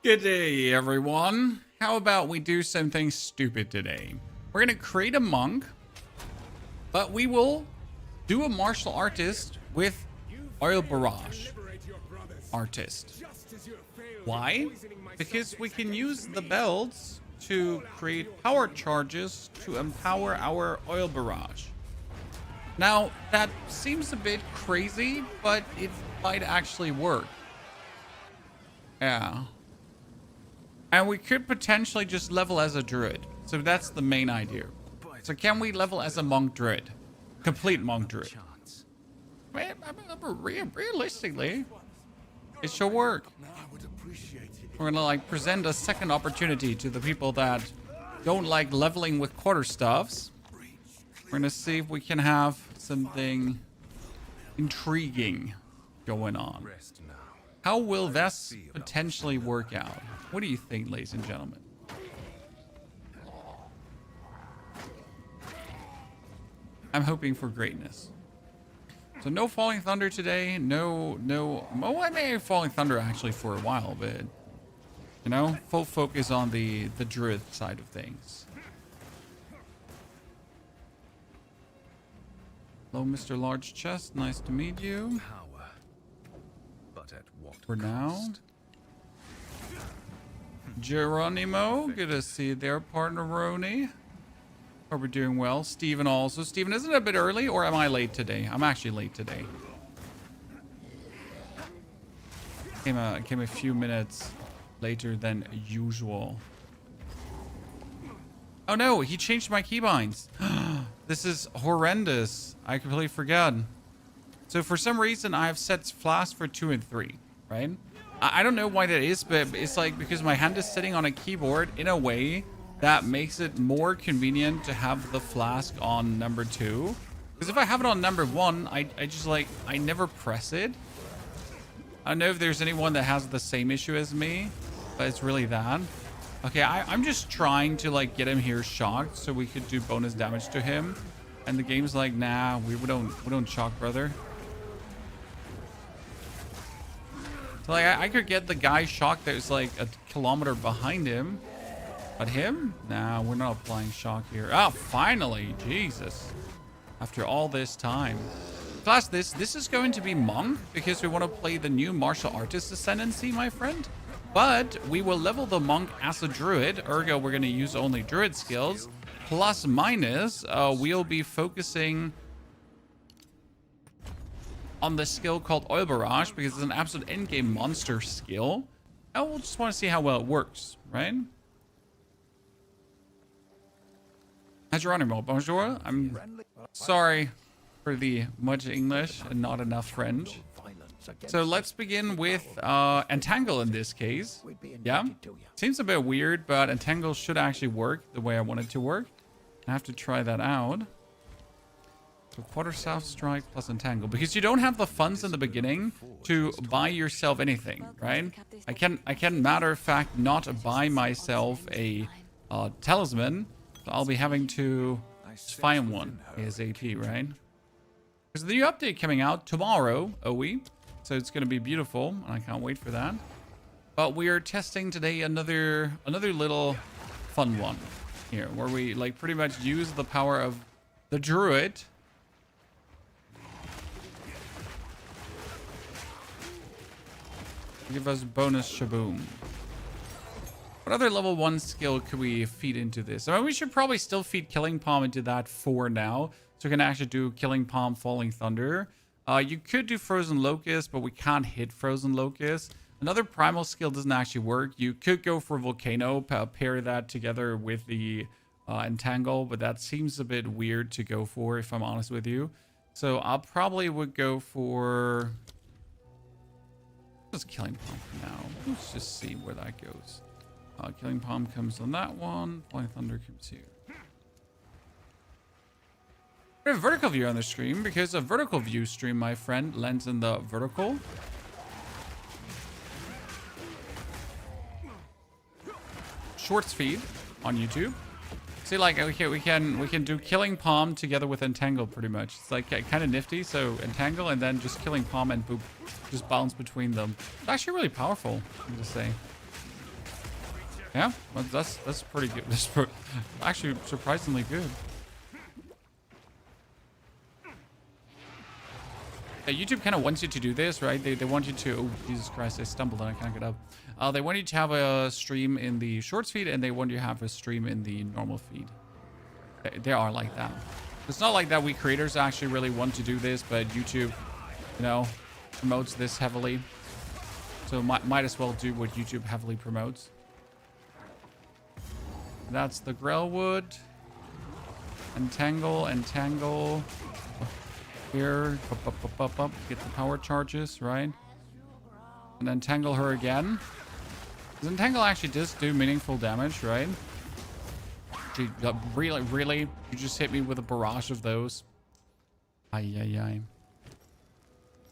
Good day, everyone. How about we do something stupid today? We're gonna create a monk, but we will do a martial artist with oil barrage artist. Why? Because we can use the belts to create power charges to empower our oil barrage. Now, that seems a bit crazy, but it might actually work. Yeah. And we could potentially just level as a druid. So that's the main idea. So can we level as a monk druid? Complete monk druid. Realistically, it should work. We're gonna like present a second opportunity to the people that don't like leveling with quarterstaffs. We're gonna see if we can have something intriguing going on. How will this potentially work out? What do you think, ladies and gentlemen? I'm hoping for greatness. So no Falling Thunder today. No. Well, I may have Falling Thunder actually for a while, but you know, full focus on the druid side of things. Hello, Mr. Large Chest. Nice to meet you. For now. Geronimo, good to see you there, partner Roni. Hope we're doing well. Steven also. Steven, isn't it a bit early or am I late today? I'm actually late today. Came a few minutes later than usual. Oh no, he changed my keybinds. This is horrendous. I completely forgot. So for some reason I have set flask for 2 and 3, right? I don't know why that is, but it's like because my hand is sitting on a keyboard in a way that makes it more convenient to have the flask on number 2. Because if I have it on number 1, I just like, I never press it. I don't know if there's anyone that has the same issue as me, but it's really that. Okay, I'm just trying to like get him here shocked so we could do bonus damage to him. And the game's like, nah, we don't shock, brother. So like I could get the guy shocked that was like a kilometer behind him. But him? Nah, we're not applying shock here. Oh, finally. Jesus. After all this time. Class, this is going to be monk because we want to play the new martial artist ascendancy, my friend. But we will level the monk as a druid. Ergo, we're going to use only druid skills. Plus minus, we'll be focusing on the skill called Oil Barrage because it's an absolute endgame monster skill. And we'll just want to see how well it works, right? Geronimo, bonjour. I'm sorry for the much English and not enough French. So let's begin with Entangle in this case. Yeah, seems a bit weird, but Entangle should actually work the way I want it to work. I have to try that out. So Quarterstaff Strike plus Entangle, because you don't have the funds in the beginning to buy yourself anything, right? I can matter of fact not buy myself a talisman. So I'll be having to find one ASAP, right? There's the new update coming out tomorrow, OE. So it's going to be beautiful, and I can't wait for that. But we are testing today another little fun one here, where we like pretty much use the power of the druid to give us bonus shaboom. What other level 1 skill could we feed into this? I mean, we should probably still feed Killing Palm into that for now. So we can actually do Killing Palm, Falling Thunder. You could do Frozen Locust, but we can't hit Frozen Locust. Another primal skill doesn't actually work. You could go for Volcano, pair that together with the Entangle, but that seems a bit weird to go for, if I'm honest with you. So I'll probably would go for... Just Killing Palm for now. Let's just see where that goes. Killing Palm comes on that one. Falling Thunder comes here. We have vertical view on the stream because a vertical view stream, my friend, lends in the vertical. Shorts feed on YouTube. See, like, okay, we can do Killing Palm together with Entangle pretty much. It's like kind of nifty. So Entangle and then just Killing Palm and boop, just bounce between them. It's actually really powerful, I'm gonna say. Yeah, well, that's pretty good. That's actually surprisingly good. Yeah, YouTube kind of wants you to do this, right? They want you to... Oh, Jesus Christ, I stumbled and I can't get up. They want you to have a stream in the shorts feed, and they want you to have a stream in the normal feed. They are like that. It's not like that we creators actually really want to do this, but YouTube, you know, promotes this heavily. So might as well do what YouTube heavily promotes. That's the Grellwood. Entangle, entangle. Here, up, get the power charges, right? And entangle her again. Because entangle actually does do meaningful damage, right? Gee, really? You just hit me with a barrage of those. Ay.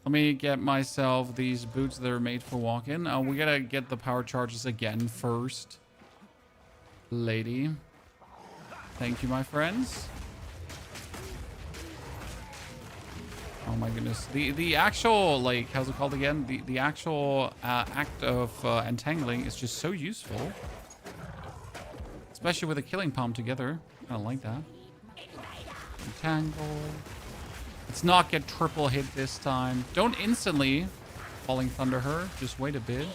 Let me get myself these boots that are made for walking. We gotta get the power charges again first. Lady. Thank you, my friends. Oh my goodness. The actual, like, how's it called again? The actual act of entangling is just so useful. Especially with a killing palm together. I don't like that. Entangle. Let's not get triple hit this time. Don't instantly falling thunder her. Just wait a bit.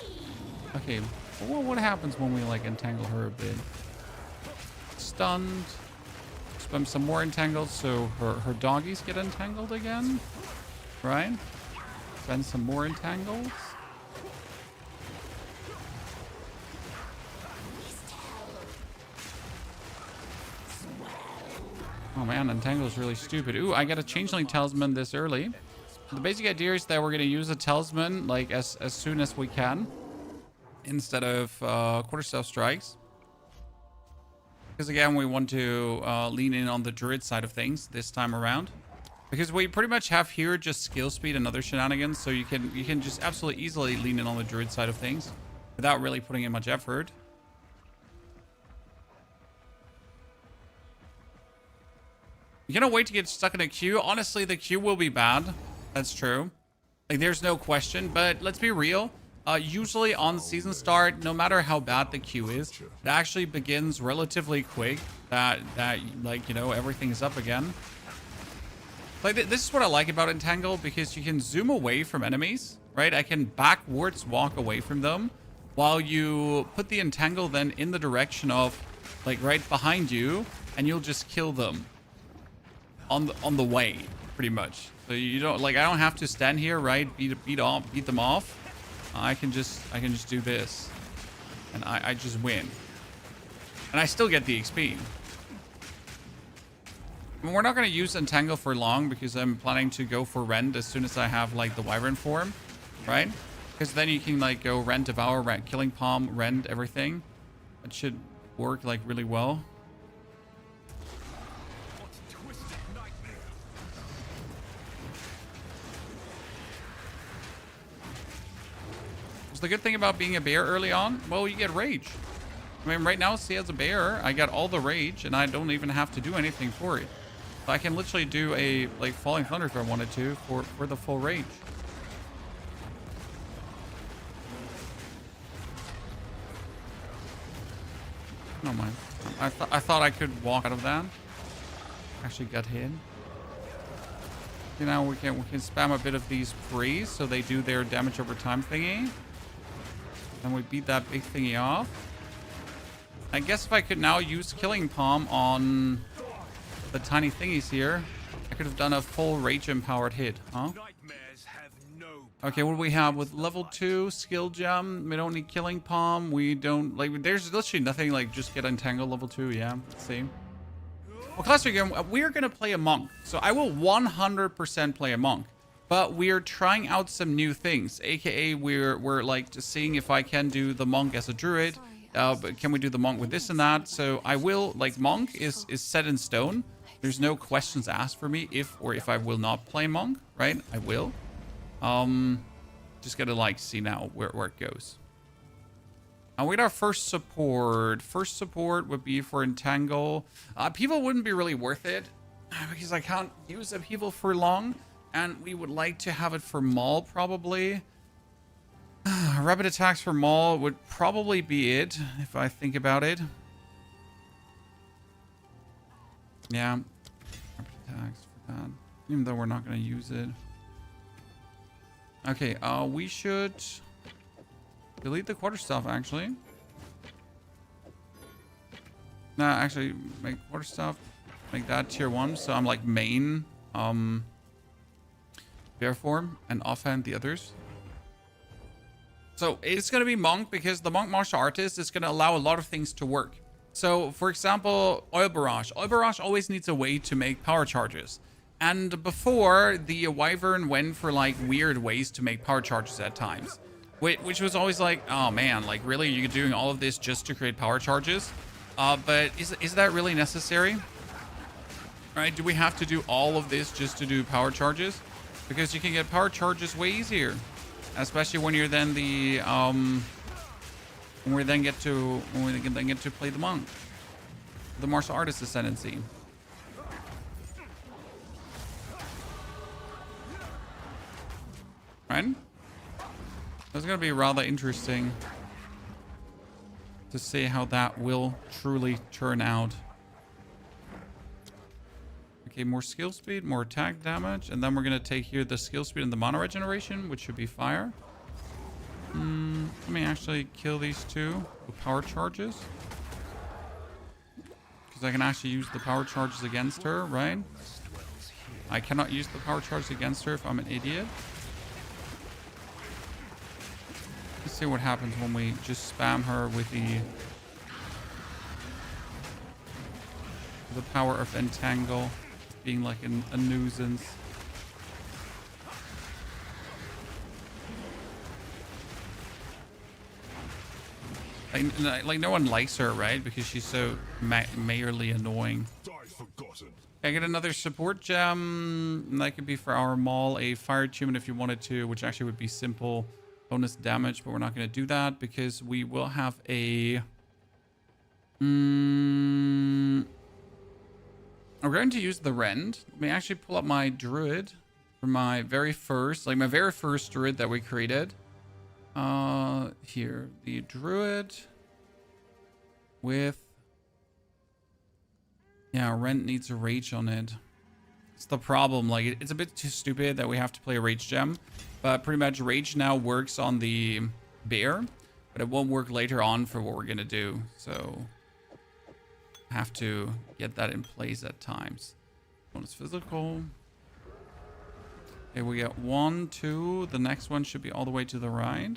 Okay. Well, what happens when we, like, entangle her a bit? Stunned. Spam some more entangles so her doggies get entangled again. Right? Spend some more entangles. Oh man, entangle is really stupid. Ooh, I got a changeling talisman this early. The basic idea is that we're gonna use a talisman like as soon as we can, instead of quarterstaff strikes. Because again, we want to lean in on the druid side of things this time around. Because we pretty much have here just skill speed and other shenanigans, so you can just absolutely easily lean in on the druid side of things without really putting in much effort. You're gonna wait to get stuck in a queue. Honestly, the queue will be bad. That's true. Like, there's no question. But let's be real. Usually on season start, no matter how bad the queue is, it actually begins relatively quick. That like, you know, everything is up again. Like, this is what I like about Entangle, because you can zoom away from enemies, right? I can backwards walk away from them while you put the Entangle then in the direction of, like, right behind you, and you'll just kill them on the way, pretty much. So you don't, like, I don't have to stand here, right? Beat them off. I can just do this, and I just win, and I still get the XP. I mean, we're not going to use Entangle for long because I'm planning to go for Rend as soon as I have, like, the Wyvern form, right? Because then you can, like, go Rend, Devour, Rend, Killing Palm, Rend, everything. That should work, like, really well. What's the good thing about being a bear early on? Well, you get Rage. I mean, right now, see, as a bear, I got all the Rage, and I don't even have to do anything for it. I can literally do a, like, Falling Thunder if I wanted to for the full Rage. No mind. I thought I could walk out of that. Actually got hit. You know, we can spam a bit of these freeze so they do their damage over time thingy. And we beat that big thingy off. I guess if I could now use Killing Palm on the tiny thingies here, I could have done a full Rage Empowered hit, huh? Okay, what do we have with level 2 skill gem? We don't need Killing Palm. We don't, like, there's literally nothing, like, just get Entangled level 2. Yeah, let's see. Well, class again, we're gonna play a monk, so I will 100% play a monk. But we're trying out some new things, aka we're like just seeing if I can do the monk as a druid. But can we do the monk with this and that? So I will, like, monk is set in stone. There's no questions asked for me if I will not play monk, right? I will. Just gotta, like, see now where it goes. And we got our first support. First support would be for Entangle. Upheaval wouldn't be really worth it because I can't use Upheaval for long, and we would like to have it for Maul probably. rapid attacks for Maul would probably be it, if I think about it. Yeah. Rapid attacks for that. Even though we're not going to use it. Okay, we should delete the quarterstaff, actually. No, actually, make quarterstaff. Make that tier 1, so I'm like main bear form and offhand the others. So it's going to be monk because the monk martial artist is going to allow a lot of things to work. So for example, oil barrage. Oil barrage always needs a way to make power charges. And before, the wyvern went for like weird ways to make power charges at times. Which was always like, oh man, like really you're doing all of this just to create power charges? But is that really necessary? Right? Do we have to do all of this just to do power charges? Because you can get power charges way easier. Especially when you're then the when we then get to play the monk. The martial artist ascendancy. Right? It's gonna be rather interesting to see how that will truly turn out. Okay, more skill speed, more attack damage, and then we're gonna take here the skill speed and the mana regeneration, which should be fire. Let me actually kill these two with power charges. Because I can actually use the power charges against her, right? I cannot use the power charges against her if I'm an idiot. Let's see what happens when we just spam her with the power of entangle, being like a nuisance. Like no one likes her, right? Because she's so mayorly annoying. I get another support gem. And that could be for our Maul, a fire achievement if you wanted to, which actually would be simple bonus damage, but we're not going to do that because we will have a... We're going to use the Rend. Let me actually pull up my druid for my very first druid that we created. Here, the druid with... Yeah, Rend needs a rage on it. It's the problem. Like, it's a bit too stupid that we have to play a rage gem. But pretty much rage now works on the bear, but it won't work later on for what we're gonna do. So have to get that in place at times. One is physical. Okay, we got 1, 2. The next one should be all the way to the right.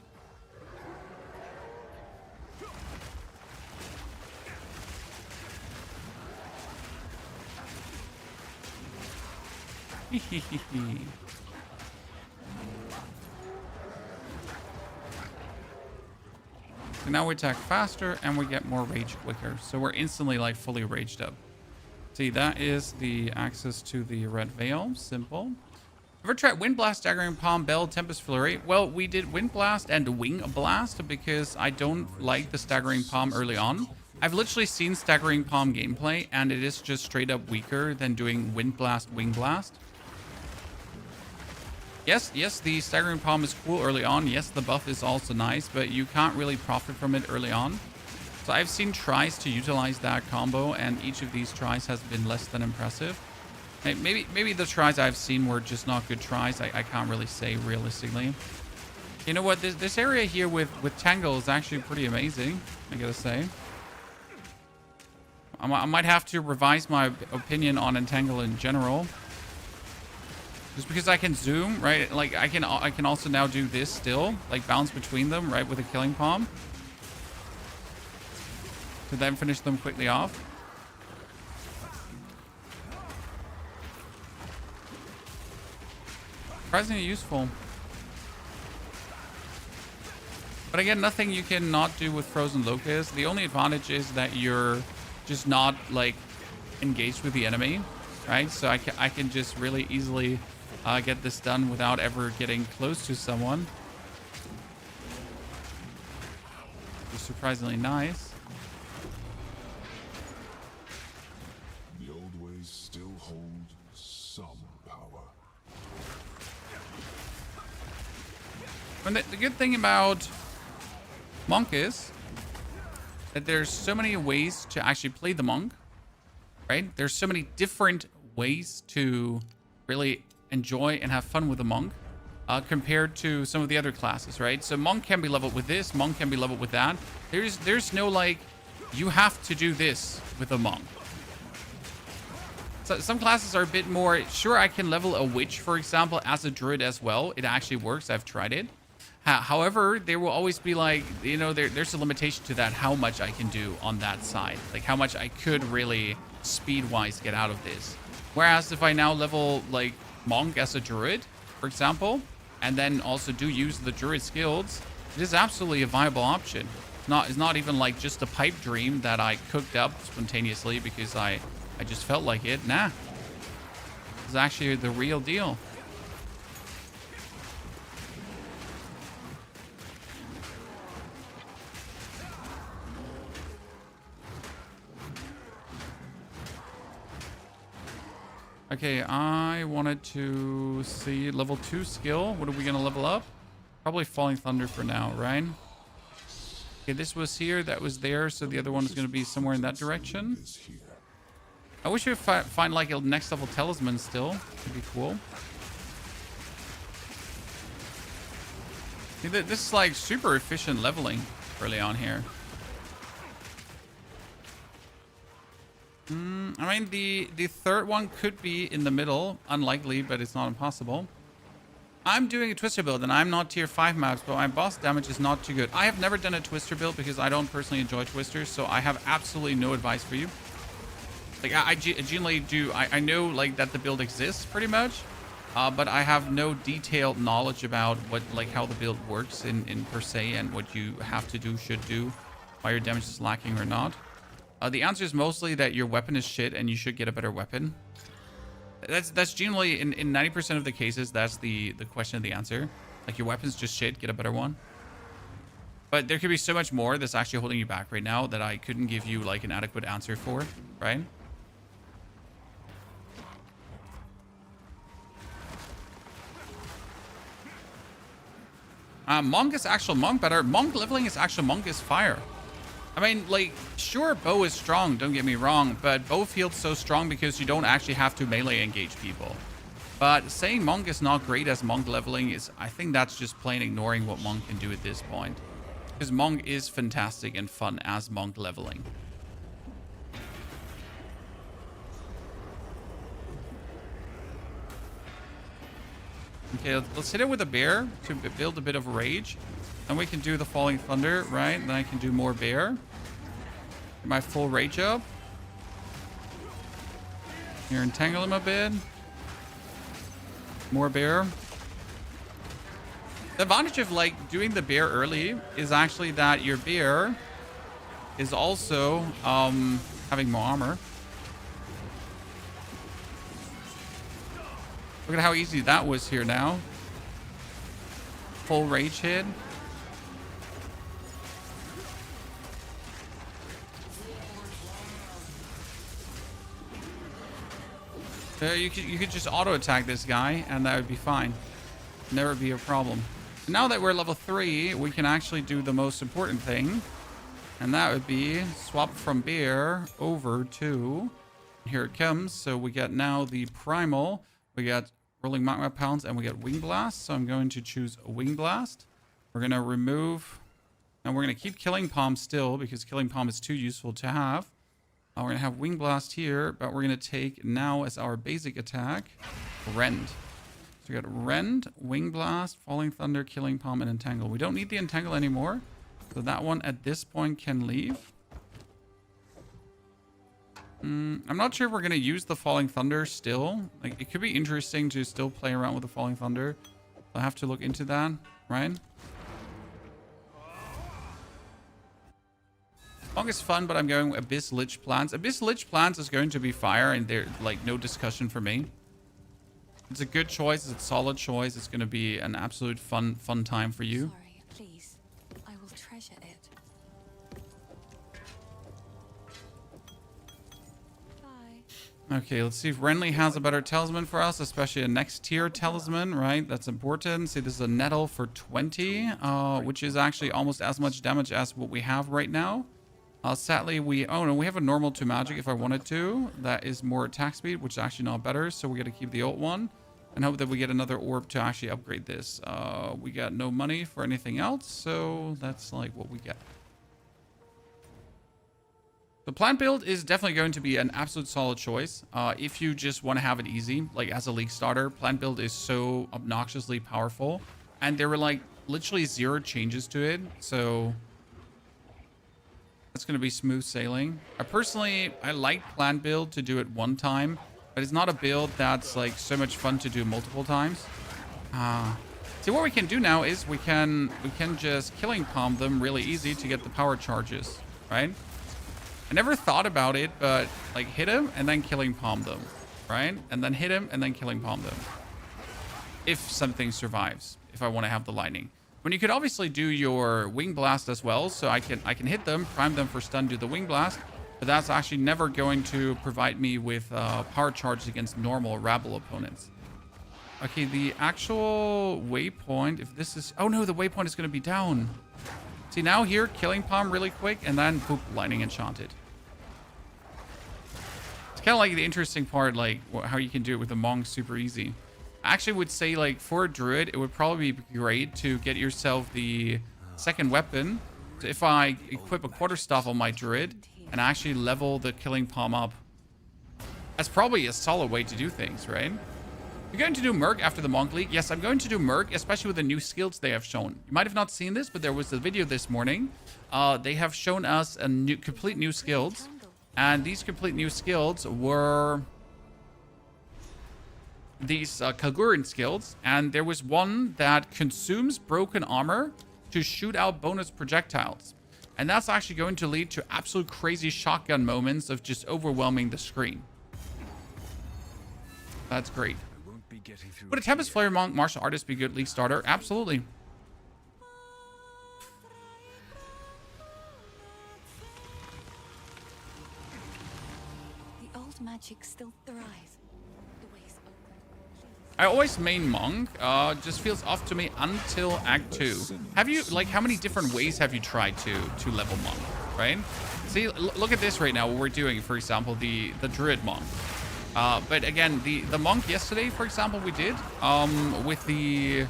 So now we attack faster and we get more rage quicker. So we're instantly like fully raged up. See, that is the access to the red veil. Simple. Ever tried Wind Blast, Staggering Palm, Bell, Tempest Flurry? Well, we did Wind Blast and Wing Blast because I don't like the Staggering Palm early on. I've literally seen Staggering Palm gameplay and it is just straight up weaker than doing Wind Blast, Wing Blast. Yes, the Staggering Palm is cool early on. Yes, the buff is also nice, but you can't really profit from it early on. So I've seen tries to utilize that combo, and each of these tries has been less than impressive. Maybe the tries I've seen were just not good tries. I can't really say realistically. You know what? This area here with Tangle is actually pretty amazing, I gotta say. I might have to revise my opinion on Entangle in general. Just because I can zoom, right? Like I can also now do this still, like bounce between them, right, with a Killing Palm. To then finish them quickly off. Surprisingly useful. But again, nothing you cannot do with Frozen Locust. The only advantage is that you're just not like engaged with the enemy, right? So I can just really easily get this done without ever getting close to someone. Which is surprisingly nice. The old ways still hold some power. And the good thing about Monk is that there's so many ways to actually play the monk, right? There's so many different ways to really enjoy and have fun with the monk compared to some of the other classes, right? So monk can be leveled with this, monk can be leveled with that. There's no like, you have to do this with a monk. So some classes are a bit more, sure, I can level a witch, for example, as a druid as well. It actually works. I've tried it. However, there will always be like, you know, there's a limitation to that, how much I can do on that side. Like how much I could really speed-wise get out of this. Whereas if I now level like monk as a druid, for example, and then also do use the druid skills, it is absolutely a viable option. It's not even like just a pipe dream that I cooked up spontaneously because I just felt like it. Nah. It's actually the real deal. Okay, I wanted to see level 2 skill. What are we going to level up? Probably Falling Thunder for now, right? Okay, this was here, that was there, so the other one is going to be somewhere in that direction. I wish we would find like a next level talisman still. Could be cool. See, this is like super efficient leveling early on here. I mean, the third one could be in the middle. Unlikely, but it's not impossible. I'm doing a Twister build, and I'm not tier 5 maps, but my boss damage is not too good. I have never done a Twister build because I don't personally enjoy Twisters, so I have absolutely no advice for you. Like, I genuinely do. I know, like, that the build exists, pretty much. But I have no detailed knowledge about what, like, how the build works in per se, and what you have to do, should do, why your damage is lacking or not. The answer is mostly that your weapon is shit and you should get a better weapon. That's generally, in 90% of the cases, that's the question of the answer. Like, your weapon's just shit, get a better one. But there could be so much more that's actually holding you back right now that I couldn't give you, like, an adequate answer for, right? Monk is actual monk better. Monk leveling is actual monk is fire. I mean, like, sure, bow is strong, don't get me wrong, but bow feels so strong because you don't actually have to melee engage people. But saying monk is not great as monk leveling is, I think that's just plain ignoring what monk can do at this point. Because monk is fantastic and fun as monk leveling. Okay, let's hit it with a bear to build a bit of rage. Then we can do the Falling Thunder, right? Then I can do more bear. Get my full rage up. Here, entangle him a bit. More bear. The advantage of, like, doing the bear early is actually that your bear is also having more armor. Look at how easy that was here now. Full rage hit. You could just auto attack this guy and that would be fine. Never be a problem. Now that we're level 3, we can actually do the most important thing. And that would be swap from bear over to... Here it comes. So we get now the primal. We got rolling magma pounds and we get wing blast. So I'm going to choose a wing blast. We're going to remove... Now we're going to keep killing palm still because killing palm is too useful to have. We're going to have wing blast here, but we're going to take now as our basic attack, rend. So we got rend, wing blast, falling thunder, killing palm, and entangle. We don't need the entangle anymore. So that one at this point can leave. I'm not sure if we're going to use the falling thunder still. Like, it could be interesting to still play around with the falling thunder. I'll have to look into that, right? Monk is fun, but I'm going Abyss Lich Plants. Abyss Lich Plants is going to be fire, and they're, like, no discussion for me. It's a good choice. It's a solid choice. It's going to be an absolute fun time for you. Sorry, please. I will treasure it. Bye. Okay, let's see if Renly has a better talisman for us, especially a next tier talisman, right? That's important. See, this is a nettle for 20, which is actually almost as much damage as what we have right now. Sadly, oh no, we have a normal to magic if I wanted to. That is more attack speed, which is actually not better. So we're going to keep the old one and hope that we get another orb to actually upgrade this. We got no money for anything else, so that's like what we get. The plant build is definitely going to be an absolute solid choice. If you just want to have it easy, like as a league starter, plant build is so obnoxiously powerful. And there were like literally 0 changes to it. So that's going to be smooth sailing. I like plant build to do it one time, but it's not a build that's like so much fun to do multiple times. See, what we can do now is we can just killing palm them really easy to get the power charges, right? I never thought about it, but like hit him and then killing palm them, right? And then hit him and then killing palm them. If something survives, if I want to have the lightning. When you could obviously do your wing blast as well, so I can hit them, prime them for stun, do the wing blast, but that's actually never going to provide me with power charges against normal rabble opponents. Okay, the actual waypoint, if this is... Oh no, the waypoint is going to be down. See, now here, killing palm really quick, and then boop, lightning enchanted. It's kind of like the interesting part, like how you can do it with the monk super easy. I actually would say, like, for a druid, it would probably be great to get yourself the second weapon. So if I equip a quarterstaff on my druid and actually level the killing palm up, that's probably a solid way to do things, right? You're going to do Merc after the Monk League? Yes, I'm going to do Merc, especially with the new skills they have shown. You might have not seen this, but there was a video this morning. They have shown us a complete new skills. And these complete new skills were these Kalgurin skills. And there was one that consumes broken armor to shoot out bonus projectiles. And that's actually going to lead to absolute crazy shotgun moments of just overwhelming the screen. That's great. Would a Tempest Flare Monk martial artist be a good league starter? Absolutely. The old magic still thrives. The way's open. I always main monk. Just feels off to me until Act 2. Have you, like, how many different ways have you tried to level monk, right? See, look at this right now, what we're doing, for example, the druid monk. But again, the monk yesterday, for example, we did with the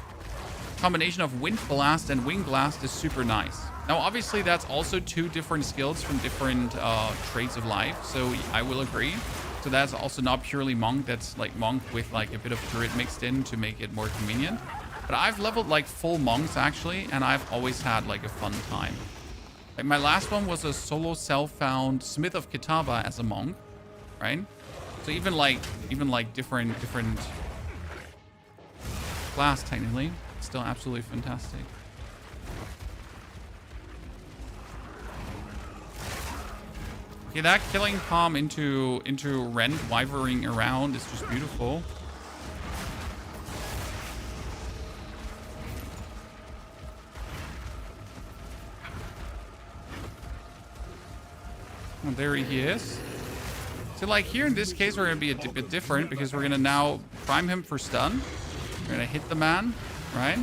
combination of wind blast and wing blast is super nice. Now, obviously, that's also 2 different skills from different traits of life. So I will agree. So that's also not purely monk. That's like monk with like a bit of druid mixed in to make it more convenient. But I've leveled like full monks actually, and I've always had like a fun time. Like my last one was a solo self-found Smith of Kitava as a monk, right? So even like different class technically, it's still absolutely fantastic. Okay, that killing palm into Rent wyvering around is just beautiful. Well, there he is. So like here in this case, we're going to be a bit different because we're going to now prime him for stun. We're going to hit the man, right?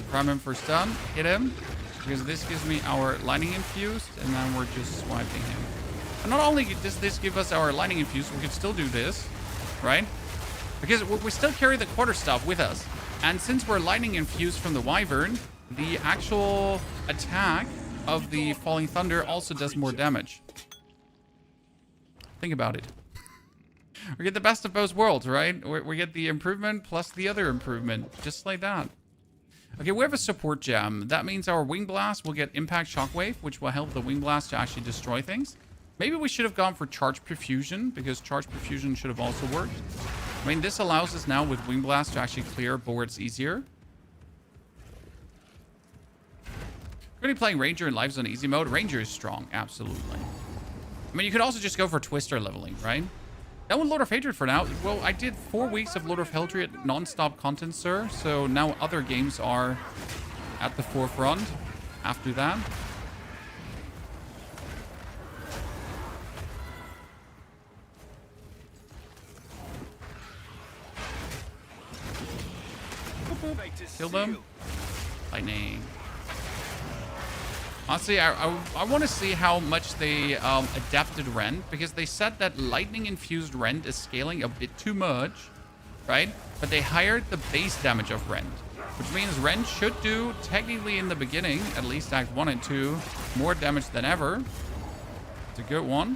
Prime him for stun, hit him, because this gives me our lightning infused, and then we're just swiping him. And not only does this give us our lightning infused, we can still do this, right? Because we still carry the quarterstaff with us. And since we're lightning infused from the wyvern, the actual attack of the falling thunder also does more damage. Think about it. We get the best of both worlds, right? We get the improvement plus the other improvement, just like that. Okay, we have a support gem. That means our wing blast will get impact shockwave, which will help the wing blast to actually destroy things. Maybe we should have gone for charge perfusion, because charge perfusion should have also worked. I mean, this allows us now with wing blast to actually clear boards easier. We're going to be playing Ranger in Live Zone easy mode. Ranger is strong, absolutely. I mean, you could also just go for Twister leveling, right? That one Lord of Hatred for now. Well, I did 4 weeks of Lord of Hatred non-stop content, sir. So now other games are at the forefront after that. Kill them. Lightning. Honestly, I want to see how much they adapted Rend, because they said that lightning-infused Rend is scaling a bit too much, right? But they hired the base damage of Rend, which means Rend should do, technically in the beginning, at least Act 1 and 2, more damage than ever. It's a good one.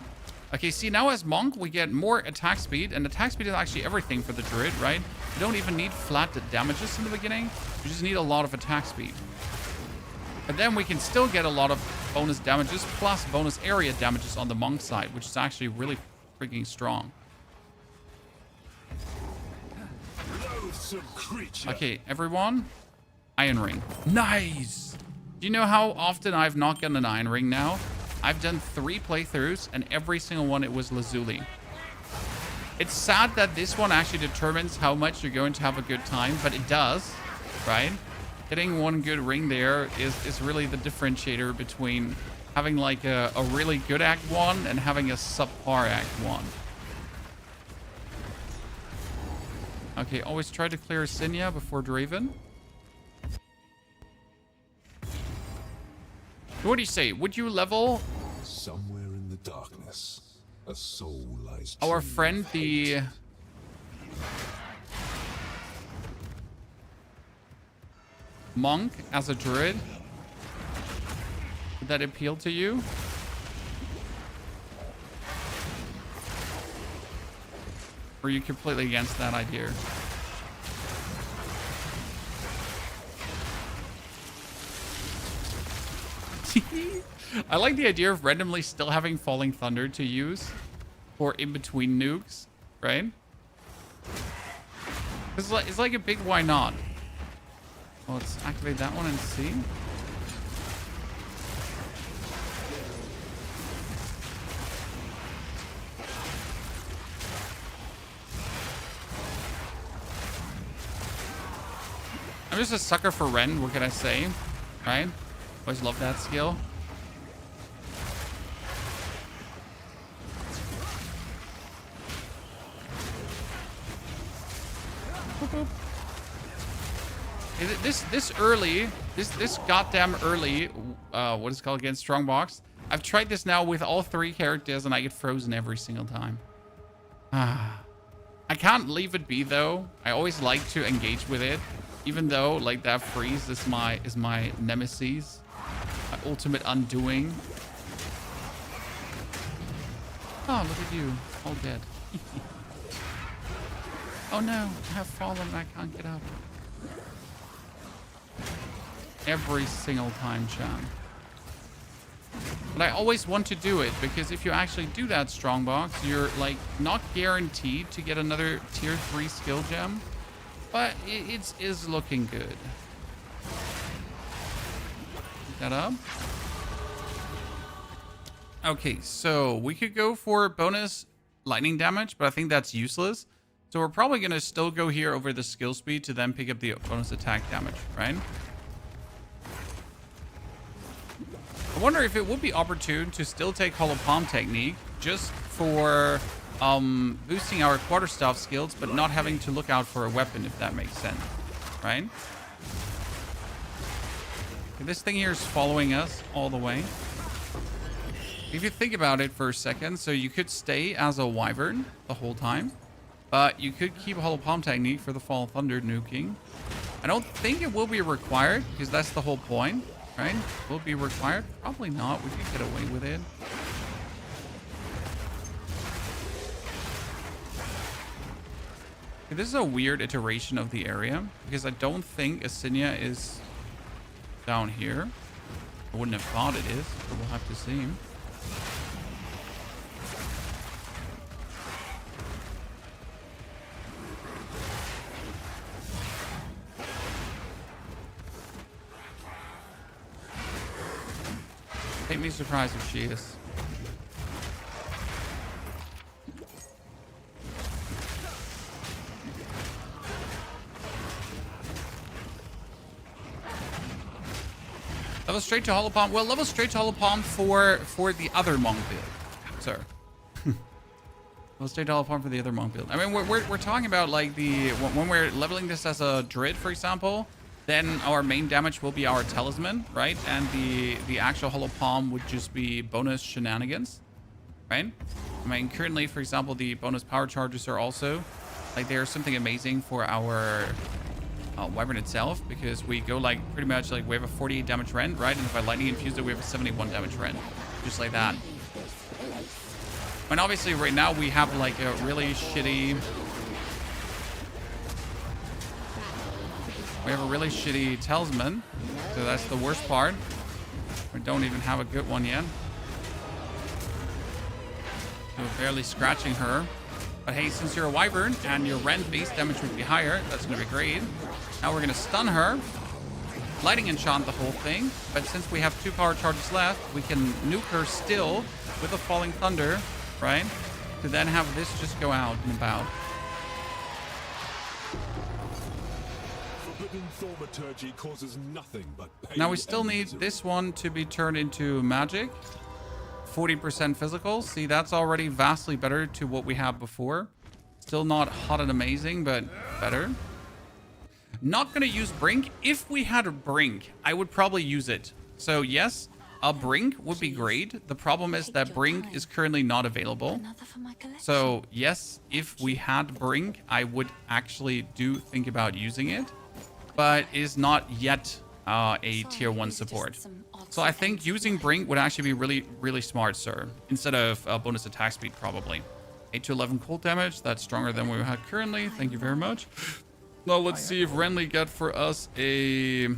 Okay, see, now as Monk, we get more attack speed, and attack speed is actually everything for the Druid, right? You don't even need flat damages in the beginning. You just need a lot of attack speed. But then we can still get a lot of bonus damages, plus bonus area damages on the Monk side, which is actually really freaking strong. Okay, everyone. Iron Ring. Nice! Do you know how often I've not gotten an Iron Ring now? I've done 3 playthroughs, and every single one it was Lazuli. It's sad that this one actually determines how much you're going to have a good time, but it does, right? Getting one good ring there is really the differentiator between having like a really good Act 1 and having a subpar Act 1. Okay, always try to clear Sinya before Draven. What do you say? Would you level... Somewhere in the darkness, a soul lies... Our friend, the... Monk as a druid? Did that appeal to you? Or are you completely against that idea? I like the idea of randomly still having Falling Thunder to use for in-between nukes, right? It's like a big why not. Oh, let's activate that one and see. I'm just a sucker for Ren, what can I say? Right? Always love that skill. Boop, boop. This goddamn early, what is it called again? Strongbox. I've tried this now with all 3 characters and I get frozen every single time. I can't leave it be though. I always like to engage with it, even though like that freeze is my nemesis, my ultimate undoing. Oh, look at you, all dead. Oh no, I have fallen. I can't get up. Every single time, Chan. But I always want to do it, because if you actually do that strongbox, you're like not guaranteed to get another tier 3 skill gem, but it is looking good. Pick that up. Okay, so we could go for bonus lightning damage, but I think that's useless. So we're probably going to still go here over the skill speed to then pick up the bonus attack damage, right? I wonder if it would be opportune to still take Hollow Palm Technique just for boosting our quarterstaff skills, but not having to look out for a weapon, if that makes sense, right? Okay, this thing here is following us all the way. If you think about it for a second, so you could stay as a Wyvern the whole time, but you could keep Hollow Palm Technique for the Fall of Thunder nuking. I don't think it will be required, because that's the whole point. Right? Will it be required? Probably not. We could get away with it. Okay, this is a weird iteration of the area, because I don't think Asinia is down here. I wouldn't have thought it is, but we'll have to see. Take me surprised if she is. Level straight to Hollow Palm. Well, level straight to Hollow Palm for the other monk build, sir. Level straight to Hollow Palm for the other monk build. I mean, we're talking about like when we're leveling this as a druid, for example. then our main damage will be our talisman, right? And the actual hollow palm would just be bonus shenanigans, right? I mean, currently, for example, the bonus power charges are also like they're something amazing for our wyvern itself, because we go like pretty much like we have a 48 damage rend, right? And if I lightning infuse it, we have a 71 damage rend, just like that. And obviously right now we have like a really shitty... We have a really shitty talisman, so that's the worst part. We don't even have a good one yet. So we're barely scratching her. But hey, since you're a wyvern and your rend base damage would be higher, that's going to be great. Now we're going to stun her, lightning enchant the whole thing. But since we have 2 power charges left, we can nuke her still with a falling thunder, right? To then have this just go out and about. Thaumaturgy causes nothing but pain. Now we still need this one to be turned into magic. 40% physical. See, that's already vastly better to what we had before. Still not hot and amazing, but better. Not gonna use Brink. If we had a Brink, I would probably use it. So yes, a Brink would be great. The problem is that Brink is currently not available. So yes, if we had Brink, I would actually do think about using it, but is not yet a tier 1 support. So I think using Brink would actually be really, really smart, sir. Instead of bonus attack speed, probably. 8 to 11 cold damage. That's stronger than we have currently. Thank you very much. Now let's see if Renly got for us a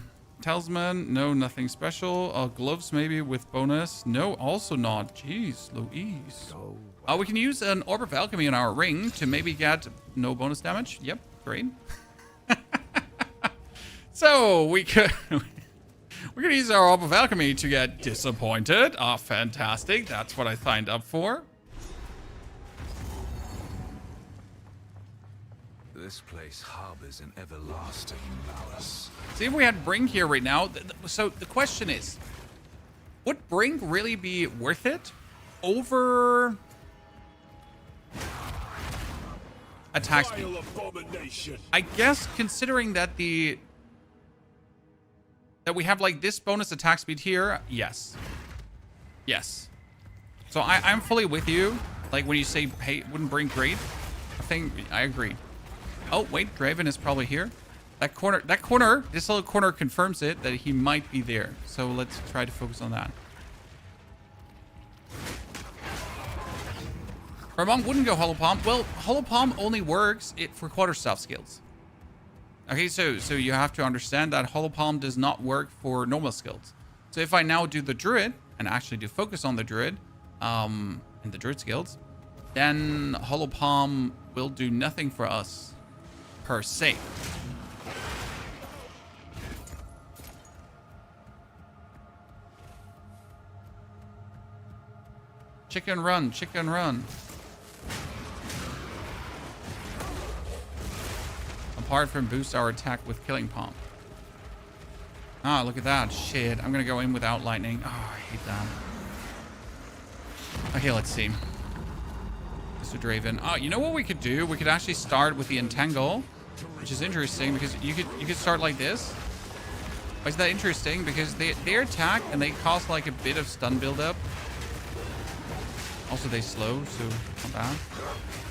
talisman. No, nothing special. Gloves maybe with bonus. No, also not. Jeez, Louise. We can use an Orb of Alchemy on our ring to maybe get no bonus damage. Yep, great. So we could... We're going to use our Orb of Alchemy to get disappointed. Fantastic. That's what I signed up for. This place harbors an everlasting malice. See if we had Brink here right now. So the question is, would Brink really be worth it over attack speed? I guess considering that that we have like this bonus attack speed here, yes. Yes. So I'm fully with you. Like when you say, hey, wouldn't Brink great? I think I agree. Oh, wait, Draven is probably here. This little corner confirms it, that he might be there. So let's try to focus on that. Ramon wouldn't go Hollow Palm. Well, Hollow Palm only works for quarterstaff skills. Okay, so you have to understand that Hollow Palm does not work for normal skills. So if I now do the Druid, and actually do focus on the Druid, in the Druid skills, then Hollow Palm will do nothing for us, per se. Chicken run, chicken run. Apart from boost our attack with Killing Palm. Ah, look at that. Shit, I'm gonna go in without lightning. Oh, I hate that. Okay, let's see. Mr. Draven. Oh, you know what we could do? We could actually start with the Entangle, which is interesting because you could start like this. Why is that interesting? Because they attack and they cause like a bit of stun buildup. Also, they slow, so not bad.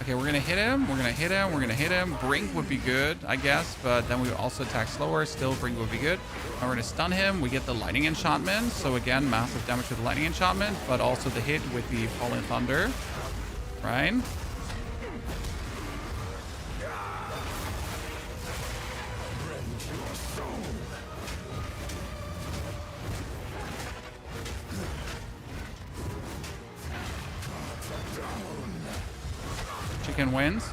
Okay, we're gonna hit him. We're gonna hit him. We're gonna hit him. Brink would be good, I guess, but then we would also attack slower. Still, Brink would be good. And we're gonna stun him. We get the lightning enchantment. So again, massive damage with the lightning enchantment, but also the hit with the falling thunder. Right? Chicken wins.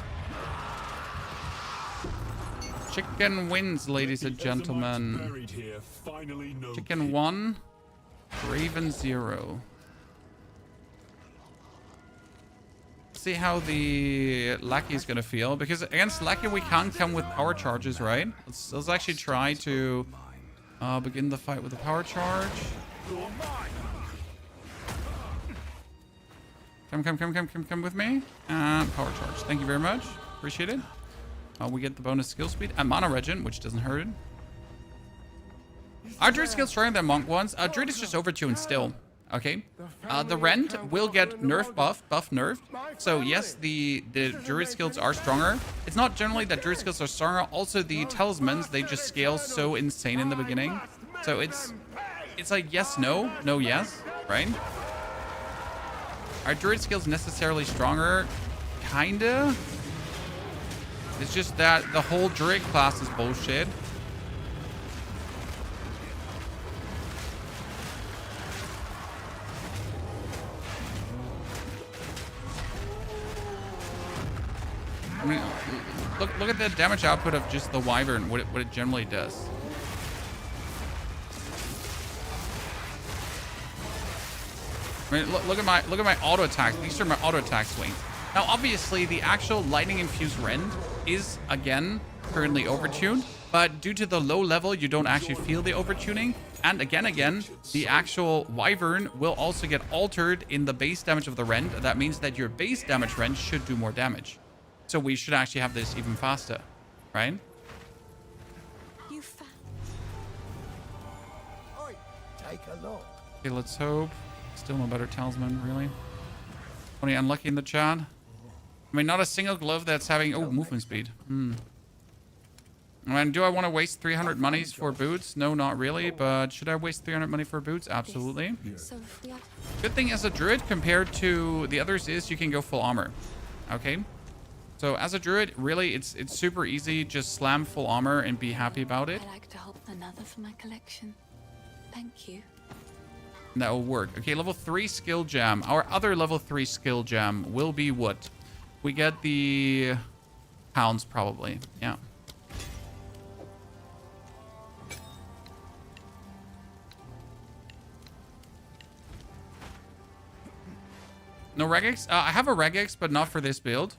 Chicken wins, ladies and gentlemen. Chicken 1, Raven 0. See how the Lackey is gonna feel, because against Lackey we can't come with power charges, right? Let's actually try to begin the fight with a power charge. Come with me. And power charge. Thank you very much. Appreciate it. We get the bonus skill speed and mana regen, which doesn't hurt it. Are Druid skills stronger than Monk ones? Druid is just overtuned still. Okay. The Rend will get nerf buff nerfed. So yes, the Druid skills are stronger. It's not generally that Druid skills are stronger. Also the talismans, they just scale so insane in the beginning. So it's like yes, no, no, yes, right? Are Druid skills necessarily stronger? Kinda. It's just that the whole Druid class is bullshit. I mean, look at the damage output of just the Wyvern, what it generally does. I mean, look at my auto attacks. These are my auto attack swings. Now, obviously, the actual lightning infused Rend is again currently overtuned, but due to the low level, you don't actually feel the overtuning. And again, the actual Wyvern will also get altered in the base damage of the Rend. That means that your base damage Rend should do more damage. So we should actually have this even faster, right? You found. Take a look. Okay, let's hope. Still no better talisman, really. Only unlucky in the chat. I mean, not a single glove that's having... Oh, movement speed. I mean, do I want to waste 300 monies for boots? No, not really. But should I waste 300 money for boots? Absolutely. So the Good thing as a druid compared to the others is you can go full armor. Okay. So as a druid, really, it's super easy. Just slam full armor and be happy about it. I like to help another for my collection. Thank you. That will work. Okay, level 3 skill gem. Our other level 3 skill gem will be what? We get the pounds probably. Yeah. No regex? I have a regex, but not for this build.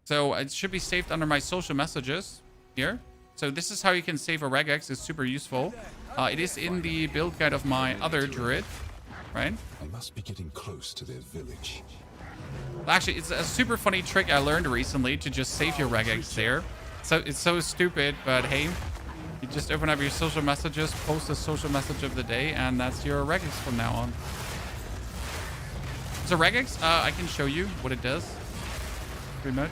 So it should be saved under my social messages here. So this is how you can save a regex. It's super useful. It is in the build guide of my other druid, right? They must be getting close to their village. Actually, it's a super funny trick I learned recently to just save your regex there. So it's so stupid, but hey, you just open up your social messages, post a social message of the day, and that's your regex from now on. So regex, I can show you what it does, pretty much.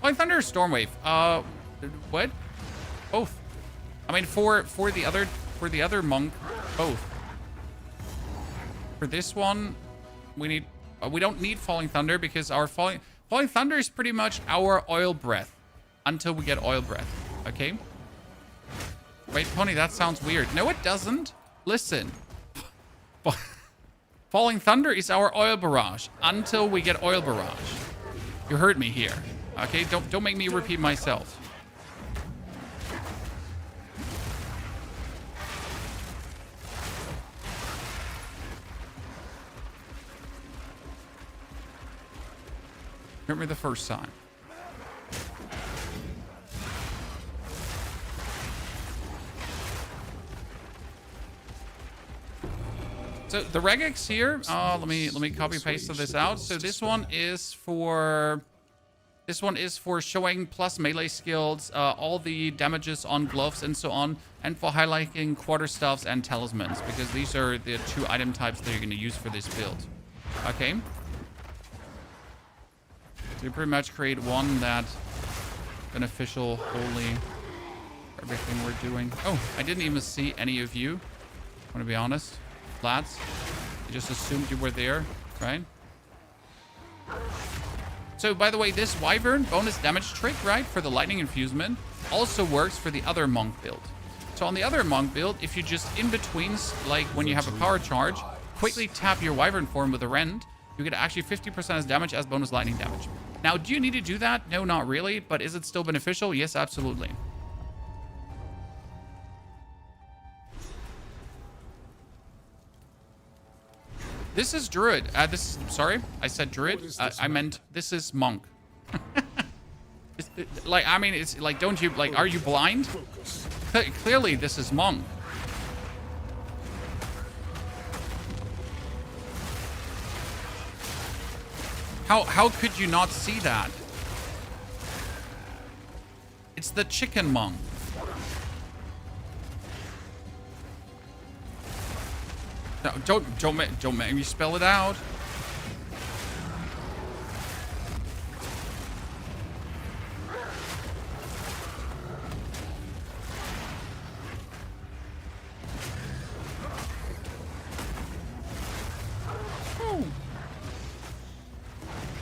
Oh, Thunder Stormwave. What? Both. I mean, for the other monk, both. For this one, we don't need Falling Thunder because our Falling Thunder is pretty much our oil breath until we get oil breath. Okay. Wait, Pony, that sounds weird. No, it doesn't. Listen. Falling Thunder is our oil barrage until we get oil barrage. You heard me here. Okay, don't make me repeat myself. Hurt me the first time. So the regex here, let me copy paste this out. So this one is for showing plus melee skills, all the damages on gloves and so on, and for highlighting quarterstaffs and talismans, because these are the 2 item types that you're going to use for this build. Okay. So you pretty much create one that beneficial wholly for everything we're doing. Oh, I didn't even see any of you. I want to be honest. Lads, I just assumed you were there, right? So, by the way, this Wyvern bonus damage trick, right, for the Lightning Infusement, also works for the other Monk build. So on the other Monk build, if you just in betweens, like when you have a power charge, quickly tap your Wyvern form with a Rend, you get actually 50% as damage as bonus lightning damage. Now, do you need to do that? No, not really. But is it still beneficial? Yes, absolutely. This is Druid. Sorry, I said Druid. I meant this is Monk. Like, I mean, it's like, don't you, like, are you blind? Clearly, this is Monk. How could you not see that? It's the chicken monk. No, don't make me spell it out. Oh.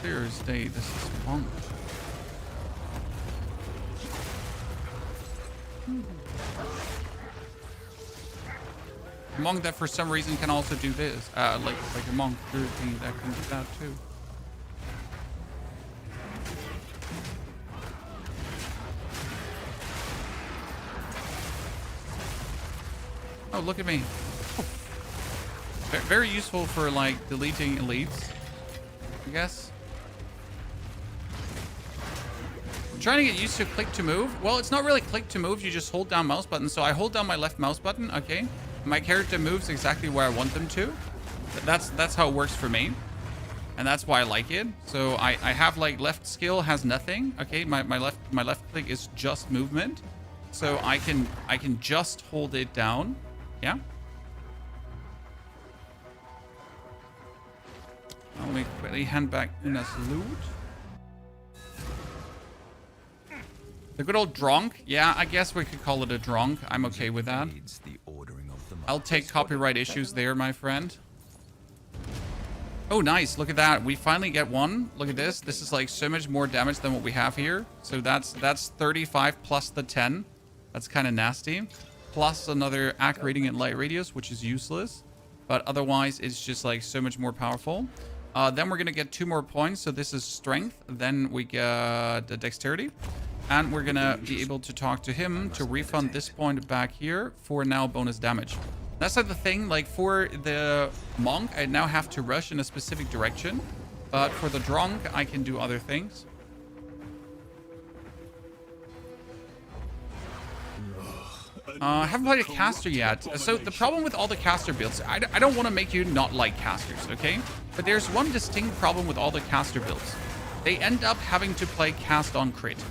Clear as day. This is monk. A monk that for some reason can also do this. Like a monk druid thing that can do that too. Oh, look at me. Oh. Very useful for like deleting elites, I guess. I'm trying to get used to click to move. Well, it's not really click to move. You just hold down mouse button. So I hold down my left mouse button. Okay. My character moves exactly where I want them to. That's how it works for me. And that's why I like it. So I have like left skill has nothing. Okay, my left click is just movement. So I can just hold it down. Yeah. Let me quickly hand back Una's loot. The good old dronk. Yeah, I guess we could call it a dronk. I'm okay with that. I'll take copyright issues there, my friend. Oh, nice. Look at that. We finally get one. Look at this. This is like so much more damage than what we have here. So that's 35 plus the 10. That's kind of nasty. Plus another ACK rating and light radius, which is useless. But otherwise, it's just like so much more powerful. Then we're going to get 2 more points. So this is strength. Then we get the dexterity. And we're going to be able to talk to him to refund this point back here for now bonus damage. That's like the thing, like for the monk, I now have to rush in a specific direction. But for the drunk, I can do other things. I haven't played a caster yet. So the problem with all the caster builds, I don't want to make you not like casters, okay? But there's one distinct problem with all the caster builds. They end up having to play cast on crit.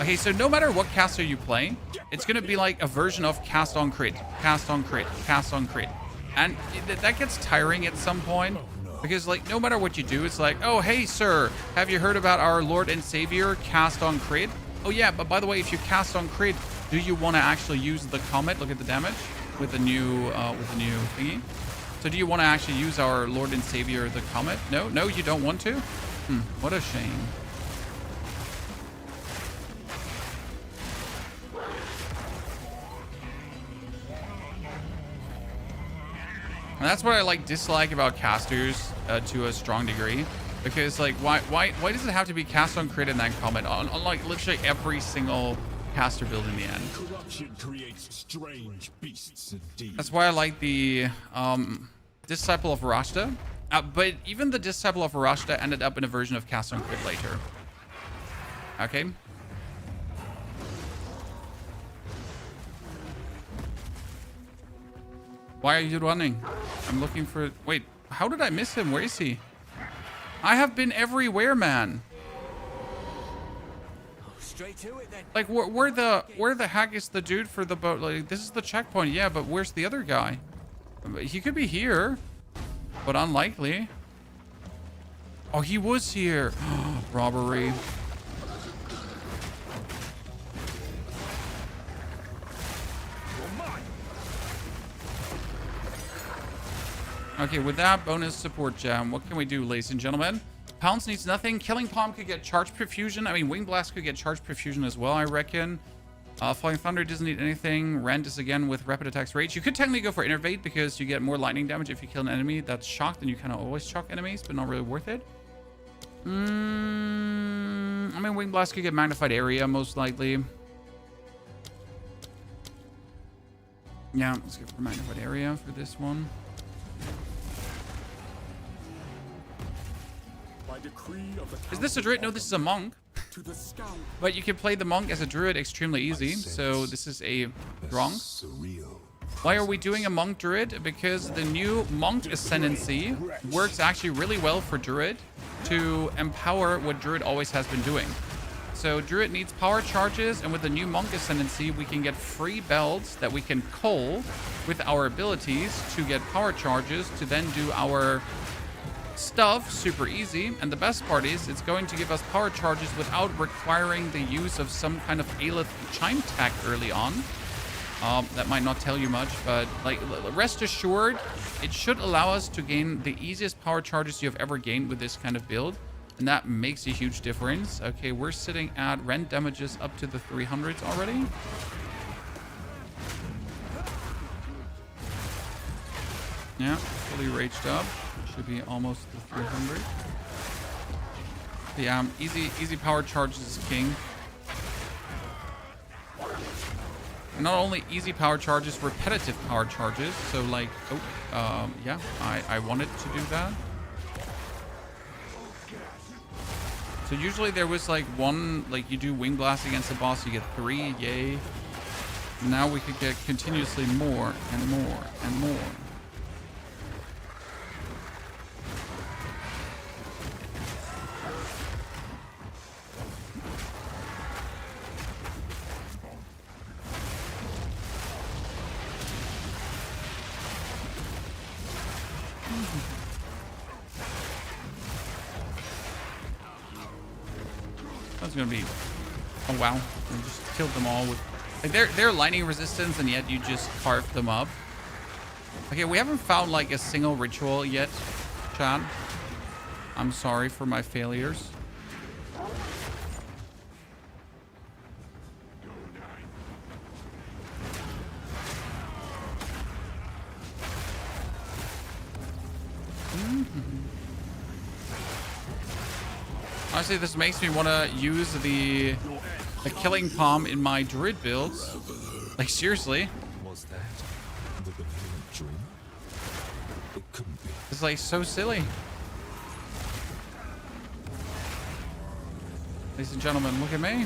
Okay, so no matter what caster you play, it's going to be like a version of cast on crit, cast on crit, cast on crit. And that gets tiring at some point. Because like no matter what you do, it's like, oh, hey, sir, have you heard about our Lord and Savior cast on crit? Oh, yeah, but by the way, if you cast on crit, do you want to actually use the comet? Look at the damage with the new thingy. So do you want to actually use our Lord and Savior, the comet? No, you don't want to? What a shame. And that's what I like dislike about casters to a strong degree, because like why does it have to be cast on crit and then comet on like literally every single caster build in the end? Corruption creates strange beasts indeed. That's why I like the Disciple of Rashta, but even the Disciple of Rashta ended up in a version of cast on crit later. Okay. Why are you running? I'm looking for... Wait, how did I miss him? Where is he? I have been everywhere, man. Straight to it then. Like, where the heck is the dude for the boat? Like, this is the checkpoint, yeah, but where's the other guy? He could be here, but unlikely. Oh, he was here. Robbery. Okay, with that bonus support gem, what can we do, ladies and gentlemen? Pounce needs nothing. Killing Palm could get charged perfusion. I mean, Wing Blast could get charged perfusion as well, I reckon. Flying Thunder doesn't need anything. Rend is again with Rapid Attacks Rage. You could technically go for Innervate because you get more lightning damage if you kill an enemy that's shocked, and you kind of always shock enemies, but not really worth it. I mean, Wing Blast could get Magnified Area, most likely. Yeah, let's go for Magnified Area for this one. Is this a druid? No, this is a monk. But you can play the monk as a druid extremely easy. So this is a wrong. Why are we doing a monk druid? Because the new monk ascendancy works actually really well for druid to empower what druid always has been doing. So Druid needs power charges, and with the new Monk Ascendancy, we can get free belts that we can cull with our abilities to get power charges to then do our stuff super easy. And the best part is it's going to give us power charges without requiring the use of some kind of Aelith Chime Tech early on. That might not tell you much, but like rest assured, it should allow us to gain the easiest power charges you have ever gained with this kind of build. And that makes a huge difference. Okay, we're sitting at rend damages up to the 300s already. Yeah, fully raged up. Should be almost the 300. Yeah, easy power charges is king. And not only easy power charges, repetitive power charges. So like, yeah, I wanted to do that. So usually there was like one, like you do Wing Blast against the boss, you get 3, yay. Now we could get continuously more and more and more. That's gonna be, oh wow, we just killed them all with, like they're lightning resistance, and yet you just carved them up. Okay, we haven't found like a single ritual yet, chat. I'm sorry for my failures. Honestly, this makes me want to use the killing palm in my druid builds. Like seriously, Was that the benevolent dream? It couldn't be. it's like so silly. Ladies and gentlemen, look at me.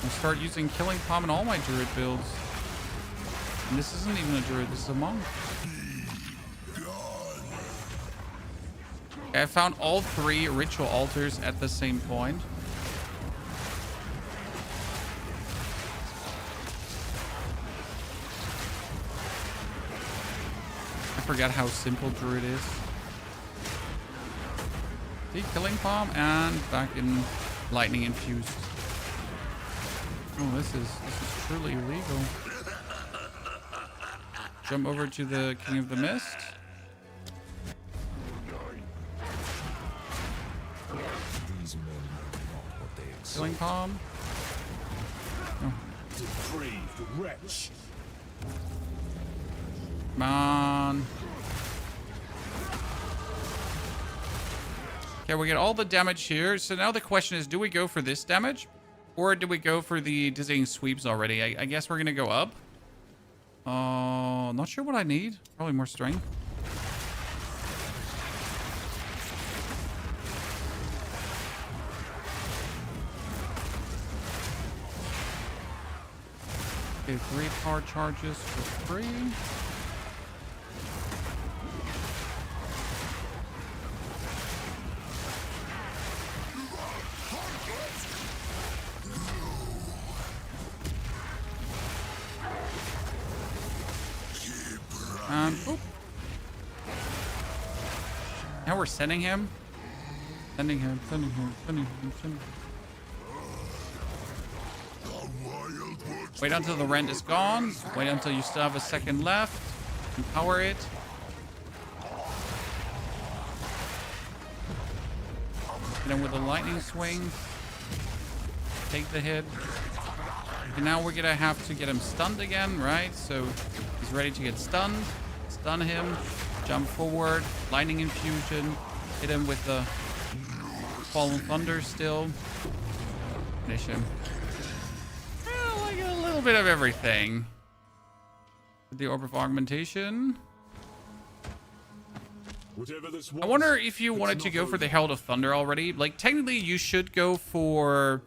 I start using killing palm in all my druid builds. And this isn't even a druid, this is a monk. I found all 3 ritual altars at the same point. I forgot how simple druid is. The killing palm and back in lightning infused. Oh, this is truly illegal. Jump over to the King of the Mist. These men are not what they expect. Killing palm. Oh, Depraved wretch. come on. Okay, we get all the damage here. So now the question is, do we go for this damage? Or do we go for the dizzying sweeps already? I guess we're going to go up. Not sure what I need. Probably more strength. Okay, 3 power charges for free. Oop. Now we're sending him. Sending him. Wait until the rend is gone. Wait until you still have a second left. Empower it. Hit him with a lightning swing. Take the hit. And now we're gonna have to get him stunned again, right? So he's ready to get stunned. Stun him. Jump forward. Lightning infusion. Hit him with the Fallen Thunder still. Finish him. Like a little bit of everything. The Orb of Augmentation. Whatever this I wonder if you wanted to go for the Herald of Thunder already. Like, technically, you should go for...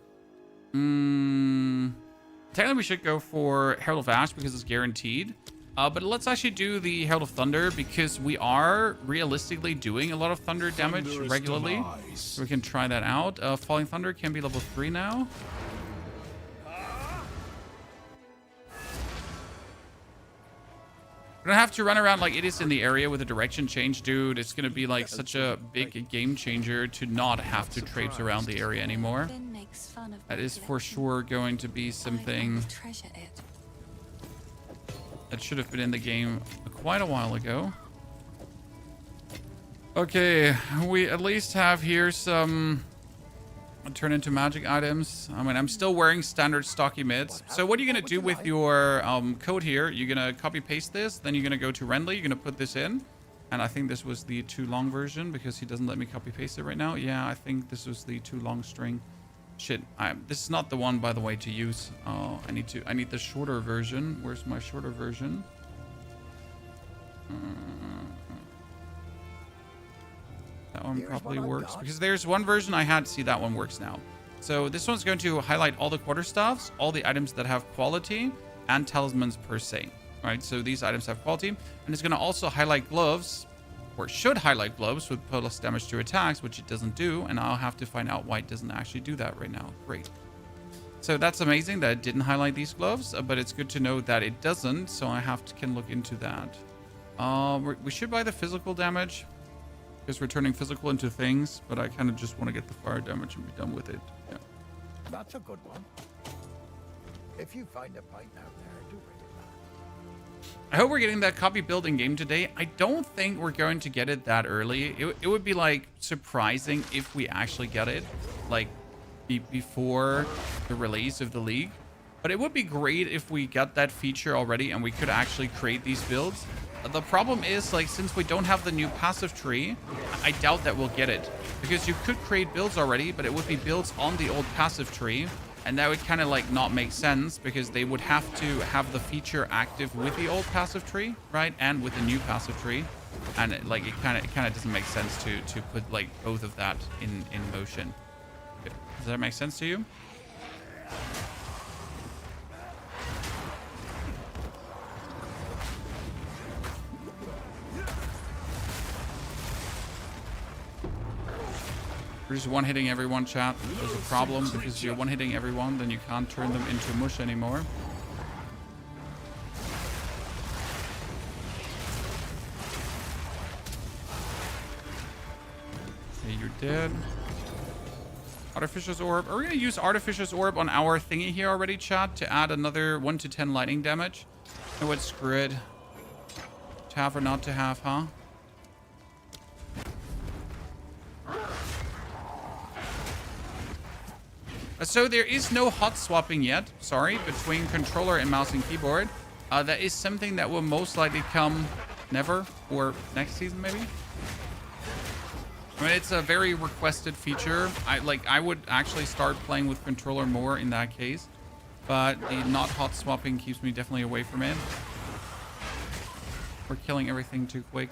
technically, we should go for Herald of Ash because it's guaranteed. But let's actually do the Herald of Thunder because we are realistically doing a lot of thunder damage regularly. So we can try that out. Falling Thunder can be level 3 now. We don't have to run around like idiots in the area with a direction change, dude. It's going to be like such a big game changer to not have to traipse around the area anymore. Finn makes fun of That my is for collection. sure going to be I something treasure it. that should have been in the game quite a while ago. Okay, we at least have here some turn into magic items. I mean, I'm still wearing standard stocky mids. So what are you going to do with your code here? You're going to copy paste this, then you're going to go to Renly, you're going to put this in. And I think this was the too long version because he doesn't let me copy paste it right now. Yeah, I think this was the too long string. Shit, this is not the one, by the way, to use. I need the shorter version. Where's my shorter version? That one probably works because there's one version I had. See, that one works now. So this one's going to highlight all the quarterstaffs, all the items that have quality, and talismans per se. Right, so these items have quality, and it's going to also highlight gloves, or it should highlight gloves with plus damage to attacks, which it doesn't do, and I'll have to find out why it doesn't actually do that right now. Great. So that's amazing that it didn't highlight these gloves, but it's good to know that it doesn't, so I can look into that. We should buy the physical damage, because we're turning physical into things, but I kind of just want to get the fire damage and be done with it. Yeah. That's a good one. If you find a pint out there, do bring it back. I hope we're getting that copy build in game today. I don't think we're going to get it that early. It would be like surprising if we actually get it like before the release of the league. But it would be great if we got that feature already and we could actually create these builds. The problem is, like, since we don't have the new passive tree, I doubt that we'll get it. Because you could create builds already, but it would be builds on the old passive tree. And that would kind of like not make sense because they would have to have the feature active with the old passive tree, right? And with the new passive tree. And it kind of doesn't make sense to put like both of that in motion. Does that make sense to you? We're just one-hitting everyone, chat. There's a problem because you're one-hitting everyone, then you can't turn them into mush anymore. Okay, you're dead. Artificer's Orb. Are we going to use Artificer's Orb on our thingy here already, chat, to add another 1 to 10 lightning damage? You know what? Screw it. To have or not to have, huh? So there is no hot swapping yet, sorry, between controller and mouse and keyboard. That is something that will most likely come never or next season maybe. I mean, it's a very requested feature. I would actually start playing with controller more in that case, but the not hot swapping keeps me definitely away from it. We're killing everything too quick.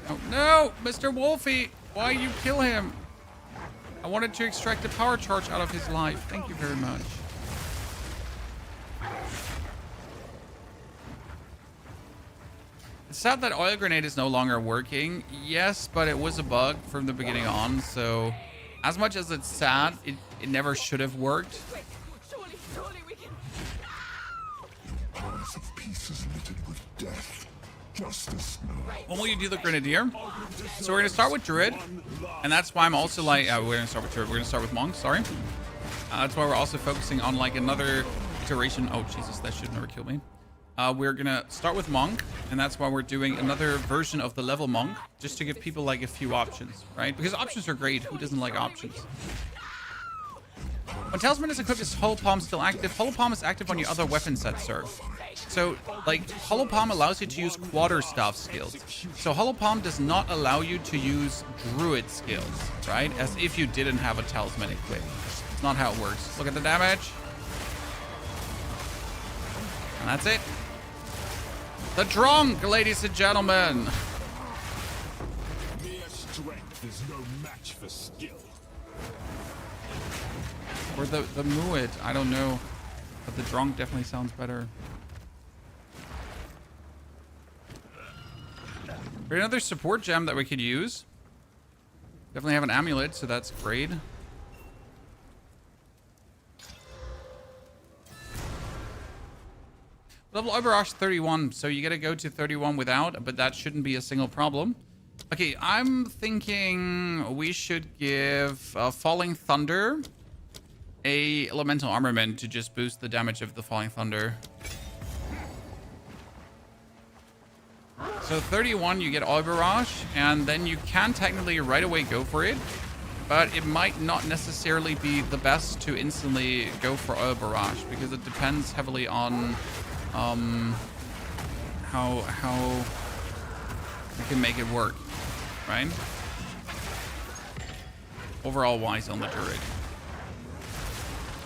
Oh no, Mr. Wolfie, why you kill him? I wanted to extract the power charge out of his life. Thank you very much. It's sad that oil grenade is no longer working. Yes, but it was a bug from the beginning on. So as much as it's sad, it never should have worked. Surely we can. Eyes of pieces littered with death. Justice now. When will you do the Grenadier? So we're going to start with Druid. And that's why I'm also like... we're going to start with Druid. We're going to start with Monk, sorry. That's why we're also focusing on like another iteration. Oh, Jesus, that should never kill me. We're going to start with Monk. And that's why we're doing another version of the level Monk. Just to give people like a few options, right? Because options are great. Who doesn't like options? When Talisman is equipped, is Hollow Palm still active? Hollow Palm is active on your other weapon set, sir. So, like, Hollow Palm allows you to use quarterstaff skills. So Hollow Palm does not allow you to use Druid skills, right? As if you didn't have a Talisman equipped. It's not how it works. Look at the damage. And that's it. The Drunk, ladies and gentlemen. Mere strength is no match for skill. Or the Muid, I don't know. But the Drunk definitely sounds better. Another support gem that we could use. Definitely have an amulet, so that's great. Level Barrage 31, so you gotta go to 31 without, but that shouldn't be a single problem. Okay, I'm thinking we should give Falling Thunder a elemental armament to just boost the damage of the Falling Thunder. So 31, you get Oil Barrage, and then you can technically right away go for it, but it might not necessarily be the best to instantly go for Oil Barrage, because it depends heavily on how we can make it work, right? Overall wise on the turret.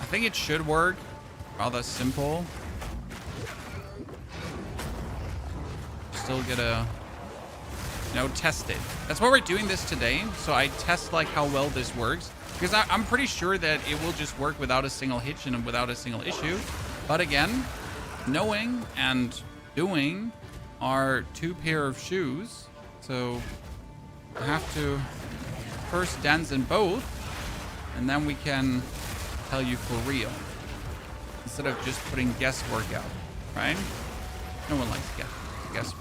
I think it should work. Rather simple. Still gotta, you know, test it. That's why we're doing this today. So I test like how well this works, because I'm pretty sure that it will just work without a single hitch and without a single issue. But again, knowing and doing are two pair of shoes. So I have to first dance in both, and then we can tell you for real, instead of just putting guesswork out, right? No one likes guesswork.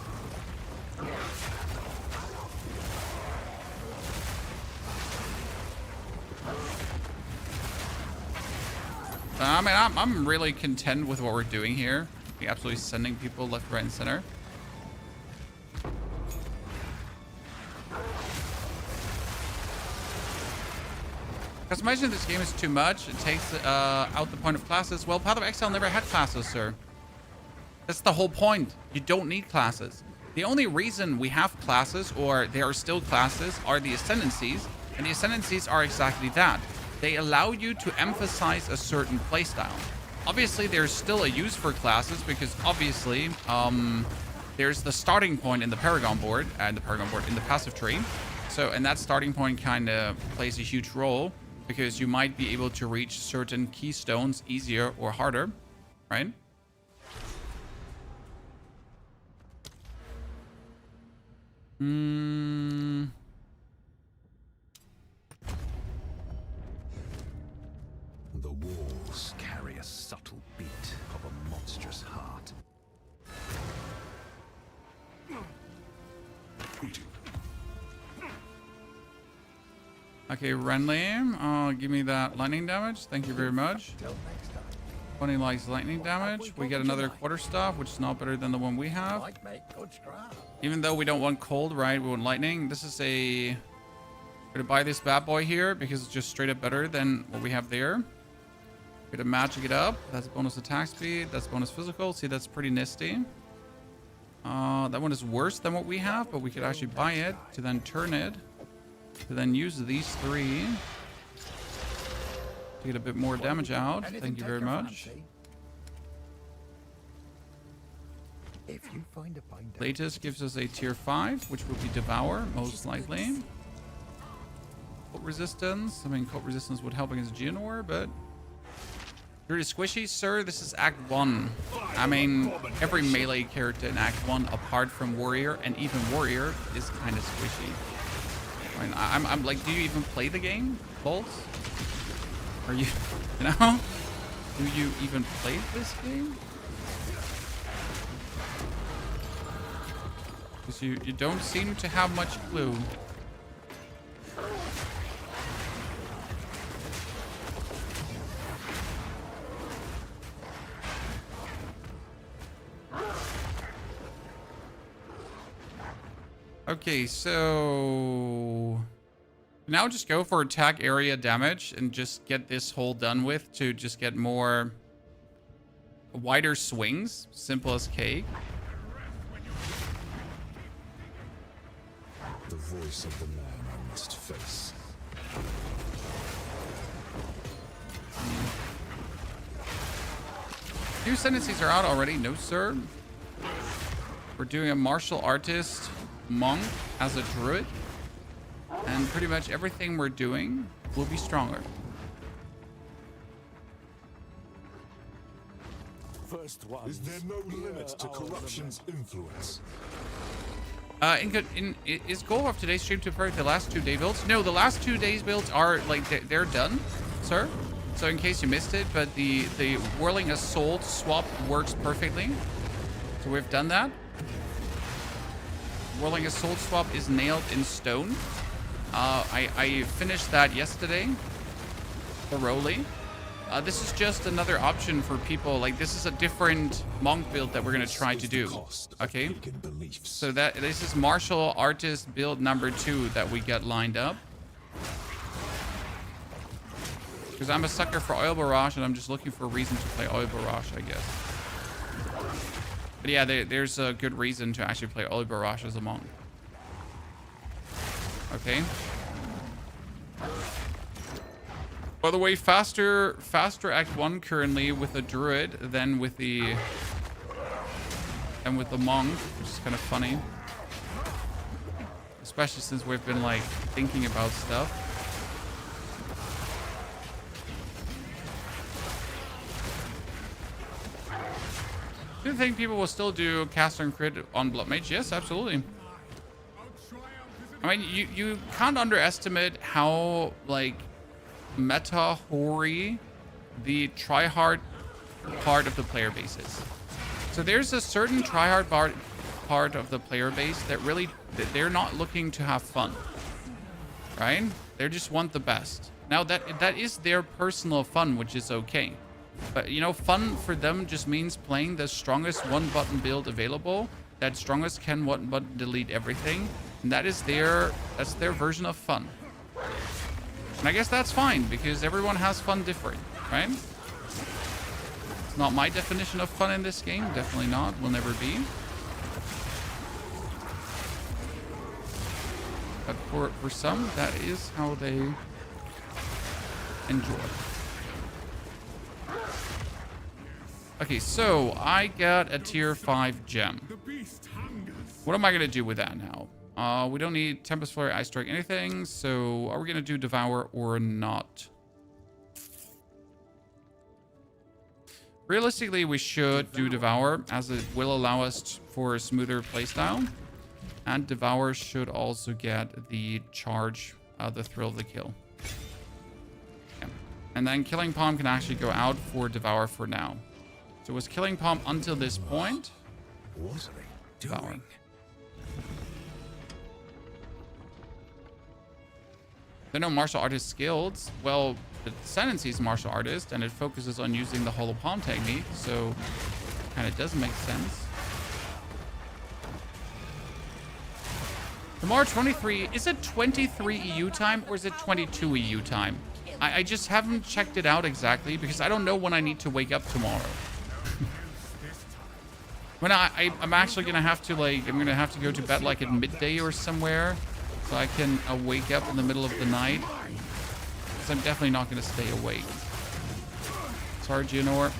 I mean, I'm really content with what we're doing here. We're absolutely sending people left, right, and center. Customization of this game is too much. It takes out the point of classes. Well, Path of Exile never had classes, sir. That's the whole point. You don't need classes. The only reason we have classes, or there are still classes, are the Ascendancies. And the Ascendancies are exactly that. They allow you to emphasize a certain playstyle. Obviously, there's still a use for classes, because obviously, there's the starting point in the Paragon board, and in the passive tree. So, and that starting point kind of plays a huge role, because you might be able to reach certain keystones easier or harder, right? The walls carry a subtle beat of a monstrous heart. Okay, Renly, give me that lightning damage. Thank you very much. 20 likes lightning damage. We get another quarterstaff, which is not better than the one we have. Even though we don't want cold, right? We want lightning. This is a... We're gonna buy this bad boy here because it's just straight up better than what we have there. We're gonna magic it up. That's bonus attack speed. That's bonus physical. See, that's pretty nifty. That one is worse than what we have, but we could actually buy it to then turn it. To then use these three to get a bit more damage out. Thank you very much. Latest gives us a tier 5, which will be Devour, most likely. Cult resistance. I mean, cult resistance would help against Geonor, but... Pretty squishy, sir. This is Act 1. I mean, every melee character in Act 1, apart from Warrior, and even Warrior, is kind of squishy. I mean, I'm like, do you even play the game, Bolts? Are you, you know? Do you even play this game? Because you don't seem to have much clue. Okay, so now just go for attack area damage and just get this hole done with to just get more wider swings. Simple as cake. The voice of the man I must face. New sentences are out already. No, sir. We're doing a martial artist monk as a druid, and pretty much everything we're doing will be stronger. Is there no limit to corruption's influence? Is goal of today's stream to prepare the last 2 day builds? No, the last 2 days builds are like they're done, sir. So in case you missed it, but the Whirling Assault swap works perfectly. So we've done that. Whirling Assault swap is nailed in stone. I finished that yesterday thoroughly. This is just another option for people. Like, this is a different monk build that we're gonna try to do. Okay. So this is martial artist build number 2 that we got lined up. Because I'm a sucker for Oil Barrage, and I'm just looking for a reason to play Oil Barrage, I guess. But yeah, there's a good reason to actually play Oil Barrage as a monk. Okay. By the way, faster Act 1 currently with a druid than with the monk, which is kind of funny. Especially since we've been like thinking about stuff. Do you think people will still do caster and crit on Blood Mage? Yes, absolutely. I mean, you can't underestimate how like meta hoary the tryhard part of the player base is. So there's a certain tryhard part of the player base that really they're not looking to have fun, right? They just want the best. Now that is their personal fun, which is okay. But you know, fun for them just means playing the strongest one button build available. That strongest can one button delete everything, and that's their version of fun. And I guess that's fine because everyone has fun different, right? It's not my definition of fun in this game, definitely not, will never be. But for some, that is how they enjoy. Okay, so I got a tier 5 gem. What am I gonna do with that now? We don't need Tempest Flurry, Ice Strike, anything. So are we gonna do Devour or not? Realistically, we should do Devour, as it will allow us for a smoother playstyle. And Devour should also get the charge, the thrill of the kill. Yeah. And then Killing Palm can actually go out for Devour for now. So it was Killing Palm until this point. What are they doing? There are no martial artist guilds. Well, the Ascendancy's martial artist, and it focuses on using the Hollow Palm technique, so kind of does make sense. Tomorrow 23, is it 23 EU time or is it 22 EU time? I just haven't checked it out exactly because I don't know when I need to wake up tomorrow. When I'm actually gonna have to I'm gonna have to go to bed like at midday or somewhere, so I can wake up in the middle of the night. Because I'm definitely not gonna stay awake. Sorry, Geonor.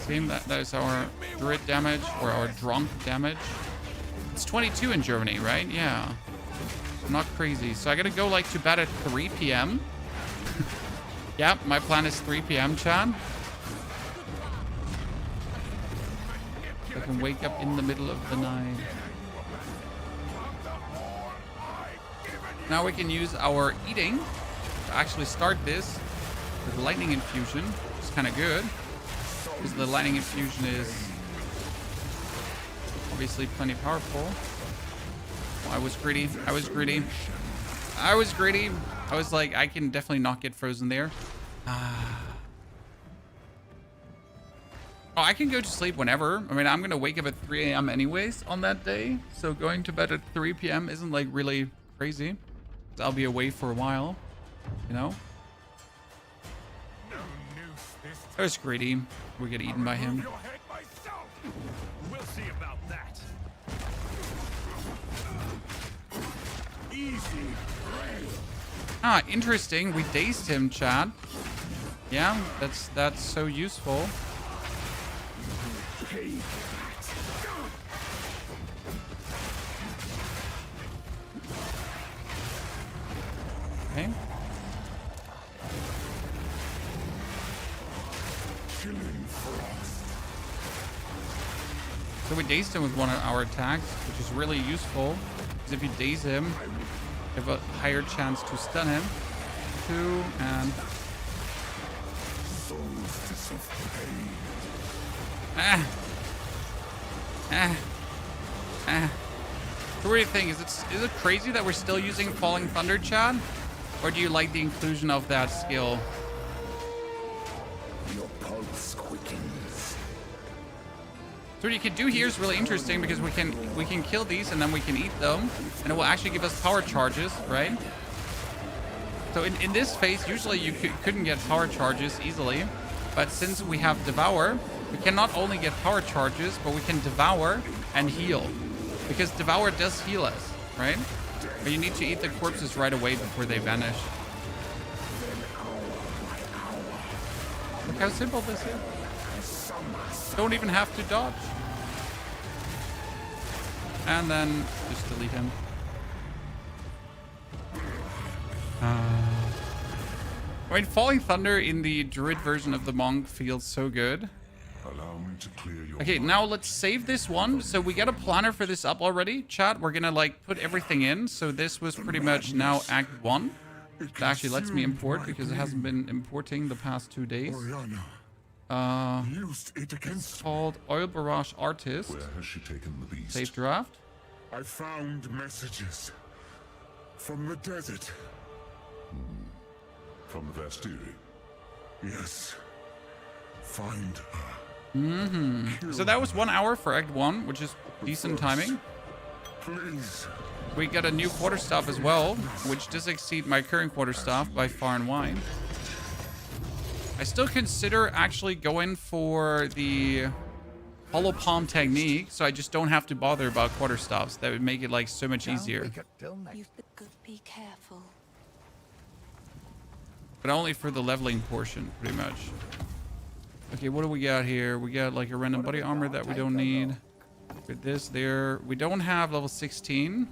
Same, that is our druid damage or our drunk damage. It's 22 in Germany, right? Yeah. I'm not crazy. So I gotta go like to bed at 3 p.m. Yep, my plan is 3 p.m., Chan. I can wake up in the middle of the night. Now we can use our eating to actually start this with lightning infusion, which is kind of good. Because the lightning infusion is obviously plenty powerful. Oh, I was greedy. I was greedy. I was greedy. I was like, I can definitely not get frozen there. Oh, I can go to sleep whenever. I mean, I'm going to wake up at 3 a.m. anyways on that day. So going to bed at 3 p.m. isn't like really crazy. I'll be away for a while, you know? I was greedy. We get eaten by him. We'll see about that. Easy. Ah, interesting. We dazed him, Chad. Yeah, that's so useful. Okay. Killing frost. So we dazed him with one of our attacks, which is really useful. Because if you daze him, you have a higher chance to stun him. 2 and... So what do you think? Is it crazy that we're still using Falling Thunder, Chad? Or do you like the inclusion of that skill? Your pulse quickens. So what you can do here is really interesting because we can kill these and then we can eat them, and it will actually give us power charges, right? So in this phase, usually you couldn't get power charges easily, but since we have Devour, we can not only get power charges, but we can Devour and heal, because Devour does heal us, right? But you need to eat the corpses right away before they vanish. Look how simple this is. Don't even have to dodge. And then just delete him. I mean, Falling Thunder in the Druid version of the Monk feels so good. Allow me to clear your Okay, now let's save this one. So we got a planner for this up already. Chat, we're gonna like put everything in. So this was pretty much now Act 1. It actually lets me import because it hasn't been importing the past 2 days. It's called Oil Barrage Artist. Where has she taken the beast? Save draft. I found messages from the desert. From the Vastiri. Yes. Find her. So that was 1 hour for Act 1, which is decent timing. Please. We got a new quarterstaff as well, which does exceed my current quarterstaff by far and wide. I still consider actually going for the hollow palm technique, so I just don't have to bother about quarterstaffs. That would make it like so much easier. You could be careful. But only for the leveling portion, pretty much. Okay, what do we got here? We got like a random body armor that we don't need. With this there. We don't have level 16.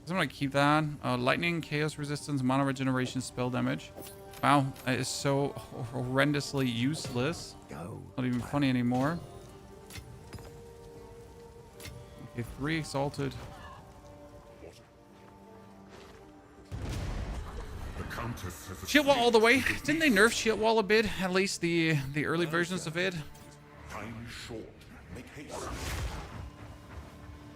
So I'm gonna keep that. Lightning, chaos resistance, mana regeneration, spell damage. Wow, that is so horrendously useless. Not even funny anymore. Okay, 3 exalted. Shield wall all the way. Didn't they nerf shield wall a bit? At least the early versions of it.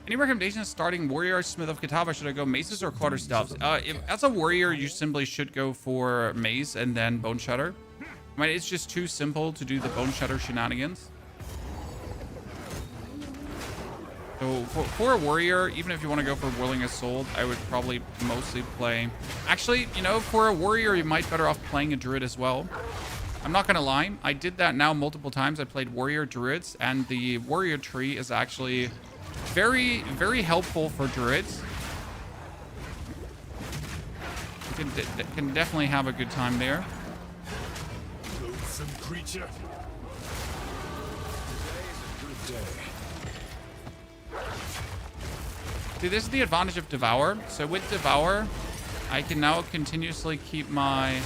Any recommendations starting warrior, smith of Kataba? Should I go maces or quarterstaffs? As a warrior, you simply should go for mace and then bone shatter. I mean, it's just too simple to do the bone shatter shenanigans. So for a warrior, even if you want to go for Whirling Assault, I would probably mostly play... Actually, you know, for a warrior, you might better off playing a druid as well. I'm not going to lie. I did that now multiple times. I played warrior druids, and the warrior tree is actually very, very helpful for druids. You can definitely have a good time there. Loathsome creature. See, this is the advantage of Devour. So with Devour, I can now continuously keep my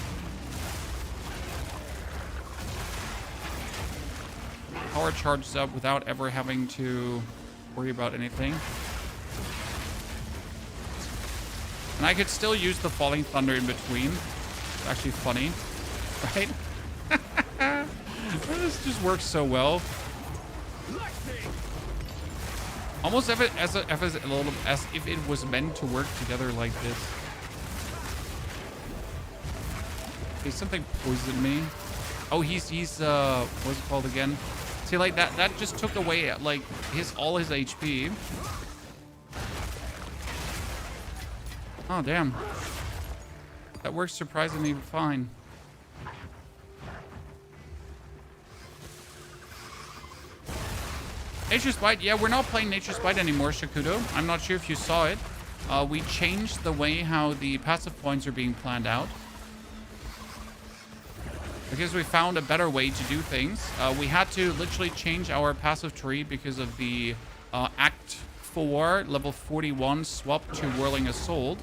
power charged up without ever having to worry about anything. And I could still use the Falling Thunder in between. It's actually funny, right? This just works so well. Almost as if it was meant to work together like this. Okay, something poisoned me. Oh, he's what's it called again? See, like that just took away like all his HP. Oh damn. That works surprisingly fine. Nature's Bite, yeah, we're not playing Nature's Bite anymore, Shakudo. I'm not sure if you saw it. We changed the way how the passive points are being planned out. Because we found a better way to do things. We had to literally change our passive tree because of the Act 4 level 41 swap to Whirling Assault.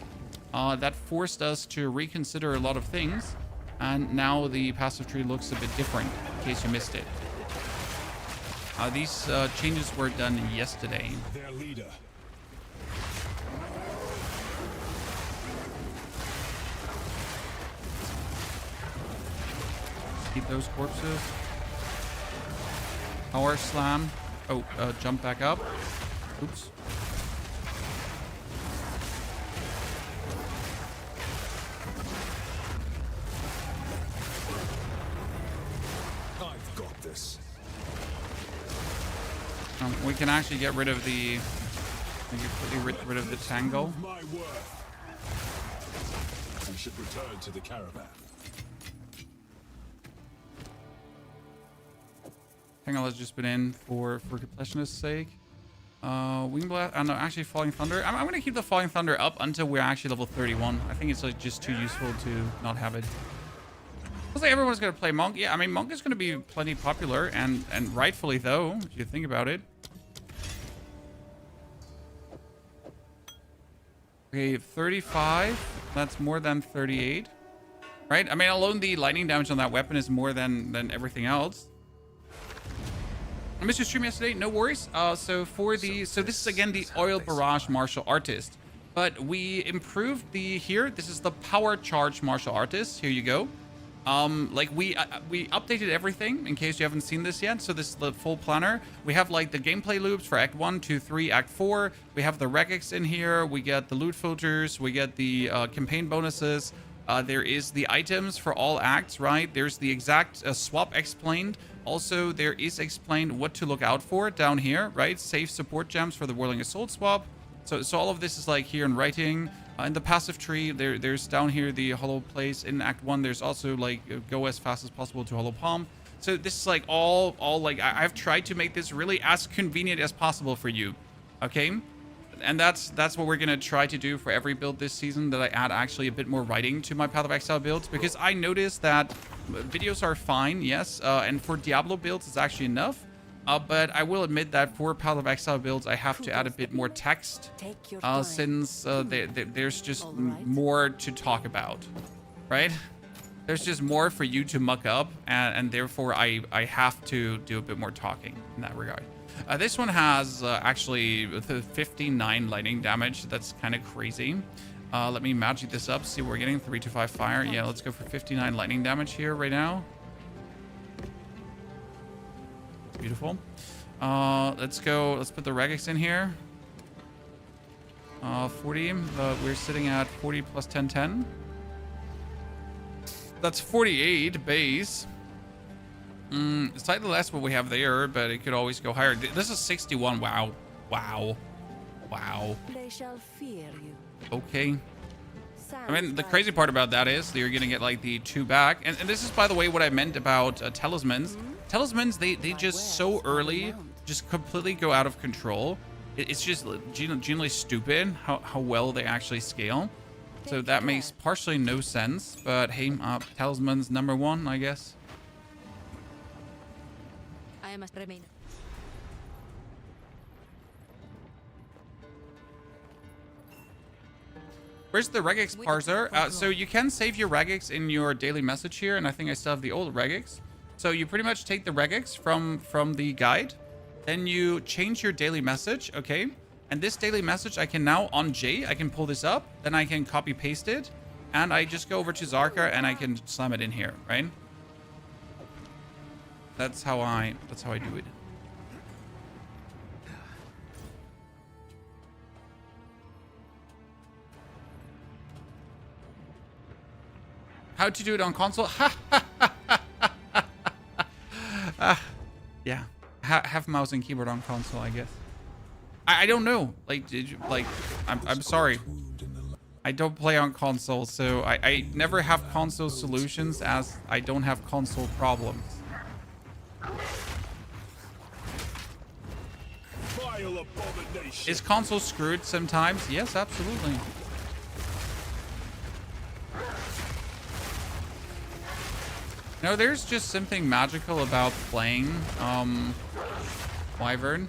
That forced us to reconsider a lot of things. And now the passive tree looks a bit different, in case you missed it. These changes were done yesterday. Their leader. Keep those corpses. Power slam. Oh, jump back up. Oops. I've got this. We can actually get rid of the... We can quickly rid of the tangle. My worth. We should return to the caravan. Tangle has just been in for completionist's sake. Wing Blast... no, actually Falling Thunder. I'm going to keep the Falling Thunder up until we're actually level 31. I think it's like just too useful to not have it. Looks like everyone's going to play Monk. Yeah, I mean, Monk is going to be plenty popular, and rightfully though, if you think about it. Okay, 35. That's more than 38. Right? I mean, alone the lightning damage on that weapon is more than everything else. I missed your stream yesterday. No worries. So this is again the Oil Barrage Martial Artist. But we improved here. This is the Power Charge Martial Artist. Here you go. Like we updated everything in case you haven't seen this yet. So this is the full planner. We have like the gameplay loops for Act 1, 2, 3, Act 4. We have the regex in here. We get the loot filters. We get the campaign bonuses. There is the items for all acts, right? There's the exact swap explained. Also, there is explained what to look out for down here, right? Save support gems for the Whirling Assault swap. So all of this is like here in writing. In the passive tree, there's down here the hollow place. In Act 1, there's also like go as fast as possible to hollow palm. So this is like all like I've tried to make this really as convenient as possible for you, okay? And that's what we're gonna try to do for every build this season, that I add actually a bit more writing to my Path of Exile builds, because I noticed that videos are fine, yes, and for Diablo builds it's actually enough. But I will admit that for Path of Exile builds, I have to add a bit more text, since there's just more to talk about, right? There's just more for you to muck up, and therefore I have to do a bit more talking in that regard. This one has actually 59 lightning damage. That's kind of crazy. Let me magic this up, see what we're getting. 3 to 5 fire. Yeah, let's go for 59 lightning damage here right now. Beautiful. Let's go. Let's put the regex in here. 40. We're sitting at 40 plus 10, 10. That's 48 base. Slightly less what we have there, but it could always go higher. This is 61. Wow. Wow. Wow. They shall fear you. Okay. I mean, the crazy part about that is that you're going to get like the 2 back. And this is, by the way, what I meant about talismans. Talismans, they just so early just completely go out of control. It's just genuinely stupid how well they actually scale. So that makes partially no sense. But hey, talismans number 1, I guess. I must remain. Where's the regex parser? So you can save your regex in your daily message here, and I think I still have the old regex. So you pretty much take the regex from the guide, then you change your daily message, okay? And this daily message, I can now on J, I can pull this up, then I can copy paste it, and I just go over to Zarka and I can slam it in here, right? That's how I do it. How to do it on console? Yeah, have mouse and keyboard on console, I guess. I don't know. Like, I'm sorry. I don't play on console, so I never have console solutions, as I don't have console problems. Is console screwed sometimes? Yes, absolutely. No, there's just something magical about playing Wyvern.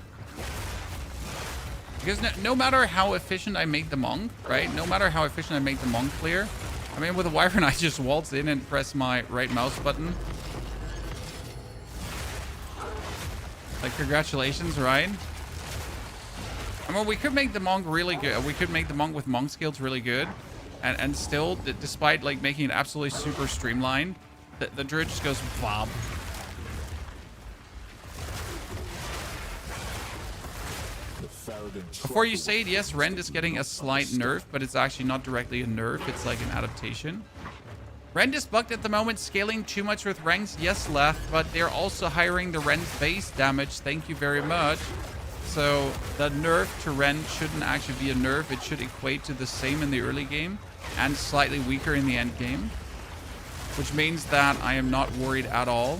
Because no matter how efficient I make the monk, right? No matter how efficient I make the monk clear, I mean, with a Wyvern, I just waltz in and press my right mouse button. Like, congratulations, right? I mean, we could make the monk really good. We could make the monk with monk skills really good. And still, despite, like, making it absolutely super streamlined, the druid just goes bob. Before you say it, yes, Rend is getting a slight nerf, but it's actually not directly a nerf. It's like an adaptation. Rend is bugged at the moment, scaling too much with ranks. Yes, left, but they're also hiring the Rend base damage. Thank you very much. So the nerf to Rend shouldn't actually be a nerf. It should equate to the same in the early game and slightly weaker in the end game, which means that I am not worried at all.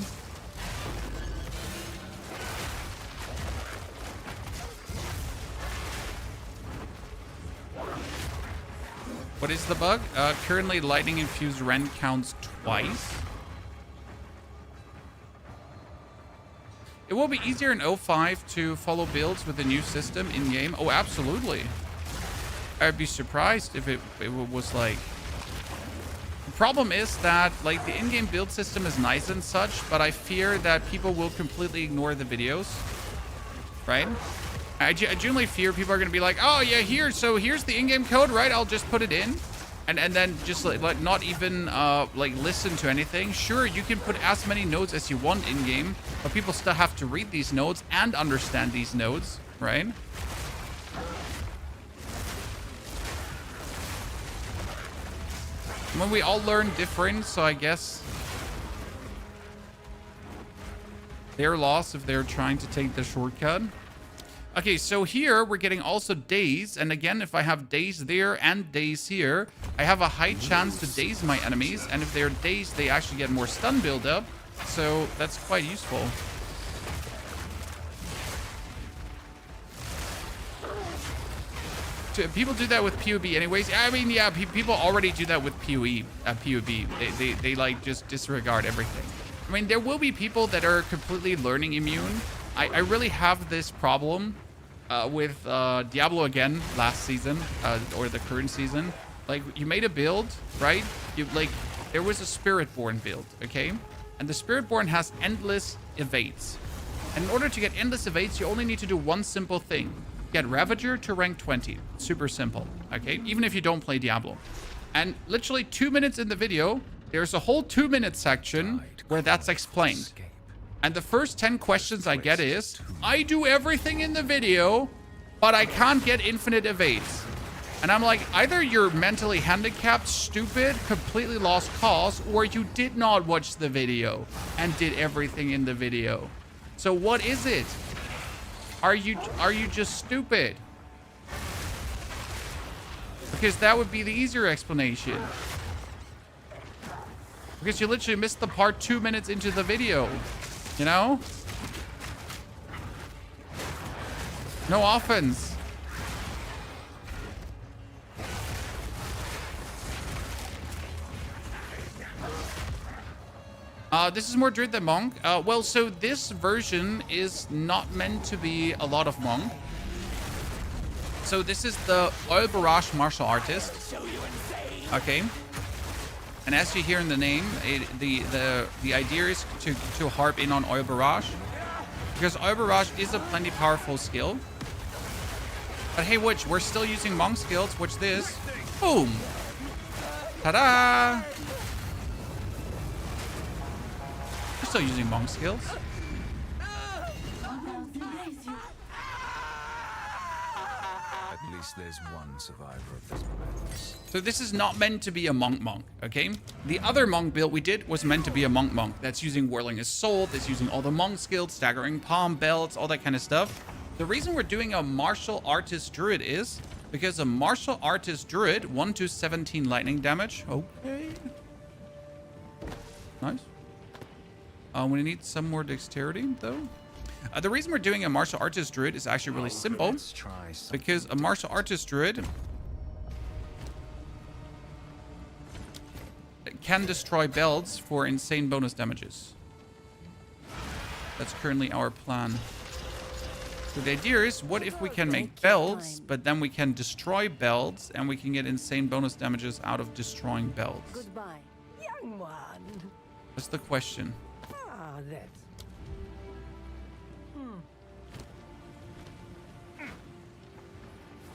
What is the bug? Currently, lightning infused Rend counts twice. It will be easier in 05 to follow builds with the new system in game. Oh, absolutely. I'd be surprised if it was like... The problem is that like the in-game build system is nice and such, but I fear that people will completely ignore the videos, right? I genuinely fear people are going to be like, oh yeah, here's the in-game code, right? I'll just put it in. And then just like not even like listen to anything. Sure, you can put as many nodes as you want in-game, but people still have to read these nodes and understand these nodes, right? I mean, we all learn different, so I guess their loss if they're trying to take the shortcut. Okay, so here we're getting also daze, and again, if I have daze there and daze here, I have a high chance to daze my enemies, and if they're dazed, they actually get more stun build-up, so that's quite useful. People do that with PoB anyways. I mean, yeah, people already do that with PoE, PoB. They like just disregard everything. I mean, there will be people that are completely learning immune. I really have this problem with Diablo again last season, or the current season. Like, you made a build, right? There was a Spiritborn build, okay? And the Spiritborn has endless evades. And in order to get endless evades, you only need to do one simple thing. Get Ravager to rank 20. Super simple, okay? Even if you don't play Diablo. And literally 2 minutes in the video, there's a whole 2-minute section where that's explained. And the first 10 questions I get is, I do everything in the video, but I can't get infinite evades. And I'm like, either you're mentally handicapped, stupid, completely lost cause, or you did not watch the video and did everything in the video. So what is it? Are you just stupid? Because that would be the easier explanation. Because you literally missed the part 2 minutes into the video. You know? No offense. This is more Druid than Monk. Well, so this version is not meant to be a lot of Monk. So this is the Oil Barrage Martial Artist. Okay. And as you hear in the name, the idea is to harp in on Oil Barrage. Because Oil Barrage is a plenty powerful skill. But hey, we're still using Monk skills. Watch this. Boom. Ta-da! We're still using Monk skills. At least there's one survivor of this madness. So this is not meant to be a monk, okay? The other monk build we did was meant to be a monk. That's using Whirling Assault, that's using all the monk skills, Staggering Palm, Belts, all that kind of stuff. The reason we're doing a Martial Artist Druid is because a Martial Artist Druid, 1-17 lightning damage. Okay. Nice. We need some more dexterity, though. The reason we're doing a Martial Artist Druid is actually really simple. Because a Martial Artist Druid can destroy belts for insane bonus damages. That's currently our plan. So the idea is, what if we can make belts, but then we can destroy belts, and we can get insane bonus damages out of destroying belts? Goodbye, young one. That's the question. Ah, that's...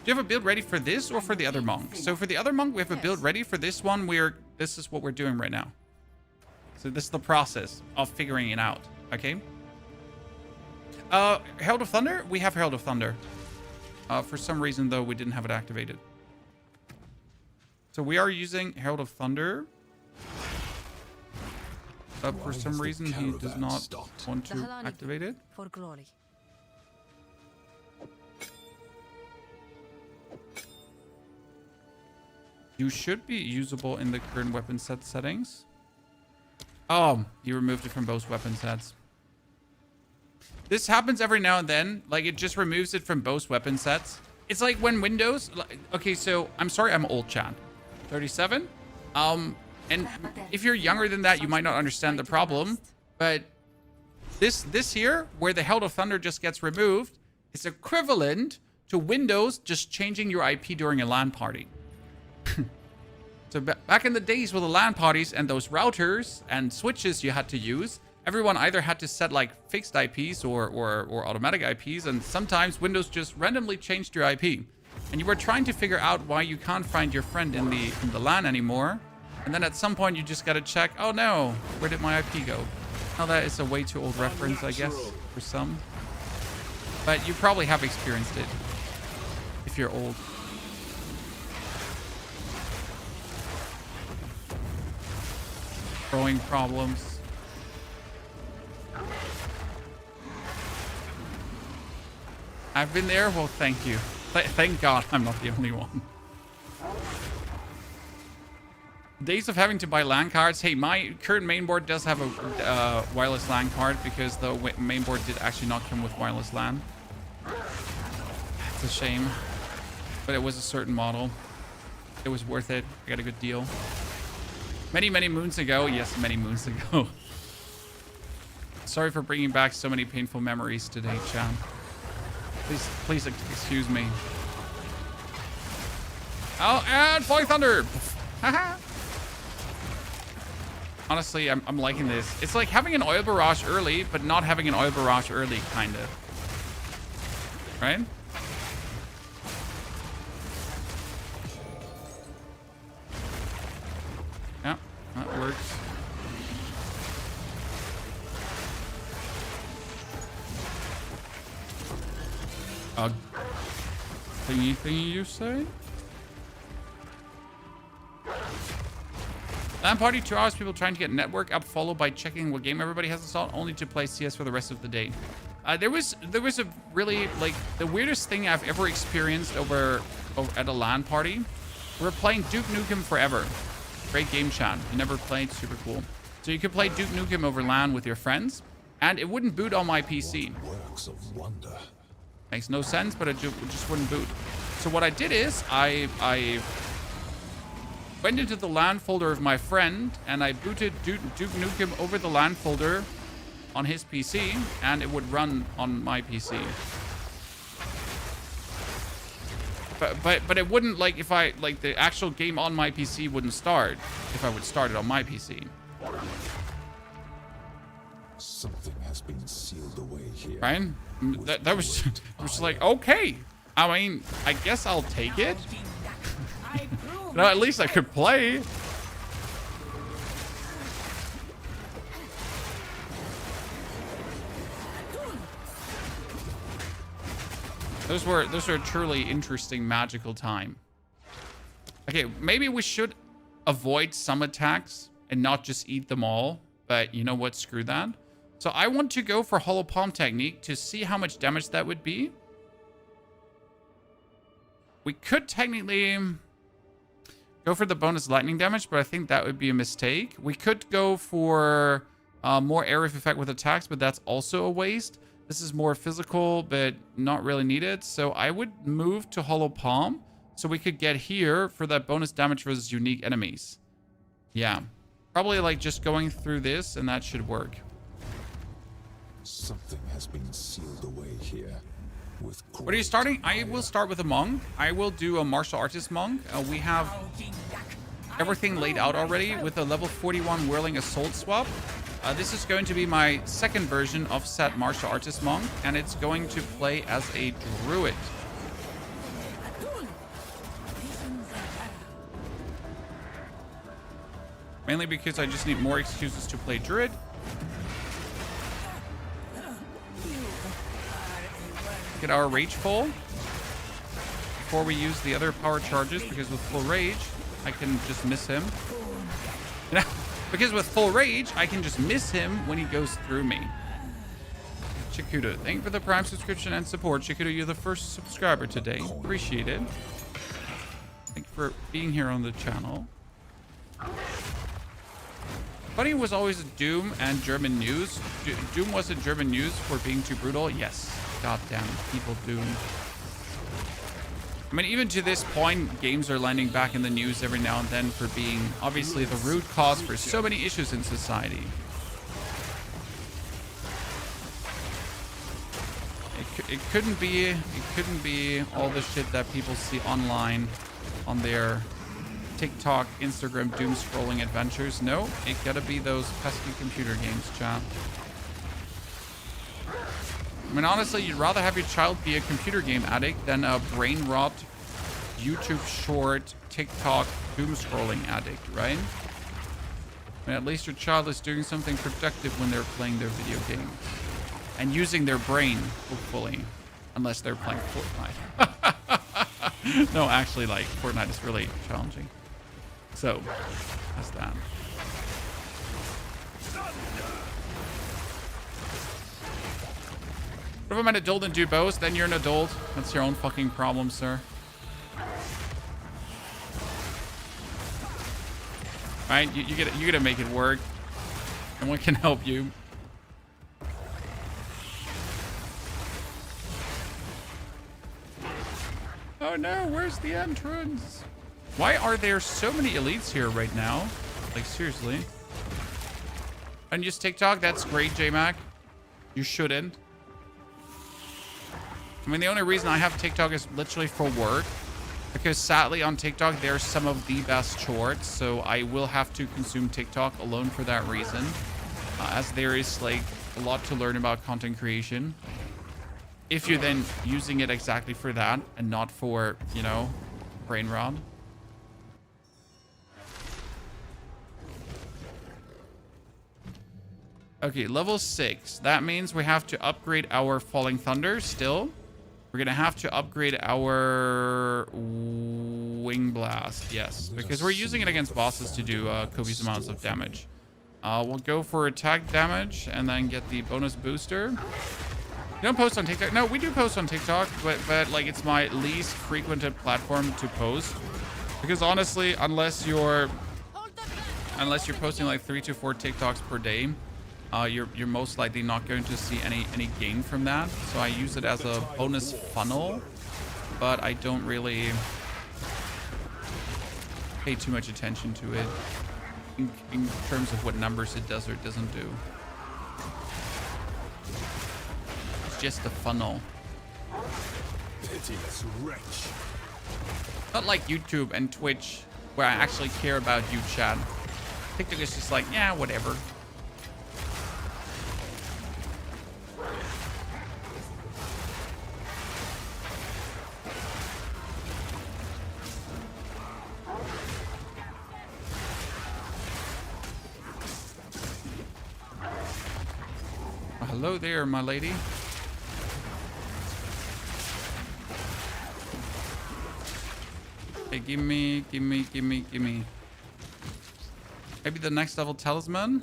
Do you have a build ready for this or for the other monk? So for the other monk, we have a build ready. For this one, this is what we're doing right now. So this is the process of figuring it out. Okay. Herald of Thunder? We have Herald of Thunder. For some reason, though, we didn't have it activated. So we are using Herald of Thunder. But for some reason, he does not want to activate it. For glory. You should be usable in the current weapon set settings. Oh, you removed it from both weapon sets. This happens every now and then. Like, it just removes it from both weapon sets. It's like when Windows... Okay, so I'm sorry, I'm old, Chan. 37. And if you're younger than that, you might not understand the problem. But this here, where the Herald of Thunder just gets removed, is equivalent to Windows just changing your IP during a LAN party. So back in the days with the LAN parties and those routers and switches you had to use, everyone either had to set like fixed IPs or automatic IPs, and sometimes Windows just randomly changed your IP. And you were trying to figure out why you can't find your friend in the LAN anymore. And then at some point you just gotta check, oh no, where did my IP go? Now that is a way too old reference, I guess, for some. But you probably have experienced it if you're old. Growing problems. I've been there. Well, thank you. Thank God I'm not the only one. Days of having to buy LAN cards. Hey, my current mainboard does have a wireless LAN card because the mainboard did actually not come with wireless LAN. It's a shame. But it was a certain model. It was worth it. I got a good deal. Many, many moons ago. Yes, many moons ago. Sorry for bringing back so many painful memories today, Chan. Please excuse me. Oh, and Falling Thunder! Haha! Honestly, I'm liking this. It's like having an oil barrage early, but not having an oil barrage early, kind of. Right? Yeah, that works. Thingy you say? LAN party, 2 hours, people trying to get network up, followed by checking what game everybody has installed, only to play CS for the rest of the day. There was a really, like, the weirdest thing I've ever experienced over at a LAN party. We were playing Duke Nukem Forever. Great game, chat. You never played, super cool. So you could play Duke Nukem over LAN with your friends, and it wouldn't boot on my PC. Works of wonder. Makes no sense, but it just wouldn't boot. So what I did is I went into the LAN folder of my friend and I booted Duke Nukem over the LAN folder on his PC, and it would run on my PC. But it wouldn't, like, if I, like, the actual game on my PC wouldn't start if I would start it on my PC. Something has been sealed away here. Right? That was just like, okay. I mean, I guess I'll take it. No, at least I could play. Those were a truly interesting magical time. Okay, maybe we should avoid some attacks and not just eat them all. But you know what? Screw that. So I want to go for Hollow Palm technique to see how much damage that would be. We could technically go for the bonus lightning damage, but I think that would be a mistake. We could go for more area of effect with attacks, but that's also a waste. This is more physical, but not really needed. So I would move to Hollow Palm so we could get here for that bonus damage versus unique enemies. Yeah. Probably like just going through this, and that should work. Something has been sealed away here. With what are you starting? I will start with a monk. I will do a martial artist monk. We have everything laid out already with a level 41 whirling assault swap. This is going to be my second version of said martial artist monk, and it's going to play as a druid. Mainly because I just need more excuses to play Druid. Get our Rage full before we use the other power charges, because with full Rage, I can just miss him. You know, because with full Rage, I can just miss him when he goes through me. Chikuda, thank you for the Prime subscription and support. Chikuda, you're the first subscriber today. Appreciate it. Thank you for being here on the channel. Funny was always Doom and German news. Doom wasn't German news for being too brutal. Yes. Goddamn people Doom. I mean, even to this point, games are landing back in the news every now and then for being obviously the root cause for so many issues in society. It couldn't be all the shit that people see online on their TikTok, Instagram, doom scrolling adventures. No, it gotta be those pesky computer games, chat. I mean, honestly, you'd rather have your child be a computer game addict than a brain rot, YouTube short, TikTok, doom scrolling addict, right? I mean, at least your child is doing something productive when they're playing their video games. And using their brain, hopefully. Unless they're playing Fortnite. No, actually, like, Fortnite is really challenging. So, that's that. What if I'm an adult and do both? Then you're an adult. That's your own fucking problem, sir. Right? You gotta make it work. No one can help you. Oh no, where's the entrance? Why are there so many elites here right now? Like, seriously. And use TikTok? That's great, J-Mac. You shouldn't. I mean, the only reason I have TikTok is literally for work. Because sadly on TikTok, there's some of the best shorts. So I will have to consume TikTok alone for that reason. As there is, like, a lot to learn about content creation. If you're then using it exactly for that and not for, you know, brain rot. Okay, level 6. That means we have to upgrade our Falling Thunder still. We're going to have to upgrade our Wing Blast. Yes, because we're using it against bosses to do copious amounts of damage. We'll go for attack damage and then get the bonus booster. You don't post on TikTok? No, we do post on TikTok, but like it's my least frequented platform to post. Because honestly, unless you're posting like 3 to 4 TikToks per day, you're most likely not going to see any gain from that. So I use it as a bonus funnel, but I don't really pay too much attention to it in terms of what numbers it does or doesn't do. Just a funnel. Pitiless wretch. Not like YouTube and Twitch, where I actually care about you, chat. TikTok is just like, yeah, whatever. Oh, hello there, my lady. Okay, gimme. Maybe the next level talisman?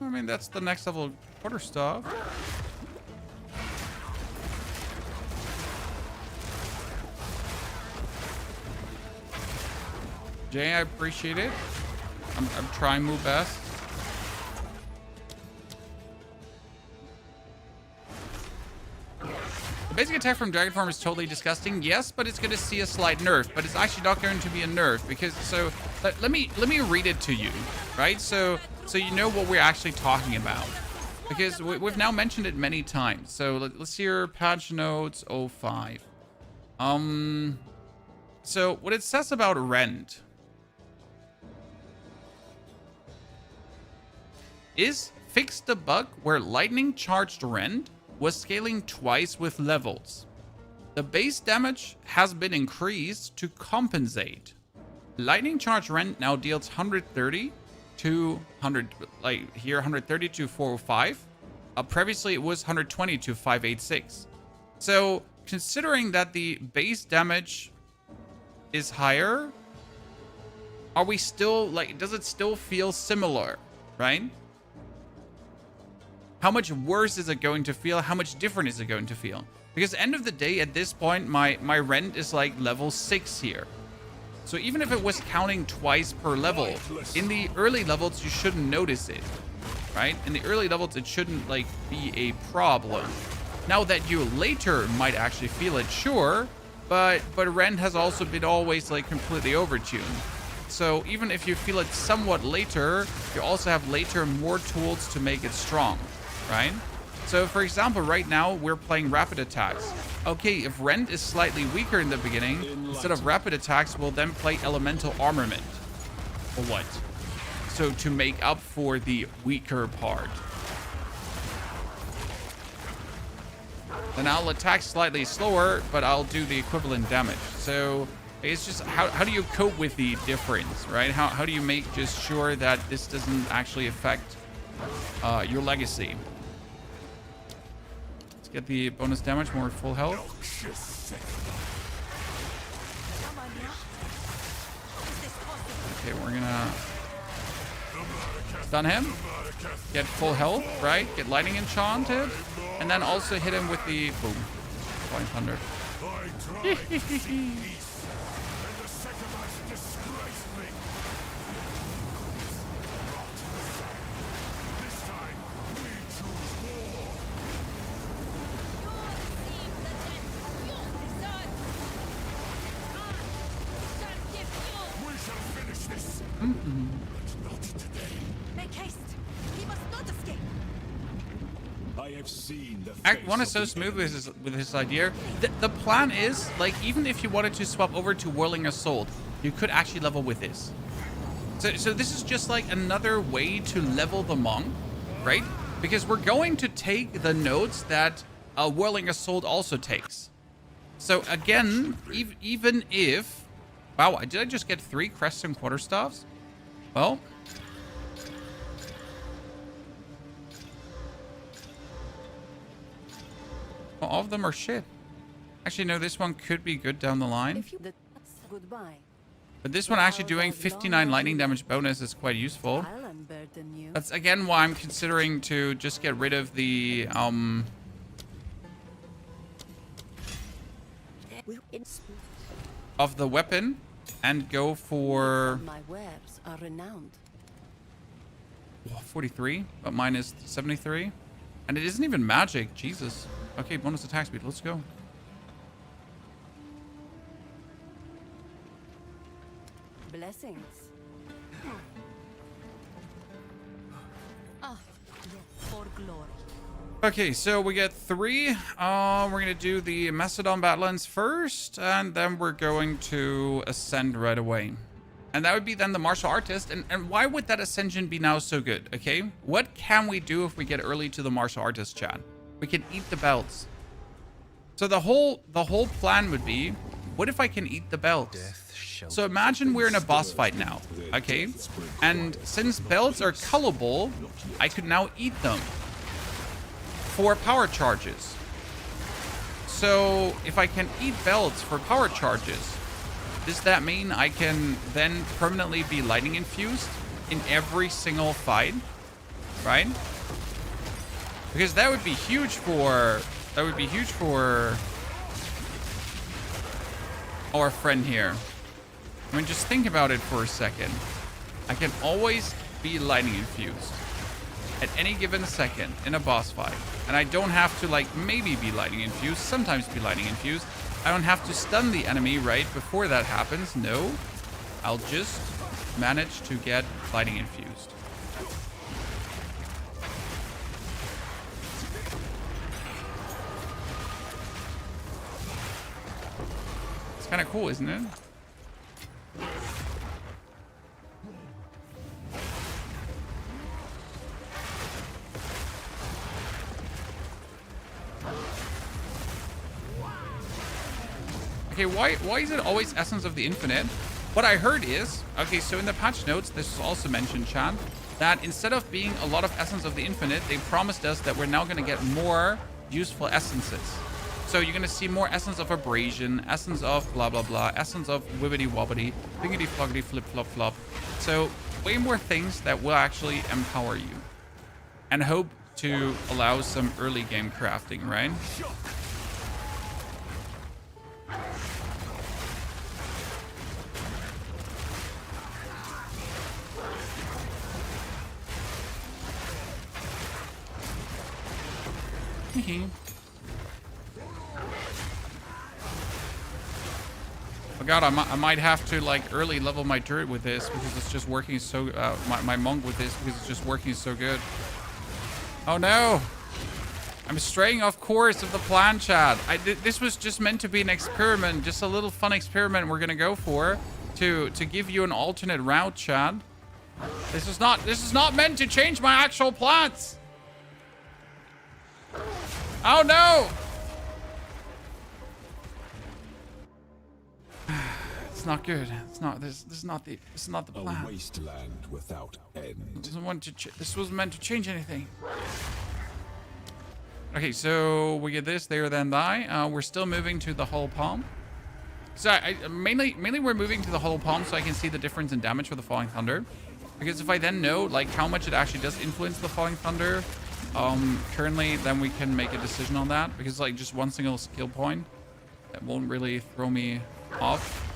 I mean, that's the next level quarterstaff. Jay, I appreciate it. I'm trying my best. The basic attack from Dragon Form is totally disgusting. Yes, but it's going to see a slight nerf. But it's actually not going to be a nerf because so let me read it to you, right? So you know what we're actually talking about because we've now mentioned it many times. So let's hear patch notes 05. So what it says about Rend is fix the bug where lightning charged Rend was scaling twice with levels. The base damage has been increased to compensate. Lightning Charge Rend now deals 130 to 100, like here 130 to 405. Previously it was 120 to 586. So considering that the base damage is higher, are we still like, does it still feel similar, right? How much worse is it going to feel? How much different is it going to feel? Because end of the day, at this point, my rend is like level 6 here. So even if it was counting twice per level, in the early levels, you shouldn't notice it, right? In the early levels, it shouldn't like be a problem. Now that you later might actually feel it, sure, but rend has also been always like completely overtuned. So even if you feel it somewhat later, you also have later more tools to make it strong, right? So for example, right now we're playing rapid attacks. Okay, if rend is slightly weaker in the beginning, instead of rapid attacks, we'll then play elemental armament. Or what? So to make up for the weaker part. Then I'll attack slightly slower, but I'll do the equivalent damage. So it's just how do you cope with the difference, right? How do you make just sure that this doesn't actually affect your legacy? Let's get the bonus damage, more full health. Okay, we're gonna stun him, get full health, right? Get lightning enchanted, and then also hit him with the boom, Flying Thunder. Make haste. He must not escape. I have seen the Act 1 is so smooth with his idea. The plan is, like, even if you wanted to swap over to Whirling Assault, you could actually level with this. So this is just like another way to level the monk, right? Because we're going to take the nodes that Whirling Assault also takes. So again, even if... Wow, did I just get 3 crests and quarterstaffs? Well... Well, all of them are shit. Actually, no, this one could be good down the line. If you goodbye. But this one actually doing 59 lightning damage bonus is quite useful. I'll unburden you. That's again why I'm considering to just get rid of the weapon and go for My wares are renowned. 43, but mine is 73. And it isn't even magic. Jesus. Okay, bonus attack speed. Let's go. Blessings. Ah, for glory. Okay, so we get 3. We're going to do the Macedon Badlands first, and then we're going to ascend right away. And that would be then the martial artist. And why would that ascension be now so good? Okay, what can we do if we get early to the martial artist, chat? We can eat the belts. So the whole plan would be, what if I can eat the belts? So imagine we're in a boss fight now, okay? And since belts are cullable, I could now eat them for power charges. So if I can eat belts for power charges, does that mean I can then permanently be lightning infused in every single fight, right? Because that would be huge for our friend here. I mean, just think about it for a second. I can always be lightning infused at any given second in a boss fight. And I don't have to, like, maybe be lightning infused, sometimes be lightning infused. I don't have to stun the enemy right before that happens. No, I'll just manage to get lightning infused. It's kind of cool, isn't it? Okay, why is it always Essence of the Infinite? What I heard is, okay, so in the patch notes, this is also mentioned, Chan, that instead of being a lot of Essence of the Infinite, they promised us that we're now going to get more useful essences. So you're going to see more Essence of Abrasion, Essence of blah, blah, blah, Essence of Wibbity Wobbity, Thingy Floggity Flip Flop Flop. So way more things that will actually empower you. And hope to allow some early game crafting, right? Oh god, I might have to like early level my turret with this because it's just working so my monk with this because it's just working so good. Oh no, I'm straying off course of the plan, Chad. This was just meant to be an experiment, just a little fun experiment we're gonna go for to give you an alternate route, Chad. This is not meant to change my actual plans. Oh no! It's not good. It's not. This is not the plan. A wasteland without end. This wasn't meant to change anything. Okay, so we get this, there, then die. We're still moving to the Hollow Palm. So mainly we're moving to the Hollow Palm so I can see the difference in damage for the Falling Thunder. Because if I then know like how much it actually does influence the Falling Thunder, currently, then we can make a decision on that. Because like just one single skill point, that won't really throw me off.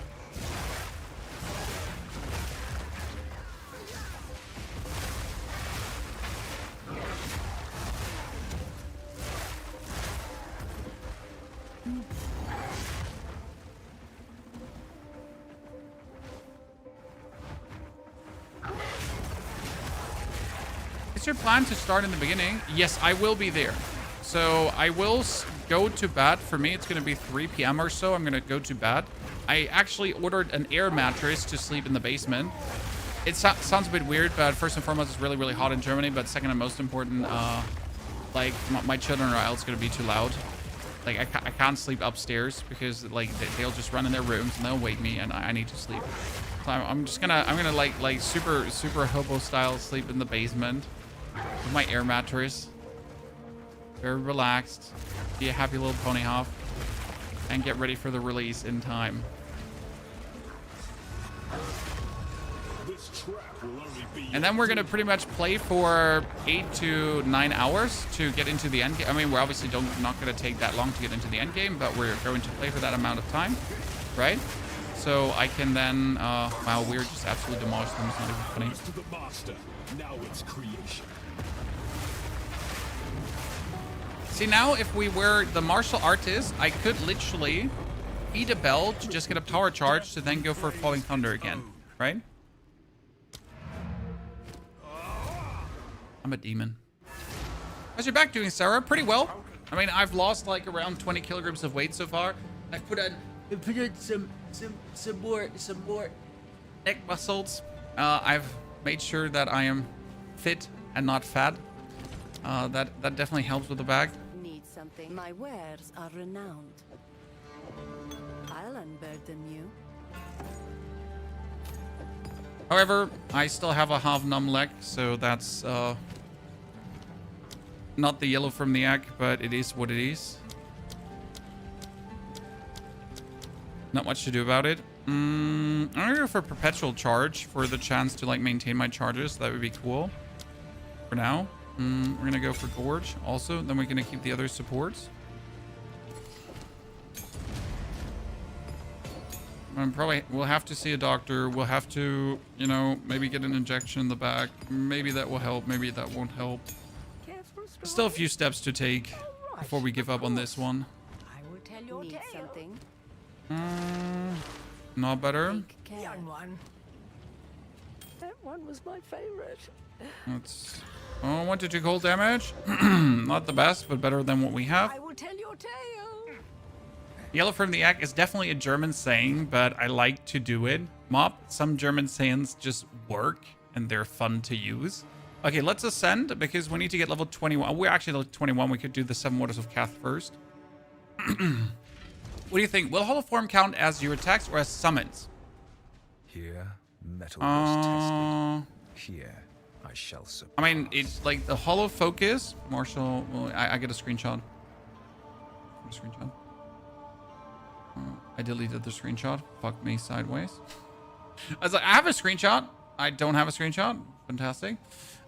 Is your plan to start in the beginning? Yes, I will be there. So I will go to bed. For me, it's going to be 3 p.m. or so. I'm going to go to bed. I actually ordered an air mattress to sleep in the basement. It sounds a bit weird, but first and foremost, it's really, really hot in Germany. But second and most important, like my children are else going to be too loud. Like I can't sleep upstairs because like they'll just run in their rooms and they'll wake me and I need to sleep. So I'm gonna like super hobo style sleep in the basement with my air mattress. Very relaxed. Be a happy little pony hop and get ready for the release in time. And then we're gonna pretty much play for 8 to 9 hours to get into the end game. I mean, we're obviously not gonna take that long to get into the end game, but we're going to play for that amount of time, right? So I can then, wow, we're just absolutely demolished them. It's not even funny. To the master. Now it's creation. See, now if we were the martial artist, I could literally eat a bell to just get a power charge to then go for Falling Thunder again, right? I'm a demon. How's your back doing, Sarah? Pretty well. I mean, I've lost like around 20 kilograms of weight so far. I put on some more neck muscles. I've made sure that I am fit and not fat. That definitely helps with the back. Need something? My wares are renowned. I'll unburden you. However, I still have a half numb leg, so that's not the yellow from the egg, but it is what it is. Not much to do about it. I'm gonna go for perpetual charge for the chance to like maintain my charges. That would be cool. For now, we're gonna go for gorge also. Then we're gonna keep the other supports. We'll have to see a doctor. We'll have to, you know, maybe get an injection in the back. Maybe that will help. Maybe that won't help. Still a few steps to take before we give up on this one. I will tell your Need something? Not better. Young one. That one was my favorite. That's 1 to 2 cold damage. Not the best, but better than what we have. I will tell your tale. Yellow from the egg is definitely a German saying, but I like to do it. Mop, some German sayings just work and they're fun to use. Okay, let's ascend because we need to get level 21. We're actually level 21. We could do the 7 Waters of Cath first. What do you think? Will Hollow Form count as your attacks or as summons? Here, metal was tested. Uh, Here, I shall surpass. I mean, it's like the hollow focus. Marshall, well, I get a screenshot. I deleted the screenshot. Fuck me sideways. I was like, I have a screenshot. I don't have a screenshot. Fantastic.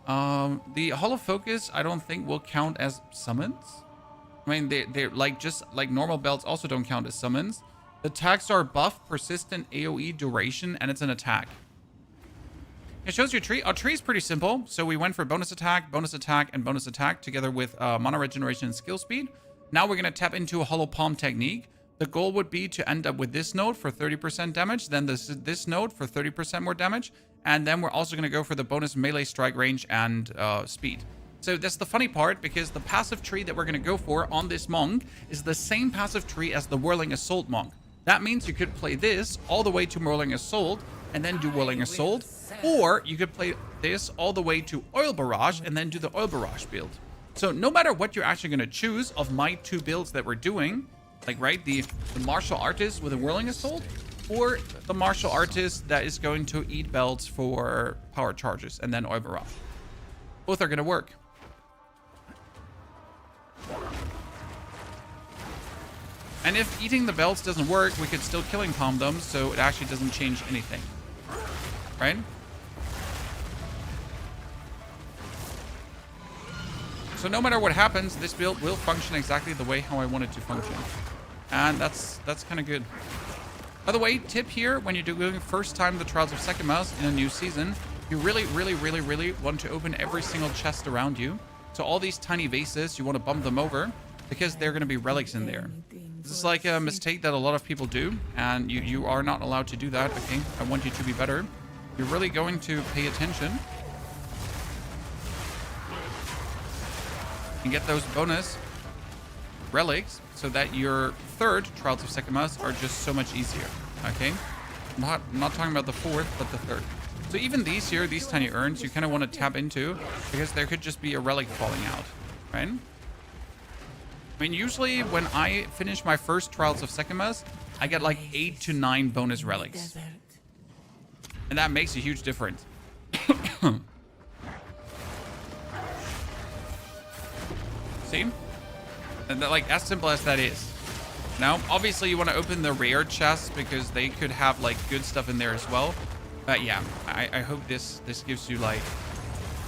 The hollow focus, I don't think will count as summons. I mean, they're like just like normal belts also don't count as summons. The attacks are buff, persistent, AoE duration, and it's an attack. It shows your tree. Our tree is pretty simple. So we went for bonus attack, and bonus attack together with mana regeneration and skill speed. Now we're going to tap into a hollow palm technique. The goal would be to end up with this node for 30% damage, then this node for 30% more damage, and then we're also going to go for the bonus melee strike range and speed. So that's the funny part, because the passive tree that we're going to go for on this monk is the same passive tree as the Whirling Assault monk. That means you could play this all the way to Whirling Assault and then do Whirling Assault, or you could play this all the way to Oil Barrage and then do the Oil Barrage build. So no matter what you're actually going to choose of my two builds that we're doing, like, right, the martial artist with a Whirling Assault, or the martial artist that is going to eat belts for power charges and then Oil Barrage. Both are going to work. And if eating the belts doesn't work, we could still killing palm them, so it actually doesn't change anything. Right? So no matter what happens, this build will function exactly the way how I want it to function. And that's kind of good. By the way, tip here, when you're doing first time the Trials of Sekimas in a new season, you really want to open every single chest around you. So all these tiny vases, you want to bump them over, because they're going to be relics in there. This is like a mistake that a lot of people do, and you are not allowed to do that, okay? I want you to be better. You're really going to pay attention and get those bonus relics so that your third Trials of Sekimas are just so much easier, okay? I'm not talking about the fourth, but the third. So even these here, these tiny urns, you kind of want to tap into, because there could just be a relic falling out, right? I mean, usually when I finish my first Trials of Sekimas, I get like 8 to 9 bonus relics. And that makes a huge difference. See? And that, like, as simple as that is. Now, obviously you want to open the rare chests, because they could have like good stuff in there as well. But yeah, I hope this gives you like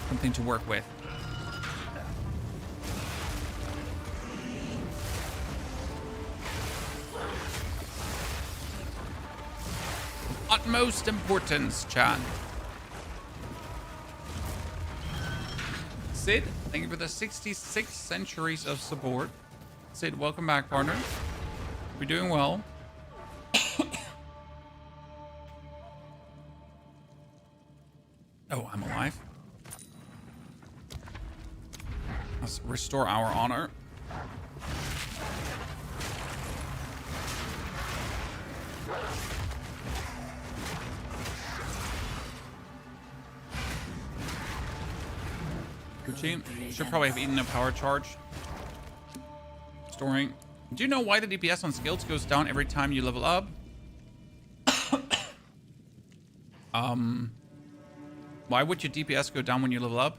something to work with. Utmost importance, chat. Sid, thank you for the 66 centuries of support. Sid, welcome back, partner. We're doing well. Oh, I'm alive. Let's restore our honor. Gucci, should probably have eaten a power charge. Storing. Do you know why the DPS on skills goes down every time you level up? Why would your DPS go down when you level up?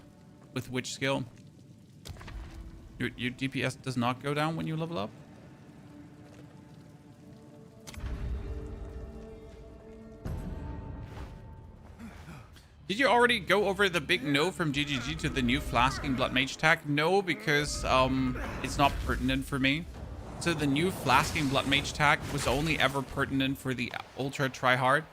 With which skill? Your DPS does not go down when you level up? Did you already go over the big no from GGG to the new Flasking Blood Mage tag? No, because it's not pertinent for me. So the new Flasking Blood Mage tag was only ever pertinent for the Ultra Tryhard.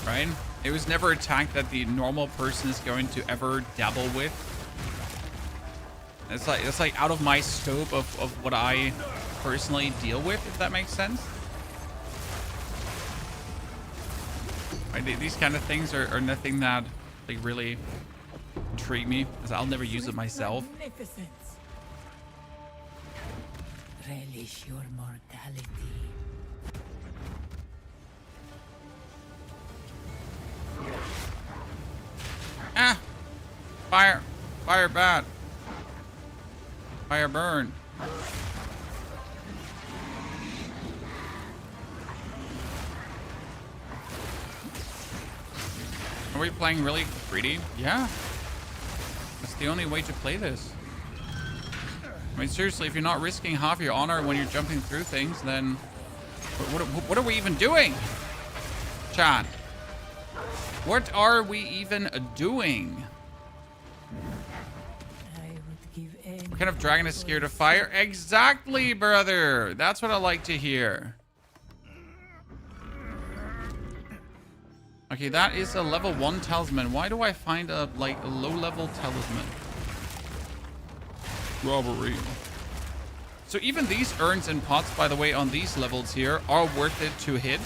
Right? It was never a tag that the normal person is going to ever dabble with. It's like out of my scope of what I personally deal with, if that makes sense. Right, these kind of things are nothing that like really intrigue me, because I'll never use it myself. Relish your mortality. Ah! Fire! Fire bad! Fire burn! Are we playing really greedy? Yeah. That's the only way to play this. I mean, seriously, if you're not risking half your honor when you're jumping through things, then what are we even doing? Chat. What are we even doing? I would give any What kind of dragon is scared of fire? Exactly, brother. That's what I like to hear. Okay, that is a level 1 talisman. Why do I find a low-level talisman? Robbery. So even these urns and pots, by the way, on these levels here, are worth it to hit.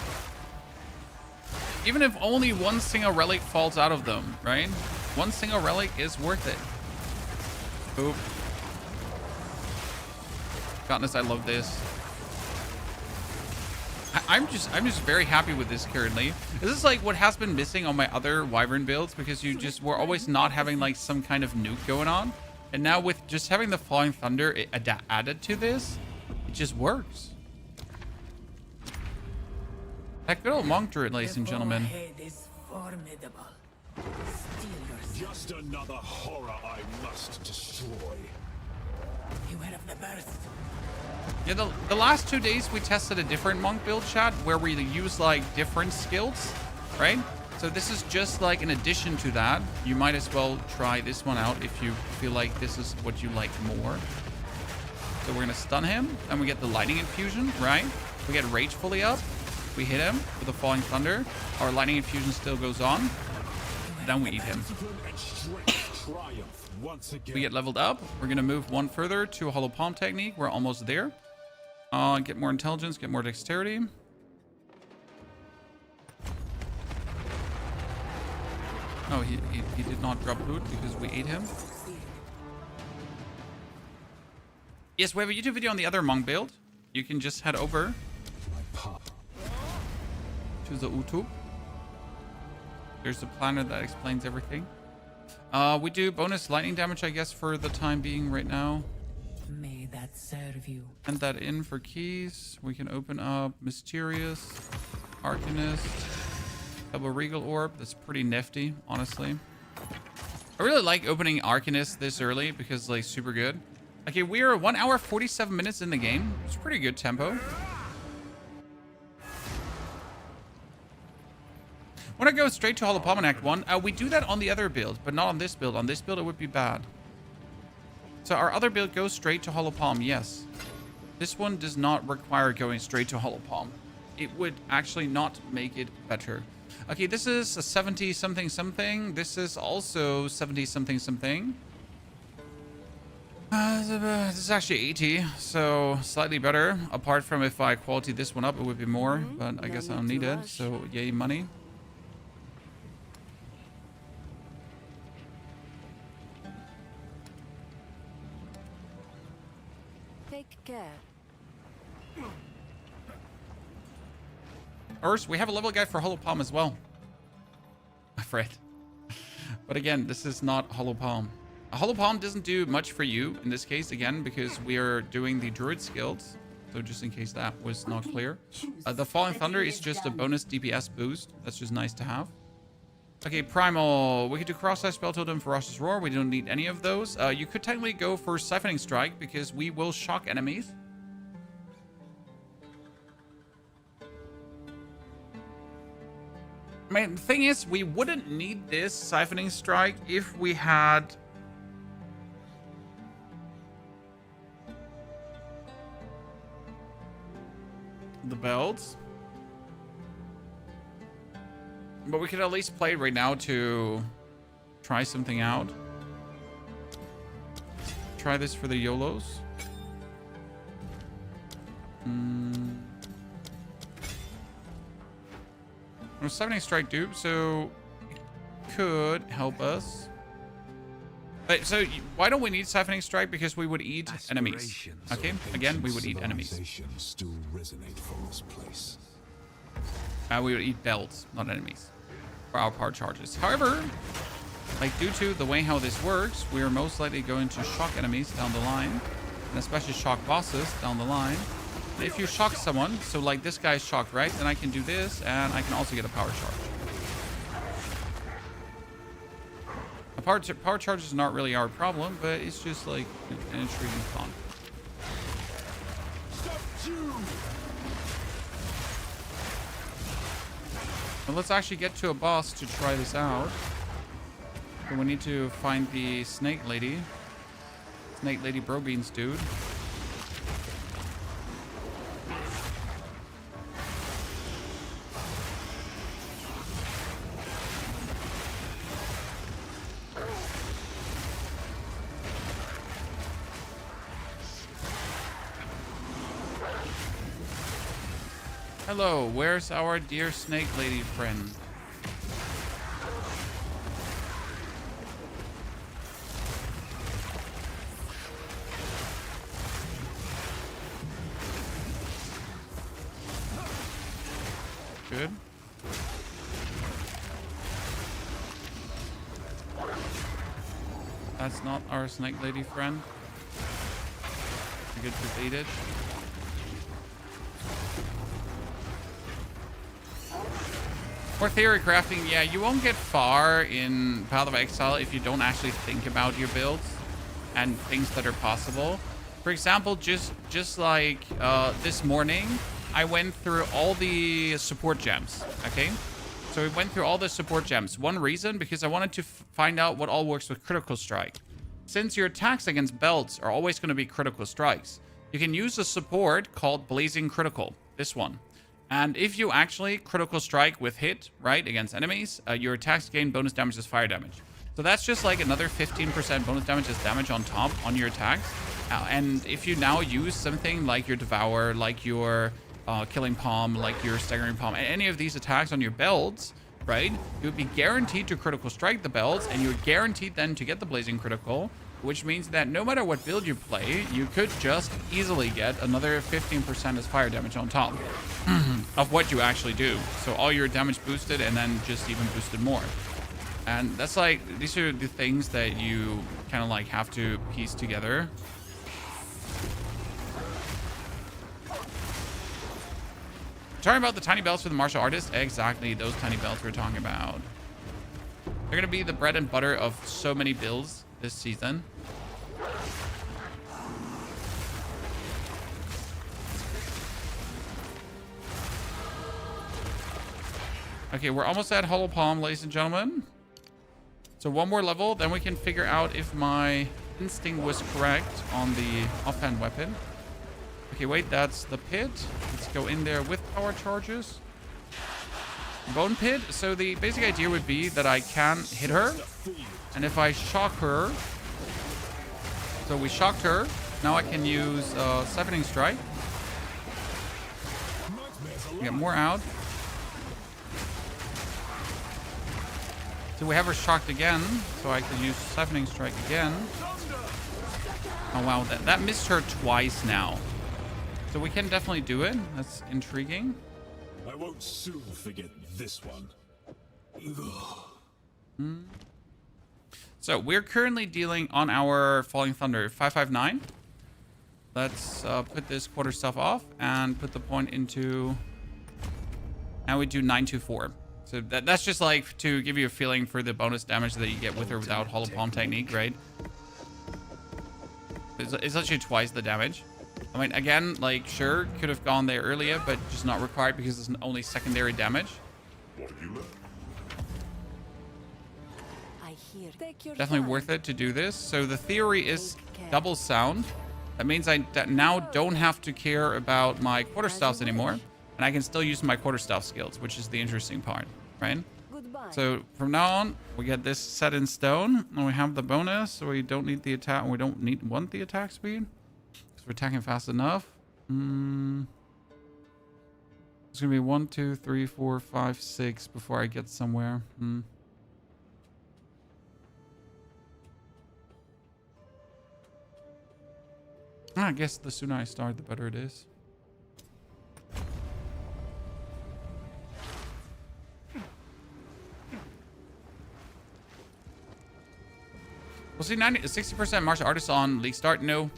Even if only one single relic falls out of them, right? One single relic is worth it. Oop. Goodness, I love this. I'm just very happy with this currently. This is like what has been missing on my other Wyvern builds, because you just were always not having like some kind of nuke going on. And now with just having the Falling Thunder added to this, it just works. That good old monk druid, ladies and gentlemen. head is formidable. Steel yourself. Just another horror I must destroy. Beware of the burst. Yeah, the last 2 days we tested a different monk build, chat, where we use like different skills, right? So this is just like an addition to that. You might as well try this one out if you feel like this is what you like more. So we're gonna stun him, and we get the lightning infusion, right? We get rage fully up. We hit him with the Falling Thunder. Our lightning infusion still goes on. Then we eat him. Discipline and strength triumph once again. We get leveled up. We're gonna move one further to a hollow palm technique. We're almost there. Get more intelligence, get more dexterity. Oh, he did not drop loot because we ate him. Yes, we have a YouTube video on the other monk build. You can just head over to the YouTube. There's a planner that explains everything. We do bonus lightning damage, I guess, for the time being right now. May that serve you. Send that in for keys. We can open up Mysterious, Arcanist, Double Regal Orb. That's pretty nifty, honestly. I really like opening Arcanist this early because, like, super good. Okay, we are 1 hour 47 minutes in the game. It's pretty good tempo. Want to go straight to Hollow Palm in Act 1? We do that on the other build, but not on this build. On this build, it would be bad. So our other build goes straight to Hollow Palm, yes. This one does not require going straight to Hollow Palm. It would actually not make it better. Okay, this is a 70-something-something. This is also 70-something-something. This is actually 80, so slightly better. Apart from if I quality this one up, it would be more, but I guess I don't need it, so yay money. Take care. Urs, we have a level guide for Hollow Palm as well. Fred. But again, this is not Hollow Palm. A Hollow Palm doesn't do much for you in this case, again, because we are doing the Druid skills. So just in case that was not clear. The Falling Thunder is just a bonus DPS boost. That's just nice to have. Okay, Primal. We could do Cross-Eye Spell Totem, Ferocious Roar. We don't need any of those. You could technically go for Siphoning Strike because we will shock enemies. I mean, the thing is, we wouldn't need this Siphoning Strike if we had... the belts. But we could at least play right now to try something out. Try this for the YOLOs. No Siphoning Strike dupe, so it could help us. But, so why don't we need Siphoning Strike? Because we would eat enemies. Okay, again, we would eat enemies. Still resonate from this place. We would eat belts, not enemies, for our power charges. However, like due to the way how this works, we are most likely going to shock enemies down the line, and especially shock bosses down the line. And if you shock someone, so like this guy's shocked, right? Then I can do this, and I can also get a power charge. power charge is not really our problem, but it's just like an intriguing thought. Well, let's actually get to a boss to try this out. So we need to find the snake lady. Snake lady bro beans, dude. Hello, where's our dear snake lady friend? Good. That's not our snake lady friend. We get defeated. More theory crafting, yeah, you won't get far in Path of Exile if you don't actually think about your builds and things that are possible. For example, just like this morning, I went through all the support gems, okay? So we went through all the support gems. One reason, because I wanted to find out what all works with critical strike. Since your attacks against belts are always going to be critical strikes, you can use a support called Blazing Critical, this one. And if you actually critical strike with hit, right, against enemies, your attacks gain bonus damage as fire damage. So that's just like another 15% bonus damage as damage on top on your attacks. And if you now use something like your Devour, like your Killing Palm, like your Staggering Palm, any of these attacks on your belts, right, you would be guaranteed to critical strike the belts, and you're guaranteed then to get the Blazing Critical, which means that no matter what build you play, you could just easily get another 15% as fire damage on top of what you actually do. So all your damage boosted and then just even boosted more. And that's like, these are the things that you kind of like have to piece together. Talking about the tiny belts for the martial artist, exactly those tiny belts we're talking about. They're going to be the bread and butter of so many builds this season. Okay, we're almost at Hollow Palm, ladies and gentlemen. So one more level, then we can figure out if my instinct was correct on the offhand weapon. Okay, wait, that's the pit. Let's go in there with power charges. Bone pit. So the basic idea would be that I can hit her. And if I shock her... So we shocked her. Now I can use Siphoning Strike. Get more out. So we have her shocked again. So I can use Siphoning Strike again. Oh wow, that missed her twice now. So we can definitely do it. That's intriguing. I won't soon forget this one. So we're currently dealing on our Falling Thunder 559. Let's put this quarter stuff off and put the point into... Now we do 924. So that's just like to give you a feeling for the bonus damage that you get with or without Hollow Palm technique, right? It's actually twice the damage. I mean, again, like, sure, could have gone there earlier, but just not required because it's only secondary damage. Definitely worth it to do this. So the theory is double sound. That means I now don't have to care about my quarterstaffs anymore, and I can still use my quarterstaff skills, which is the interesting part, right? So from now on, we get this set in stone, and we have the bonus, so we don't need the attack. We don't want the attack speed. We're attacking fast enough. It's gonna be 1, 2, 3, 4, 5, 6 before I get somewhere. I guess the sooner I start, the better it is. We'll see 60% martial artists on League Start. No.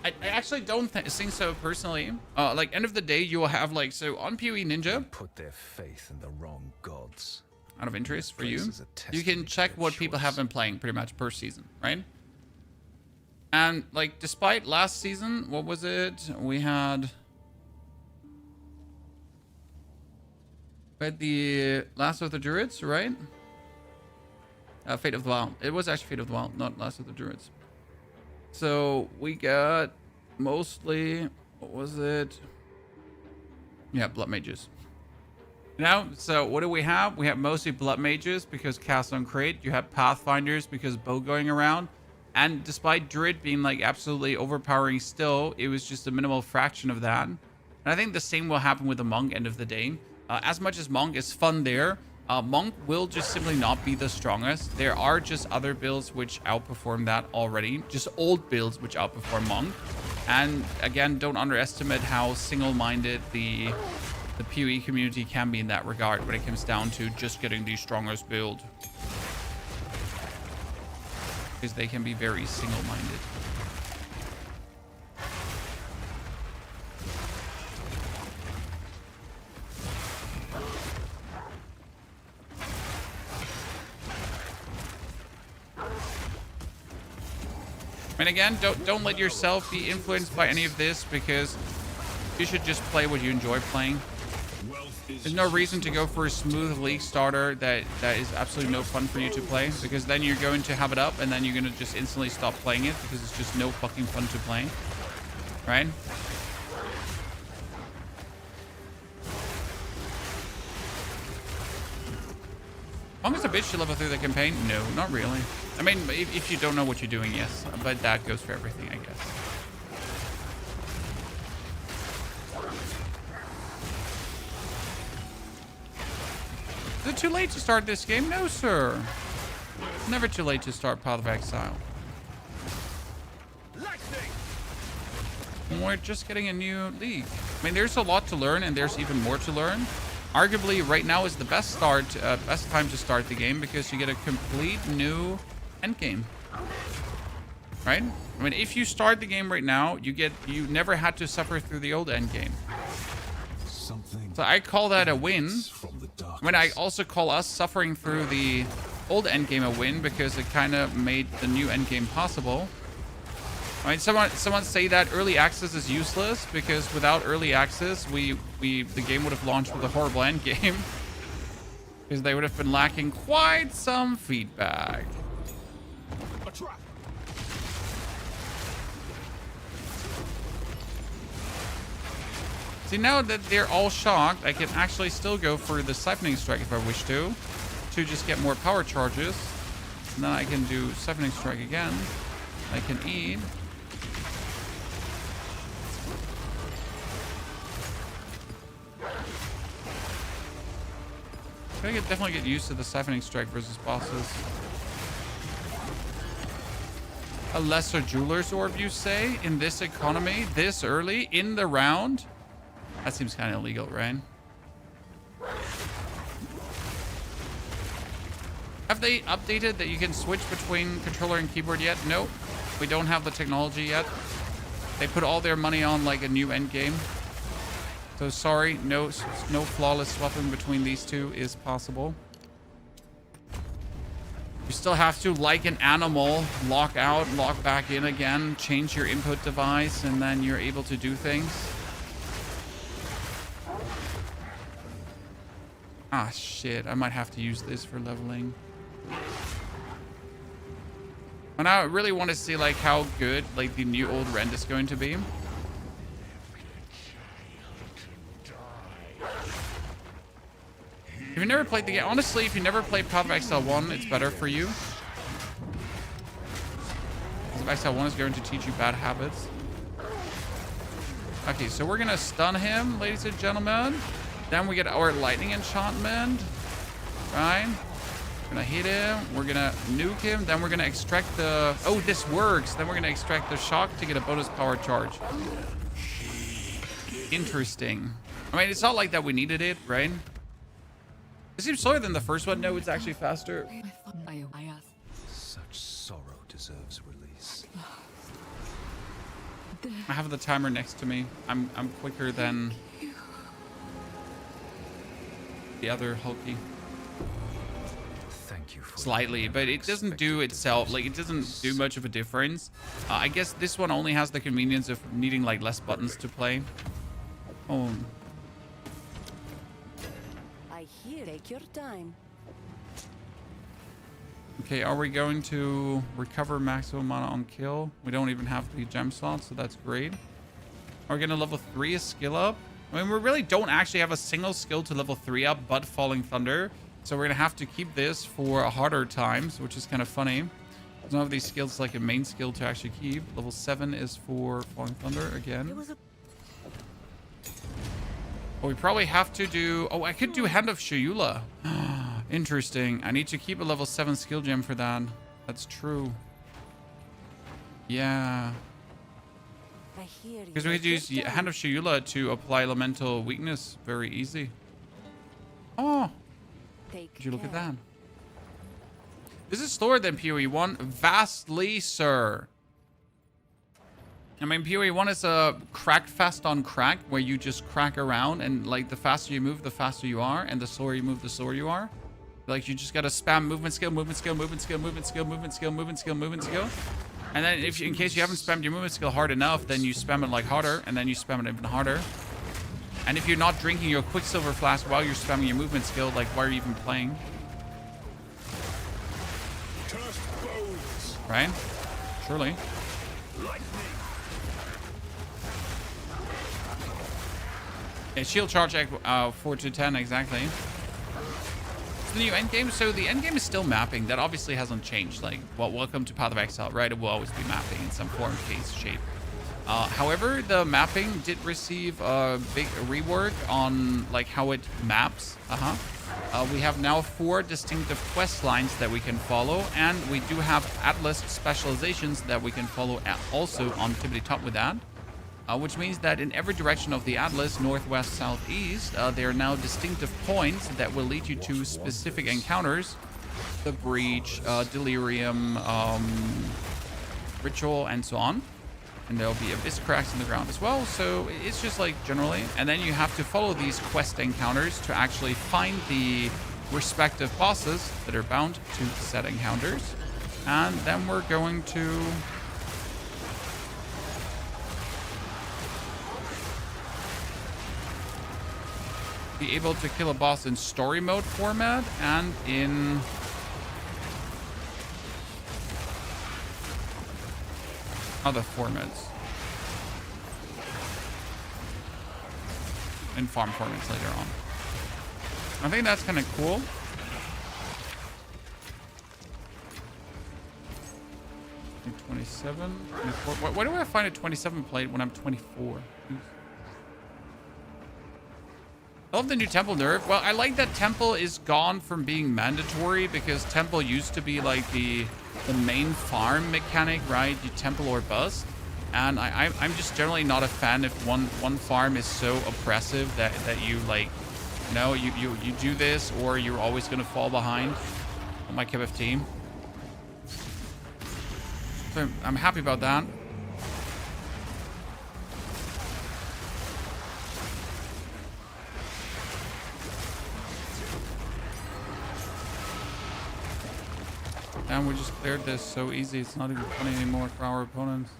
I actually don't think so personally. Like, end of the day, you will have like, so on PoE Ninja. Put their faith in the wrong gods. out of interest for you. Place is a You can testament to check their what people have choice. been playing pretty much per season, right? And like, despite last season, what was it? We had the Last of the Druids, right? Fate of the Wild. It was actually Fate of the Wild, not Last of the Druids. So we got mostly, what was it? Yeah, Blood Mages. So what do we have? We have mostly Blood Mages because cast on crate. You have Pathfinders because bow going around. And despite Druid being like absolutely overpowering still, it was just a minimal fraction of that. And I think the same will happen with the Monk end of the day. As much as Monk is fun there, Monk will just simply not be the strongest. There are just other builds which outperform that already. Just old builds which outperform Monk. And again, don't underestimate how single-minded the PoE community can be in that regard when it comes down to just getting the strongest build. Because they can be very single-minded. And again, don't let yourself be influenced by any of this, because you should just play what you enjoy playing. There's no reason to go for a smooth league starter that is absolutely no fun for you to play, because then you're going to have it up and then you're going to just instantly stop playing it because it's just no fucking fun to play. Right? Monk is a bitch to level through the campaign? No, not really. I mean, if you don't know what you're doing, yes. But that goes for everything, I guess. Is it too late to start this game? No, sir. Never too late to start Path of Exile. We're just getting a new league. I mean, there's a lot to learn, and there's even more to learn. Arguably, right now is the best time to start the game, because you get a complete new endgame. Right? I mean, if you start the game right now, you never had to suffer through the old endgame. So I call that a win. I mean, I also call us suffering through the old endgame a win, because it kind of made the new endgame possible. I mean, someone say that early access is useless, because without early access, the game would have launched with a horrible endgame, because they would have been lacking quite some feedback. See, now that they're all shocked, I can actually still go for the Siphoning Strike if I wish to just get more power charges. And then I can do Siphoning Strike again. I can eat. I could definitely get used to the Siphoning Strike versus bosses. A lesser Jeweler's Orb, you say? In this economy? This early? In the round? That seems kind of illegal, right? Have they updated that you can switch between controller and keyboard yet? Nope. We don't have the technology yet. They put all their money on like a new endgame. So sorry, no flawless swapping between these two is possible. You still have to, like an animal, lock out, lock back in again, change your input device, and then you're able to do things. Ah, shit. I might have to use this for leveling. And I really want to see like how good like the new old rend is going to be. If you never played the game, honestly, if you never played Path of Exile 1, it's better for you. Path of Exile 1 is going to teach you bad habits. Okay, so we're gonna stun him, ladies and gentlemen. Then we get our lightning enchantment. Right? We're gonna hit him. We're gonna nuke him. Then we're gonna extract the... Oh, this works. Then we're gonna extract the shock to get a bonus power charge. Interesting. I mean, it's not like that we needed it, right? It seems slower than the first one. No, it's actually faster. Such sorrow deserves release. I have the timer next to me. I'm quicker than the other Hulky. Thank you for slightly, but it doesn't do itself, like, it doesn't do much of a difference. I guess this one only has the convenience of needing, like, less buttons to play. Oh. I hear. Take your time. Okay, are we going to recover maximum mana on kill? We don't even have the gem slot, so that's great. Are we going to level 3 a skill up? I mean, we really don't actually have a single skill to level 3 up, but Falling Thunder. So we're going to have to keep this for harder times, which is kind of funny. There's none of these skills like a main skill to actually keep. Level 7 is for Falling Thunder again. Oh, we probably have to do... Oh, I could do Hand of Shayula. Interesting. I need to keep a level 7 skill gem for that. That's true. Yeah. Because we could use Hand of Shayula to apply elemental weakness very easy. Oh. Did you look at that? This is slower than PoE 1. Vastly, sir. I mean, PoE 1 is a crack fast on crack, where you just crack around, and like the faster you move, the faster you are, and the slower you move, the slower you are. Like, you just gotta spam movement skill, movement skill, movement skill, movement skill, movement skill, movement skill, movement skill. And then if in case you haven't spammed your movement skill hard enough, then you spam it like harder, and then you spam it even harder. And if you're not drinking your Quicksilver Flask while you're spamming your movement skill, like, why are you even playing? Right? Surely. Yeah, shield charge 4 to 10, exactly. It's the new endgame. So the endgame is still mapping. That obviously hasn't changed. Like, well, welcome to Path of Exile, right? It will always be mapping in some form, case, shape. However, the mapping did receive a big rework on like how it maps. We have now 4 distinctive quest lines that we can follow, and we do have Atlas specializations that we can follow also on tippity top with that. Which means that in every direction of the Atlas, northwest, southeast, there are now distinctive points that will lead you to specific encounters. The Breach, Delirium, Ritual, and so on. And there'll be abyss cracks in the ground as well. So it's just like generally. And then you have to follow these quest encounters to actually find the respective bosses that are bound to said encounters. And then we're going to... be able to kill a boss in story mode format and in other formats. In farm formats later on. I think that's kind of cool. I'm 27, 24. Why do I find a 27 plate when I'm 24? I love the new temple nerf. Well, I like that temple is gone from being mandatory, because temple used to be like the main farm mechanic, right? You temple or bust. And I'm just generally not a fan if one farm is so oppressive that you like, you know, you do this or you're always gonna fall behind. On my cup of tea. So I'm happy about that. And we just cleared this so easy. It's not even funny anymore for our opponents.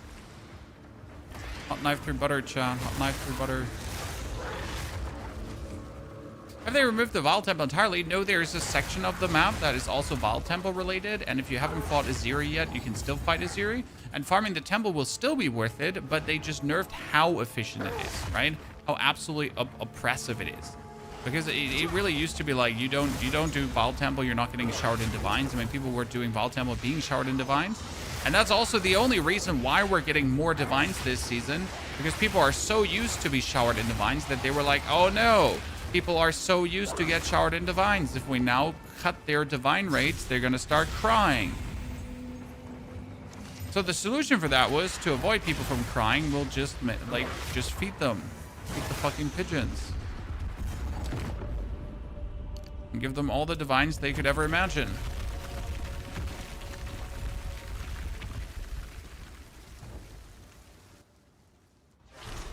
Hot knife through butter, chat. Hot knife through butter. Have they removed the Vaal Temple entirely? No, there's a section of the map that is also Vaal Temple related. And if you haven't fought Aziri yet, you can still fight Aziri. And farming the temple will still be worth it, but they just nerfed how efficient it is, right? How absolutely oppressive it is. Because it really used to be like, you don't do Vaal Temple, you're not getting showered in Divines. I mean, people were doing Vaal Temple being showered in Divines. And that's also the only reason why we're getting more Divines this season. Because people are so used to be showered in Divines that they were like, oh no, people are so used to get showered in Divines. If we now cut their Divine rates, they're going to start crying. So the solution for that was to avoid people from crying. We'll just feed them. Feed the fucking pigeons. And give them all the divines they could ever imagine.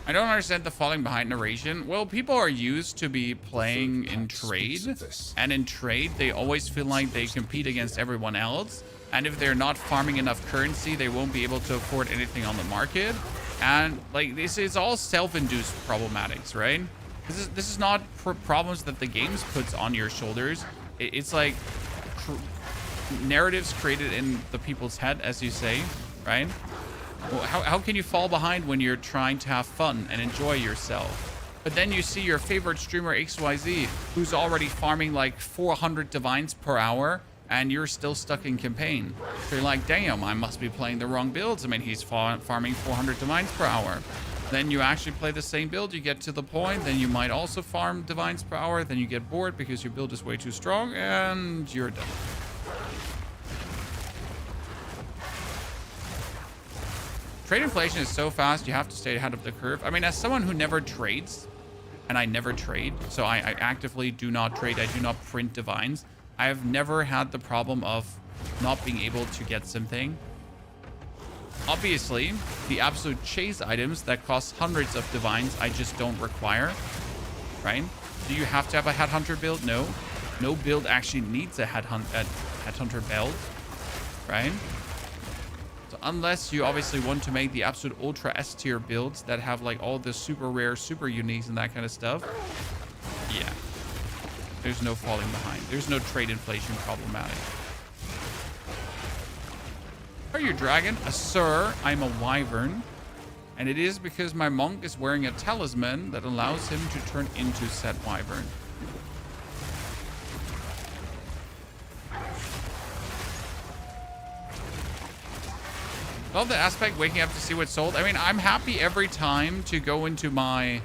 I don't understand the falling behind narration. Well, people are used to be playing in trade, and in trade, they always feel like they compete against everyone else. And if they're not farming enough currency, they won't be able to afford anything on the market. And like this is all self-induced problematics, right? This is not problems that the games puts on your shoulders. It's like narratives created in the people's head, as you say, right? Well, how can you fall behind when you're trying to have fun and enjoy yourself? But then you see your favorite streamer XYZ, who's already farming like 400 divines per hour, and you're still stuck in campaign. So you're like, damn, I must be playing the wrong builds. I mean, he's farming 400 divines per hour. Then you actually play the same build, you get to the point, then you might also farm divines per hour, then you get bored because your build is way too strong, and you're done. Trade inflation is so fast, you have to stay ahead of the curve. I mean, as someone who never trades, and I never trade, so I actively do not trade, I do not print divines, I have never had the problem of not being able to get something. Obviously, the absolute chase items that cost hundreds of divines, I just don't require, right? Do you have to have a headhunter build? No. No build actually needs a headhunter belt, right? So unless you obviously want to make the absolute ultra S tier builds that have like all the super rare, super uniques and that kind of stuff, yeah. There's no falling behind. There's no trade inflation problematic. Are you a dragon? Sir, I'm a wyvern. And it is because my monk is wearing a talisman that allows him to turn into said wyvern. Love the aspect, waking up to see what's sold. I mean, I'm happy every time to go into my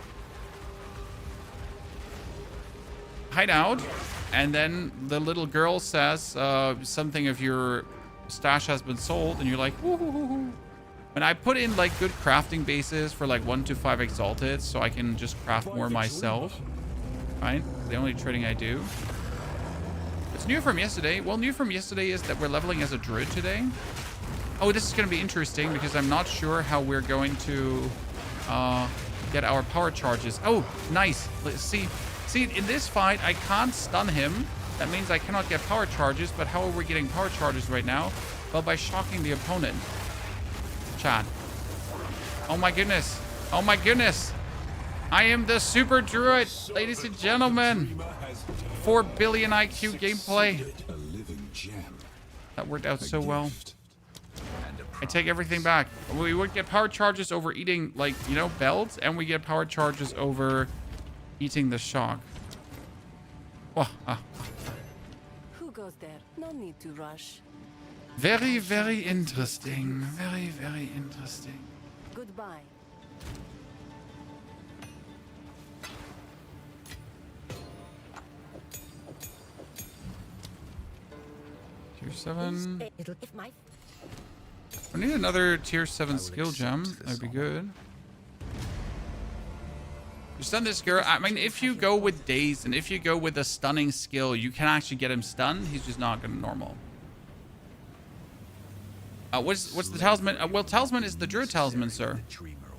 hideout, and then the little girl says something of your stash has been sold, and you're like, woohoo. When I put in like good crafting bases for like 1 to 5 exalted, so I can just craft more myself, right? The only trading I do. What's new from yesterday? Well, new from yesterday is that we're leveling as a druid today. Oh, this is going to be interesting because I'm not sure how we're going to get our power charges. Oh, nice. Let's see. See, in this fight, I can't stun him. That means I cannot get power charges. But how are we getting power charges right now? Well, by shocking the opponent. Chat. Oh my goodness. Oh my goodness. I am the super druid, ladies and gentlemen. 4 billion IQ gameplay. That worked out so well. I take everything back. We would get power charges over eating, like, you know, belts, and we get power charges over eating the shock. Oh, Who goes there? No need to rush. Very, very interesting. Very, very interesting. Goodbye. Tier 7. If my I need another tier 7 skill gem. That'd be good. You stun this girl. I mean, if you go with Daze and if you go with a stunning skill, you can actually get him stunned. He's just not going to normal. What's the talisman? Well, talisman is the druid talisman, sir.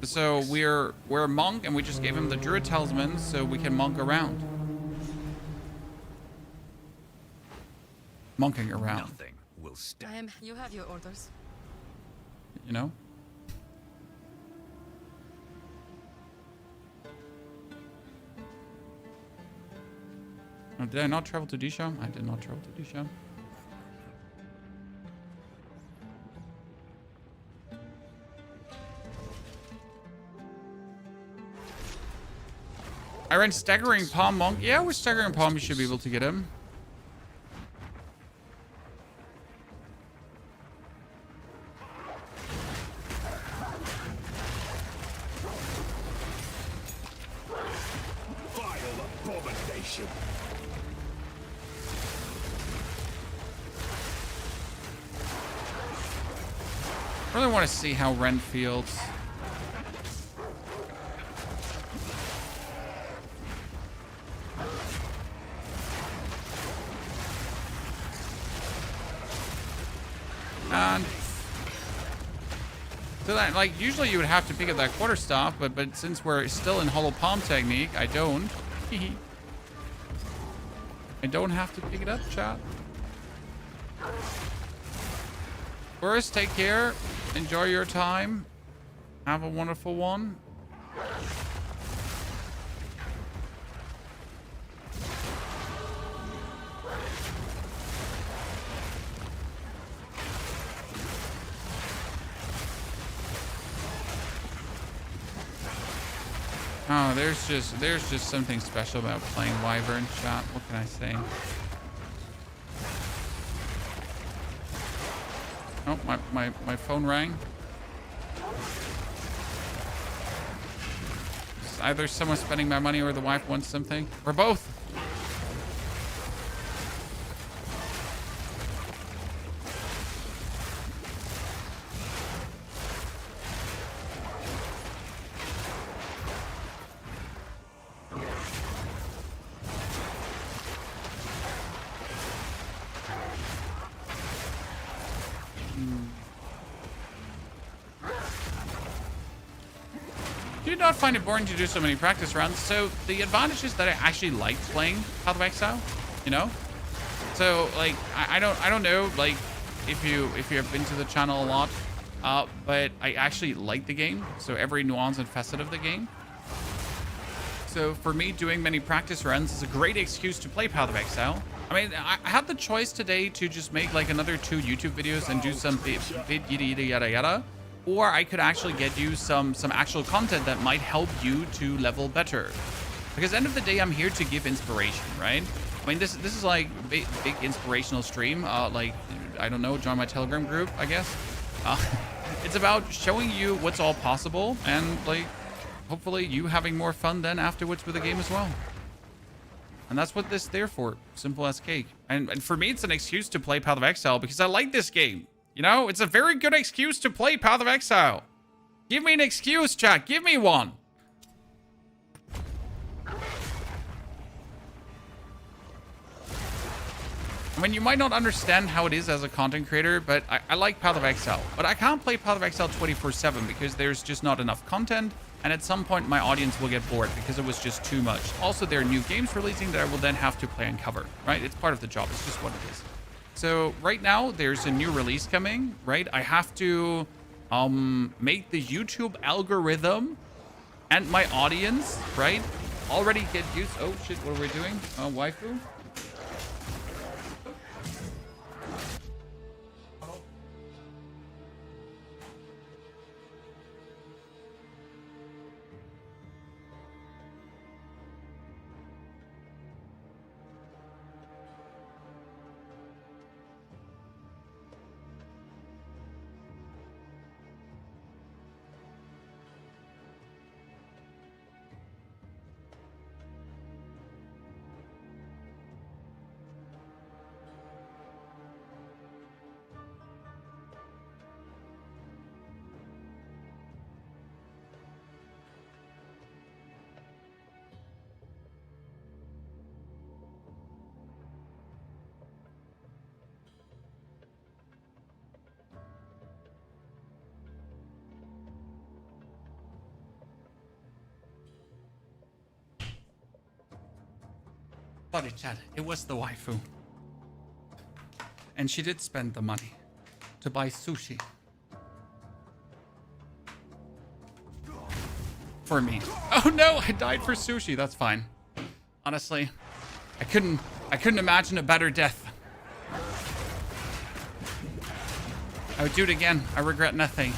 So we're a monk, and we just gave him the druid talisman so we can monk around. Monking around. Nothing will stand. You have your orders. You know? Oh, did I not travel to Disha? I did not travel to Disha. I ran Staggering Palm Monk. Yeah, with Staggering Palm, you should be able to get him. I really want to see how Ren feels. And So that, like, usually you would have to pick up that quarterstaff, but since we're still in hollow palm technique, I don't. I don't have to pick it up, chat. First, take care. Enjoy your time. Have a wonderful one. Oh, there's just something special about playing Wyvern, chat. What can I say? Oh, my phone rang. It's either someone spending my money or the wife wants something. Or both. Do you not find it boring to do so many practice rounds? So the advantage is that I actually like playing Path of Exile, you know? So like I don't know like if you have been to the channel a lot, but I actually like the game. So every nuance and facet of the game. So for me, doing many practice runs is a great excuse to play Path of Exile. I mean, I had the choice today to just make like another 2 YouTube videos and do some bit yada yada. Or I could actually get you some actual content that might help you to level better. Because at the end of the day, I'm here to give inspiration, right? I mean, this is like big inspirational stream. Like, I don't know, join my Telegram group, I guess. It's about showing you what's all possible and like, hopefully you having more fun then afterwards with the game as well. And that's what this is there for. Simple as cake. And for me, it's an excuse to play Path of Exile because I like this game. You know, it's a very good excuse to play Path of Exile. Give me an excuse, chat. Give me one. I mean, you might not understand how it is as a content creator, but I like Path of Exile. But I can't play Path of Exile 24/7 because there's just not enough content. And at some point, my audience will get bored because it was just too much. Also, there are new games releasing that I will then have to play and cover, right? It's part of the job. It's just what it is. So right now there's a new release coming, right? I have to make the YouTube algorithm and my audience, right, already get used. Oh shit, what are we doing? Waifu? Sorry, chat. It was the waifu. And she did spend the money to buy sushi. For me. Oh no, I died for sushi. That's fine. Honestly, I couldn't imagine a better death. I would do it again. I regret nothing.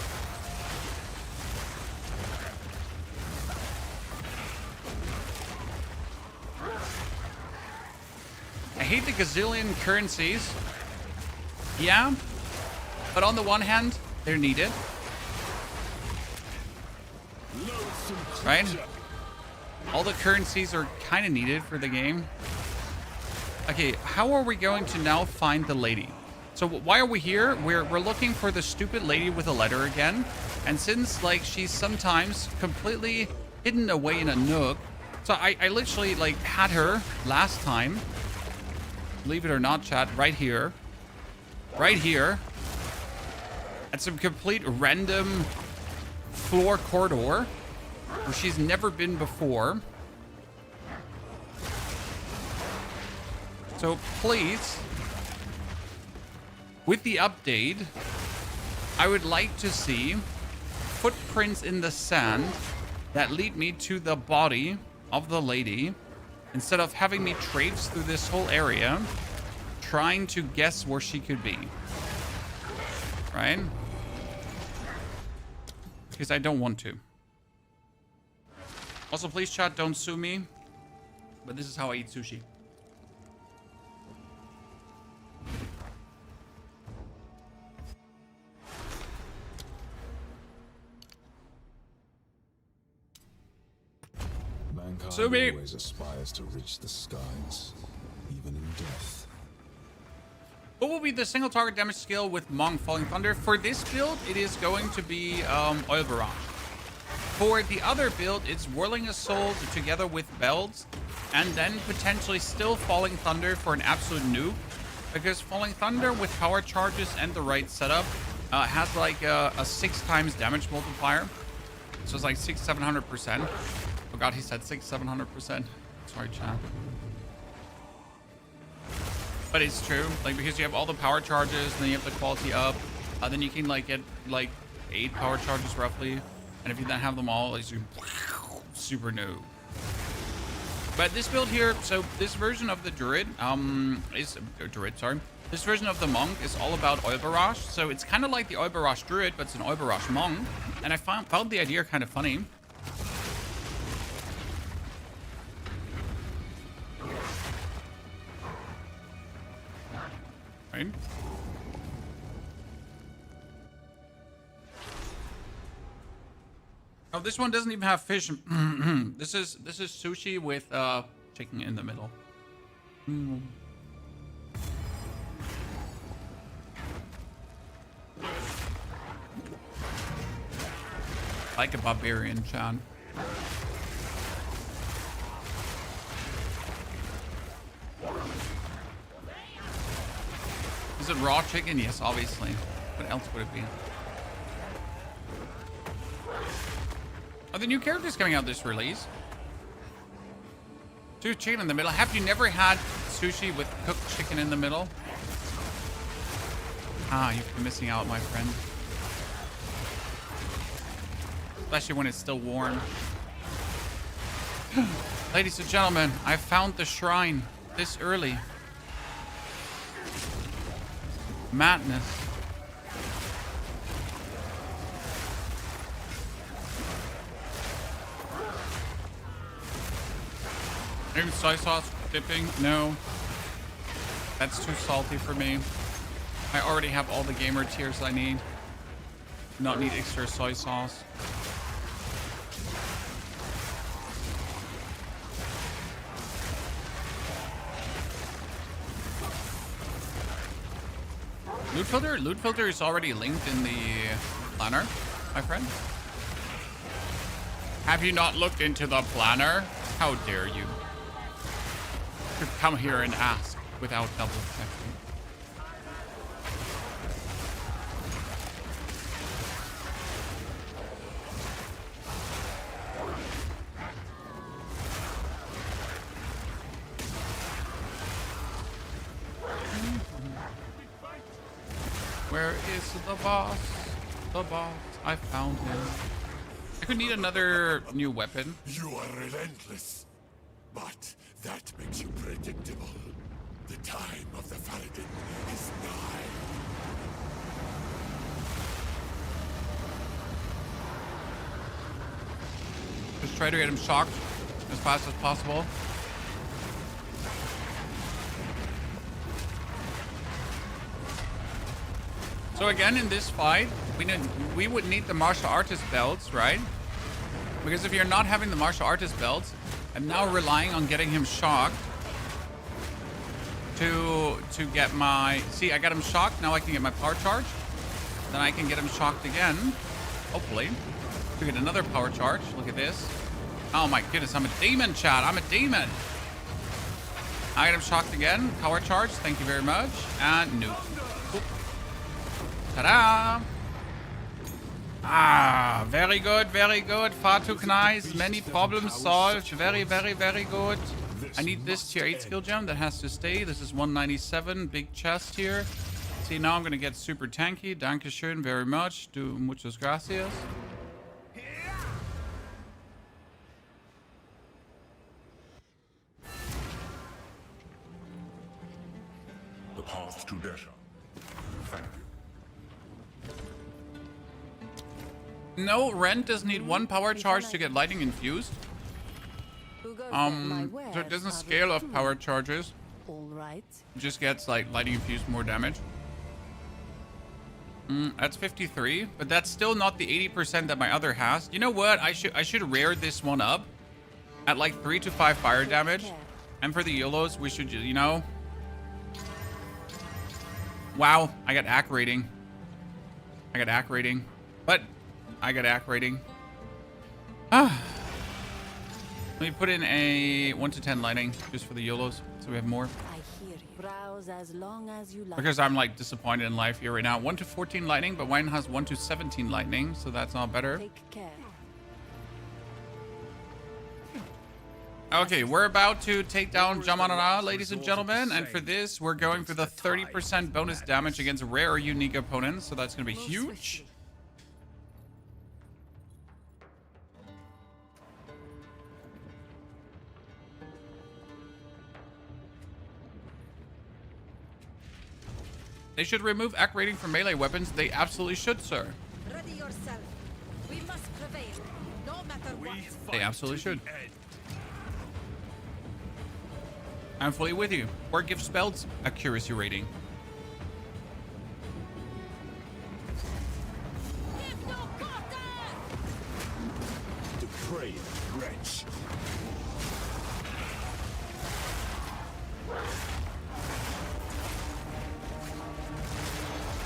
I hate the gazillion currencies. Yeah. But on the one hand, they're needed. Right? All the currencies are kind of needed for the game. Okay, how are we going to now find the lady? So why are we here? We're looking for the stupid lady with a letter again. And since, like, she's sometimes completely hidden away in a nook. So I literally, like, had her last time. Believe it or not, chat, right here. Right here. At some complete random floor corridor where she's never been before. So please, with the update, I would like to see footprints in the sand that lead me to the body of the lady, instead of having me traipse through this whole area trying to guess where she could be. Right? Because I don't want to. Also, please, chat, don't sue me. But this is how I eat sushi. Mankind So me- always aspires to reach the skies, even in death. What will be the single target damage skill with Monk Falling Thunder? For this build, it is going to be Oil Barrage. For the other build, it's Whirling Assault together with Belts, and then potentially still Falling Thunder for an absolute nuke. Because Falling Thunder with power charges and the right setup has like a 6 times damage multiplier. So it's like 600-700%. Oh god, he said 600-700%. Sorry, chat. But it's true, like, because you have all the power charges, and then you have the quality up, then you can like get like 8 power charges roughly, and if you then have them all, it's super new. But this build here, so this version of the Druid this version of the Monk is all about Oil Barrage, so it's kind of like the Oil Barrage Druid, but it's an Oil Barrage Monk, and I found the idea kind of funny. Right? Oh, this one doesn't even have fish. This is sushi with chicken in the middle. Like a barbarian, Chan. Is it raw chicken? Yes, obviously. What else would it be? Are the new characters coming out this release? Two chicken in the middle. Have you never had sushi with cooked chicken in the middle? Ah, you've been missing out, my friend. Especially when it's still warm. Ladies and gentlemen, I found the shrine this early. Madness. Maybe soy sauce dipping? No. That's too salty for me. I already have all the gamer tiers I need. Do not need extra soy sauce. Loot filter is already linked in the planner, my friend. Have you not looked into the planner? How dare you? To come here and ask without double checking. Where is the boss? The boss. I found him. I could need another new weapon. You are relentless, but that makes you predictable. The time of the Faradin is nigh. Just try to get him shocked as fast as possible. So again, in this fight, we would need the martial artist belts, right? Because if you're not having the martial artist belts, I'm now relying on getting him shocked to get my... See, I got him shocked. Now I can get my power charge. Then I can get him shocked again, hopefully, to get another power charge. Look at this. Oh my goodness, I'm a demon, chat. I'm a demon. I get him shocked again. Power charge. Thank you very much. And nuke. Ta-da! Ah, very good, very good. Far too nice. Many problems solved. Very, very, very good. I need this tier 8 skill gem. That has to stay. This is 197. Big chest here. See, now I'm going to get super tanky. Dankeschön very much. Muchas gracias. The path to Desha. Thank you. No, Rent does need 1 power charge to get lightning infused. Who goes there? My So wares it doesn't are scale off approved. power charges. All right. It just gets like lightning infused more damage. That's 53, but that's still not the 80% that my other has. You know what? I should rare this one up at like 3 to 5 fire damage. And for the YOLOs, we should, you know. Wow, I got AC rating. I got AC rating. But I got AC rating. Ah. Let me put in a 1 to 10 lightning just for the YOLOs so we have more. I hear you. Browse as long as you like. Because I'm like disappointed in life here right now. 1 to 14 lightning, but mine has 1 to 17 lightning, so that's not better. Take care. Okay, we're about to take down Jamanara, ladies and gentlemen, and for this, we're going for the 30% bonus damage against rare or unique opponents, so that's going to be Move huge. swiftly. They should remove AC rating from melee weapons. They absolutely should, sir. Ready yourself. We must prevail, no matter what. They absolutely should. I'm fully with you. Or give spells accuracy rating. Give no quarter! Depraved wretch.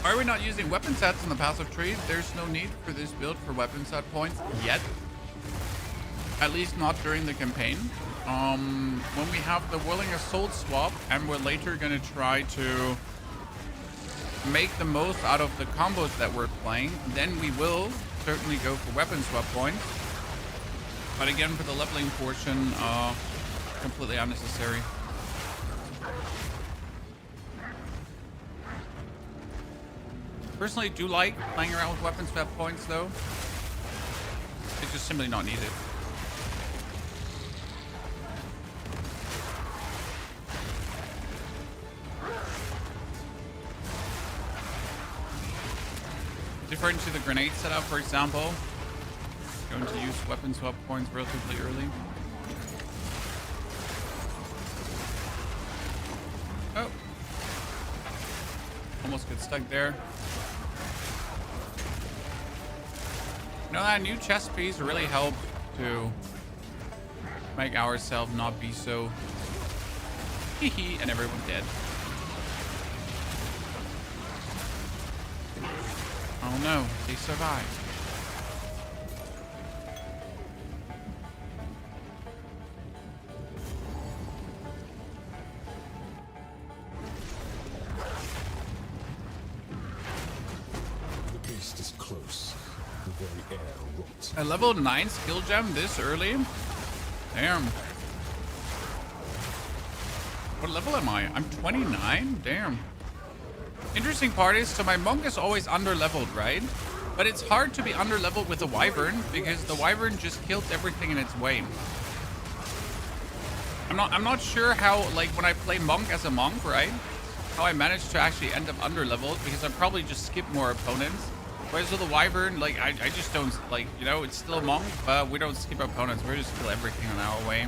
Why are we not using weapon sets in the passive tree? There's no need for this build for weapon set points yet. At least not during the campaign. When we have the Willing Assault swap, and we're later going to try to make the most out of the combos that we're playing, then we will certainly go for weapon swap points. But again, for the leveling portion, completely unnecessary. Personally, do like playing around with weapon swap points, though. It's just simply not needed. Different to the grenade setup, for example. Going to use weapon swap points relatively early. Oh. Almost get stuck there. You know, that new chest piece really helped to make ourselves not be so hee and everyone dead. Oh no, they survived. The beast is close. The very air rots. A level 9 skill gem this early? Damn. What level am I? I'm 29? Damn. Interesting part is, so my monk is always under-leveled, right? But it's hard to be under-leveled with a wyvern because the wyvern just kills everything in its way. I'm not sure how, like, when I play monk as a monk, right? How I managed to actually end up under-leveled because I probably just skip more opponents. Whereas with the wyvern, like, I just don't, like, you know, it's still a monk, but we don't skip opponents. We just kill everything on our way.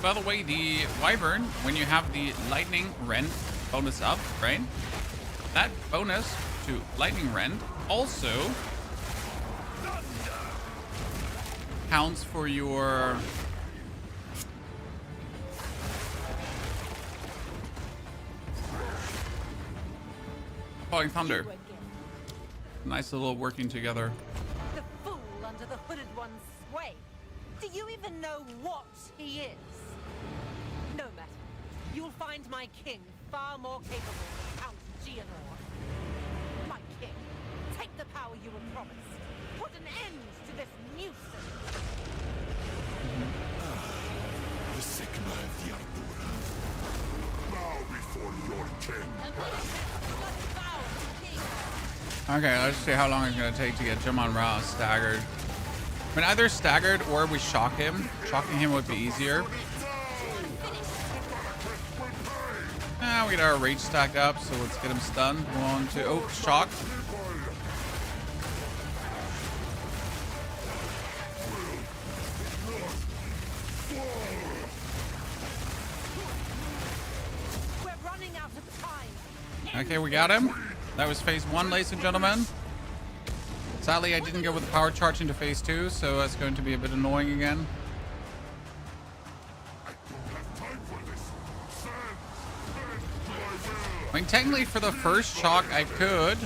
By the way, the wyvern, when you have the lightning rend bonus up, right? That bonus to lightning rend also counts for your... Falling Thunder. Nice little working together. The fool under the hooded one's sway. Do you even know what he is? No matter. You'll find my king far more capable than Count Geonor. My king, take the power you were promised. Put an end to this nuisance. The Sigma of the Ardura. Bow before your king. Okay, let's see how long it's gonna take to get Jumon Ra staggered. I mean, either staggered or we shock him. Shocking him would be easier. Now we get our rage stacked up, so let's get him stunned. 1, 2, oh, shocked. We're running out of time. Okay, we got him. That was phase 1, ladies and gentlemen. Sadly, I didn't go with the power charge into phase 2, so that's going to be a bit annoying again. I mean, technically for the first shock, I could.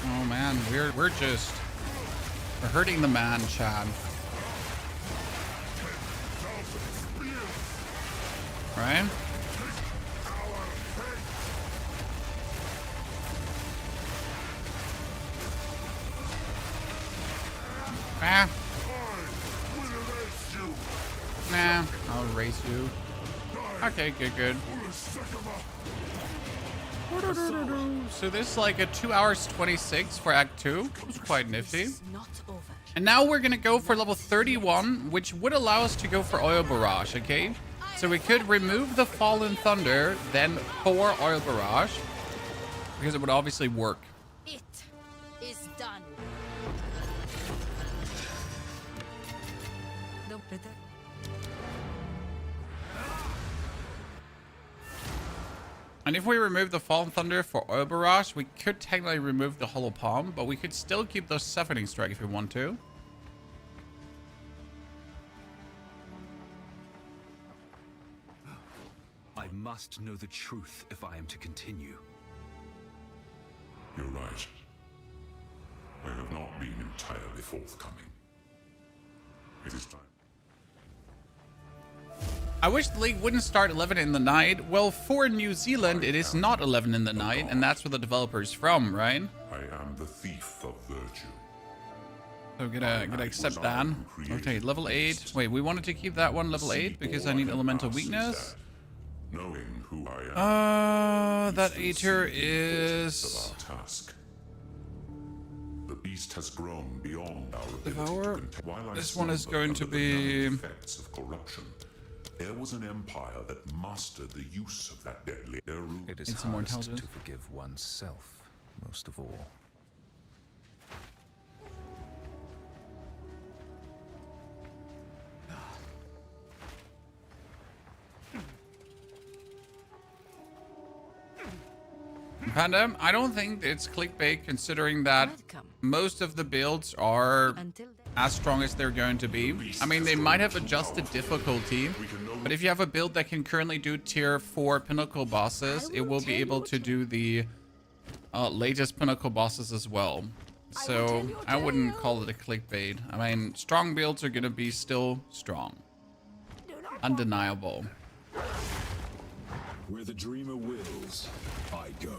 Oh man, we're hurting the man, Chad. Right? Ah. Nah, I'll erase you. Okay, good. So this is like a 2 hours 26 for Act 2. It's quite nifty. Not over. And now we're gonna go for level 31, which would allow us to go for Oil Barrage, okay? So we could remove the Fallen Thunder, then pour Oil Barrage, because it would obviously work. It is done. No better. And if we remove the Fallen Thunder for Oil Barrage, we could technically remove the Hollow Palm, but we could still keep the Siphoning Strike if we want to. I must know the truth if I am to continue. You're right. I have not been entirely forthcoming. It is time. I wish the league wouldn't start 11 in the night. Well, for New Zealand, it is not 11 in the night, and that's where the developer's from, right? I am the thief of virtue. So gonna accept that. Okay, level 8. Wait, we wanted to keep that one level 8 because I need elemental weakness. Knowing who I am. That Aether is... of our task. The beast has grown beyond our ability Devour. to contain. While I This one is slumbered going to under the numbing be... effects of corruption, there was an empire that mastered the use of that deadly. Their rule. It is It's more hardest intelligent. to forgive oneself, most of all. Panda, I don't think it's clickbait considering that most of the builds are Until then. as strong as they're going to be. I mean, they might have adjusted difficulty, but if you have a build that can currently do tier 4 pinnacle bosses, it will be able to do the latest pinnacle bosses as well. So I wouldn't call it a clickbait. I mean, strong builds are going to be still strong. Undeniable. Where the dreamer wills, I go.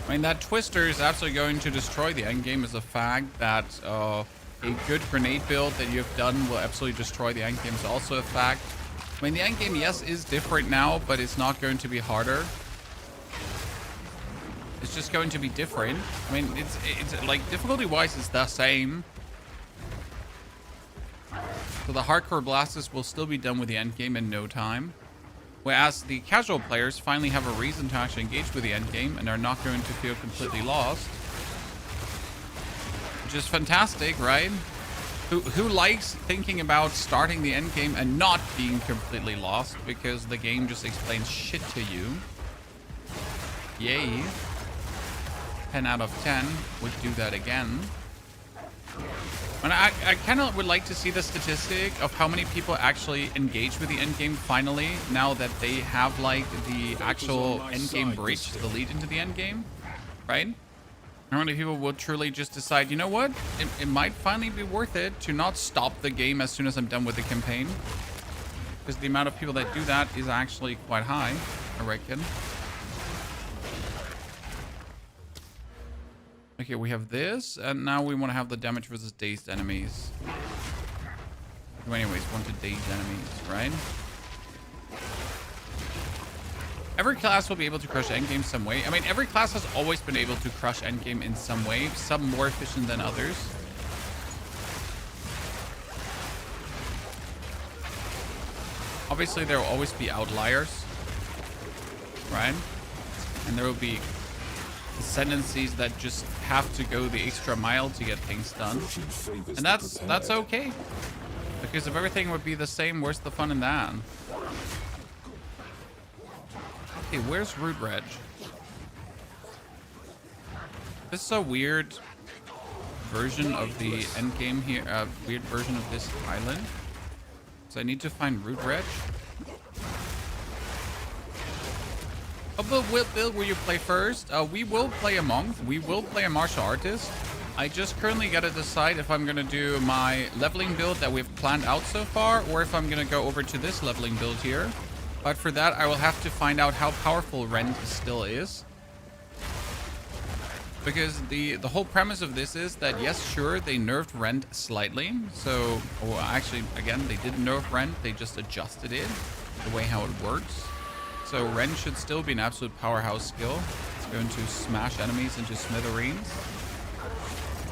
I mean, that Twister is absolutely going to destroy the endgame is a fact. That a good grenade build that you've done will absolutely destroy the endgame is also a fact. I mean, the endgame, yes, is different now, but it's not going to be harder. It's just going to be different. I mean, it's like difficulty-wise, it's the same. So the hardcore blasters will still be done with the endgame in no time. Whereas the casual players finally have a reason to actually engage with the endgame and are not going to feel completely lost. which is fantastic, right? Who likes thinking about starting the end game and not being completely lost because the game just explains shit to you? Yay. 10 out of 10 would do that again. And I kind of would like to see the statistic of how many people actually engage with the endgame finally, now that they have like the actual endgame breach, the lead into the endgame, right? How many people will truly just decide, you know what? It might finally be worth it to not stop the game as soon as I'm done with the campaign. Because the amount of people that do that is actually quite high, I reckon. Okay, we have this, and now we want to have the damage versus dazed enemies. Well, anyways, want to dazed enemies, right? Every class will be able to crush endgame some way. I mean, every class has always been able to crush endgame in some way, some more efficient than others. Obviously, there will always be outliers, right? And there will be ascendancies that just have to go the extra mile to get things done. And that's okay. Because if everything would be the same, where's the fun in that? Okay, where's Root Reg? This is a weird version of the endgame here. Weird version of this island. So I need to find Root Reg. What build will you play first? We will play a monk. We will play a martial artist. I just currently gotta decide if I'm gonna do my leveling build that we've planned out so far, or if I'm gonna go over to this leveling build here. But for that, I will have to find out how powerful Rend still is. Because the whole premise of this is that, yes, sure, they nerfed Rend slightly. So, well, actually, again, they didn't nerf Rend. They just adjusted it, the way how it works. So Rend should still be an absolute powerhouse skill. It's going to smash enemies into smithereens.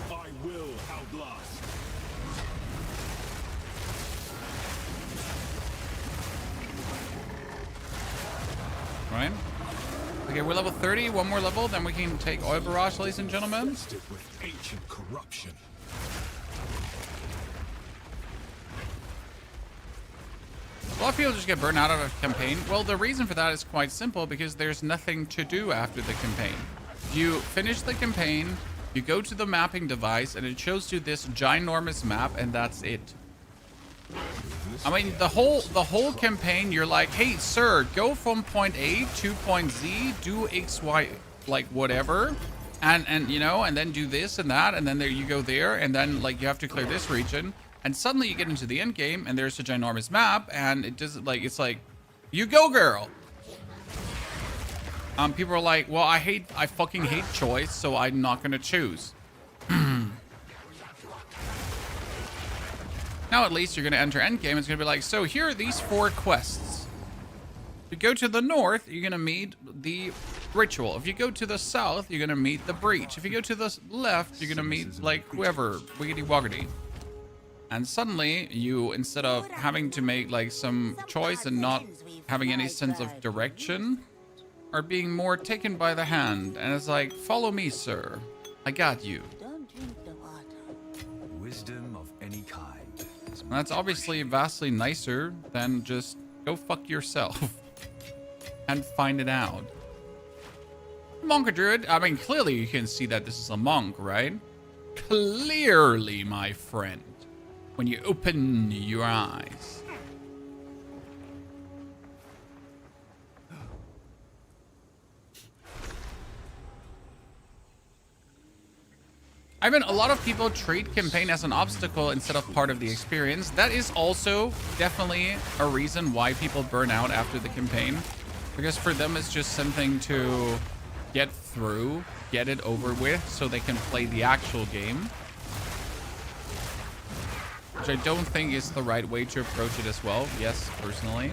I will outlast. Right? Okay, we're level 30. One more level, then we can take Oil Barrage, ladies and gentlemen. With ancient corruption. A lot of people just get burned out of a campaign. Well, the reason for that is quite simple, because there's nothing to do after the campaign. You finish the campaign, you go to the mapping device, and it shows you this ginormous map, and that's it. I mean, the whole campaign, you're like, hey, sir, go from point A to point Z, do X, Y, like whatever, and you know, and then do this and that, and then there you go there, and then like you have to clear this region. And suddenly you get into the end game and there's a ginormous map, and it doesn't like, it's like, you go, girl. People are like, well, I fucking hate choice, so I'm not gonna choose. Now at least you're gonna enter endgame. It's gonna be like, so here are these 4 quests. If you go to the north, you're gonna meet the ritual. If you go to the south, you're gonna meet the breach. If you go to the left, you're gonna meet like whoever, wiggity woggity. And suddenly, you, instead of having to make like some choice and not having any sense of direction, are being more taken by the hand. And it's like, follow me, sir. I got you. Wisdom of any kind. And that's obviously vastly nicer than just go fuck yourself and find it out. Monk or druid? I mean, clearly you can see that this is a monk, right? Clearly, my friend. When you open your eyes. I mean, a lot of people treat campaign as an obstacle instead of part of the experience. That is also definitely a reason why people burn out after the campaign. Because for them, it's just something to get through, get it over with, so they can play the actual game. Which I don't think is the right way to approach it as well. Yes, personally.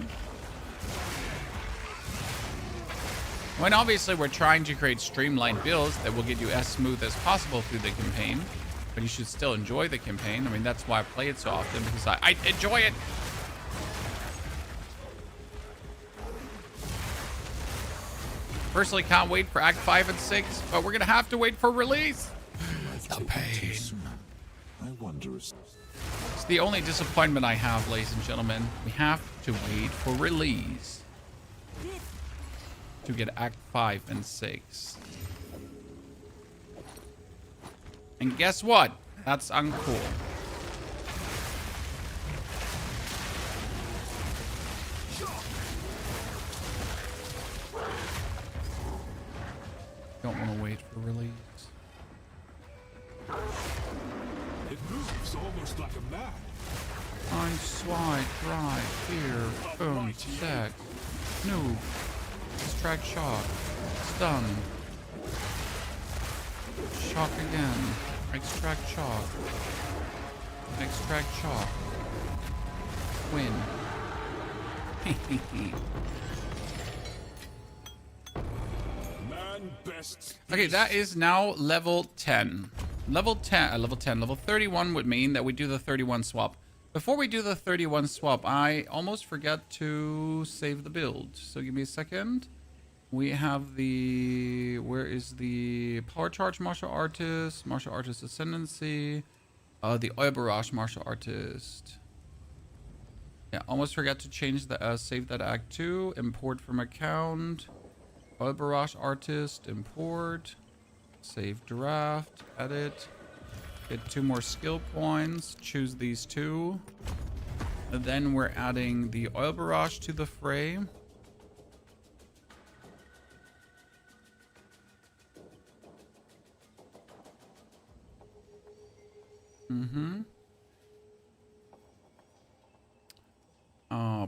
When obviously we're trying to create streamlined builds that will get you as smooth as possible through the campaign. But you should still enjoy the campaign. I mean, that's why I play it so often, because I enjoy it. Personally, can't wait for Act 5 and 6, but we're going to have to wait for release. The pain. dangerous. It's the only disappointment I have, ladies and gentlemen. We have to wait for release to get Act 5 and 6. And guess what? That's uncool. Don't want to wait for release. It moves almost like a man. Find, swipe, drive, fear, boom, sex, noob, extract shock, stun, shock again, extract shock, win. Man best. Okay, that is now level 10. Level 31 would mean that we do the 31 swap. Before we do the 31 swap, I almost forgot to save the build. So give me a second. We have the... Where is the Power Charge Martial Artist? Martial Artist Ascendancy. The Oil Barrage Martial Artist. Yeah, almost forgot to change the... save that Act 2. Import from account. Oil Barrage Artist. Import. Save draft. Edit. Get 2 more skill points. Choose these 2. And then we're adding the Oil Barrage to the fray.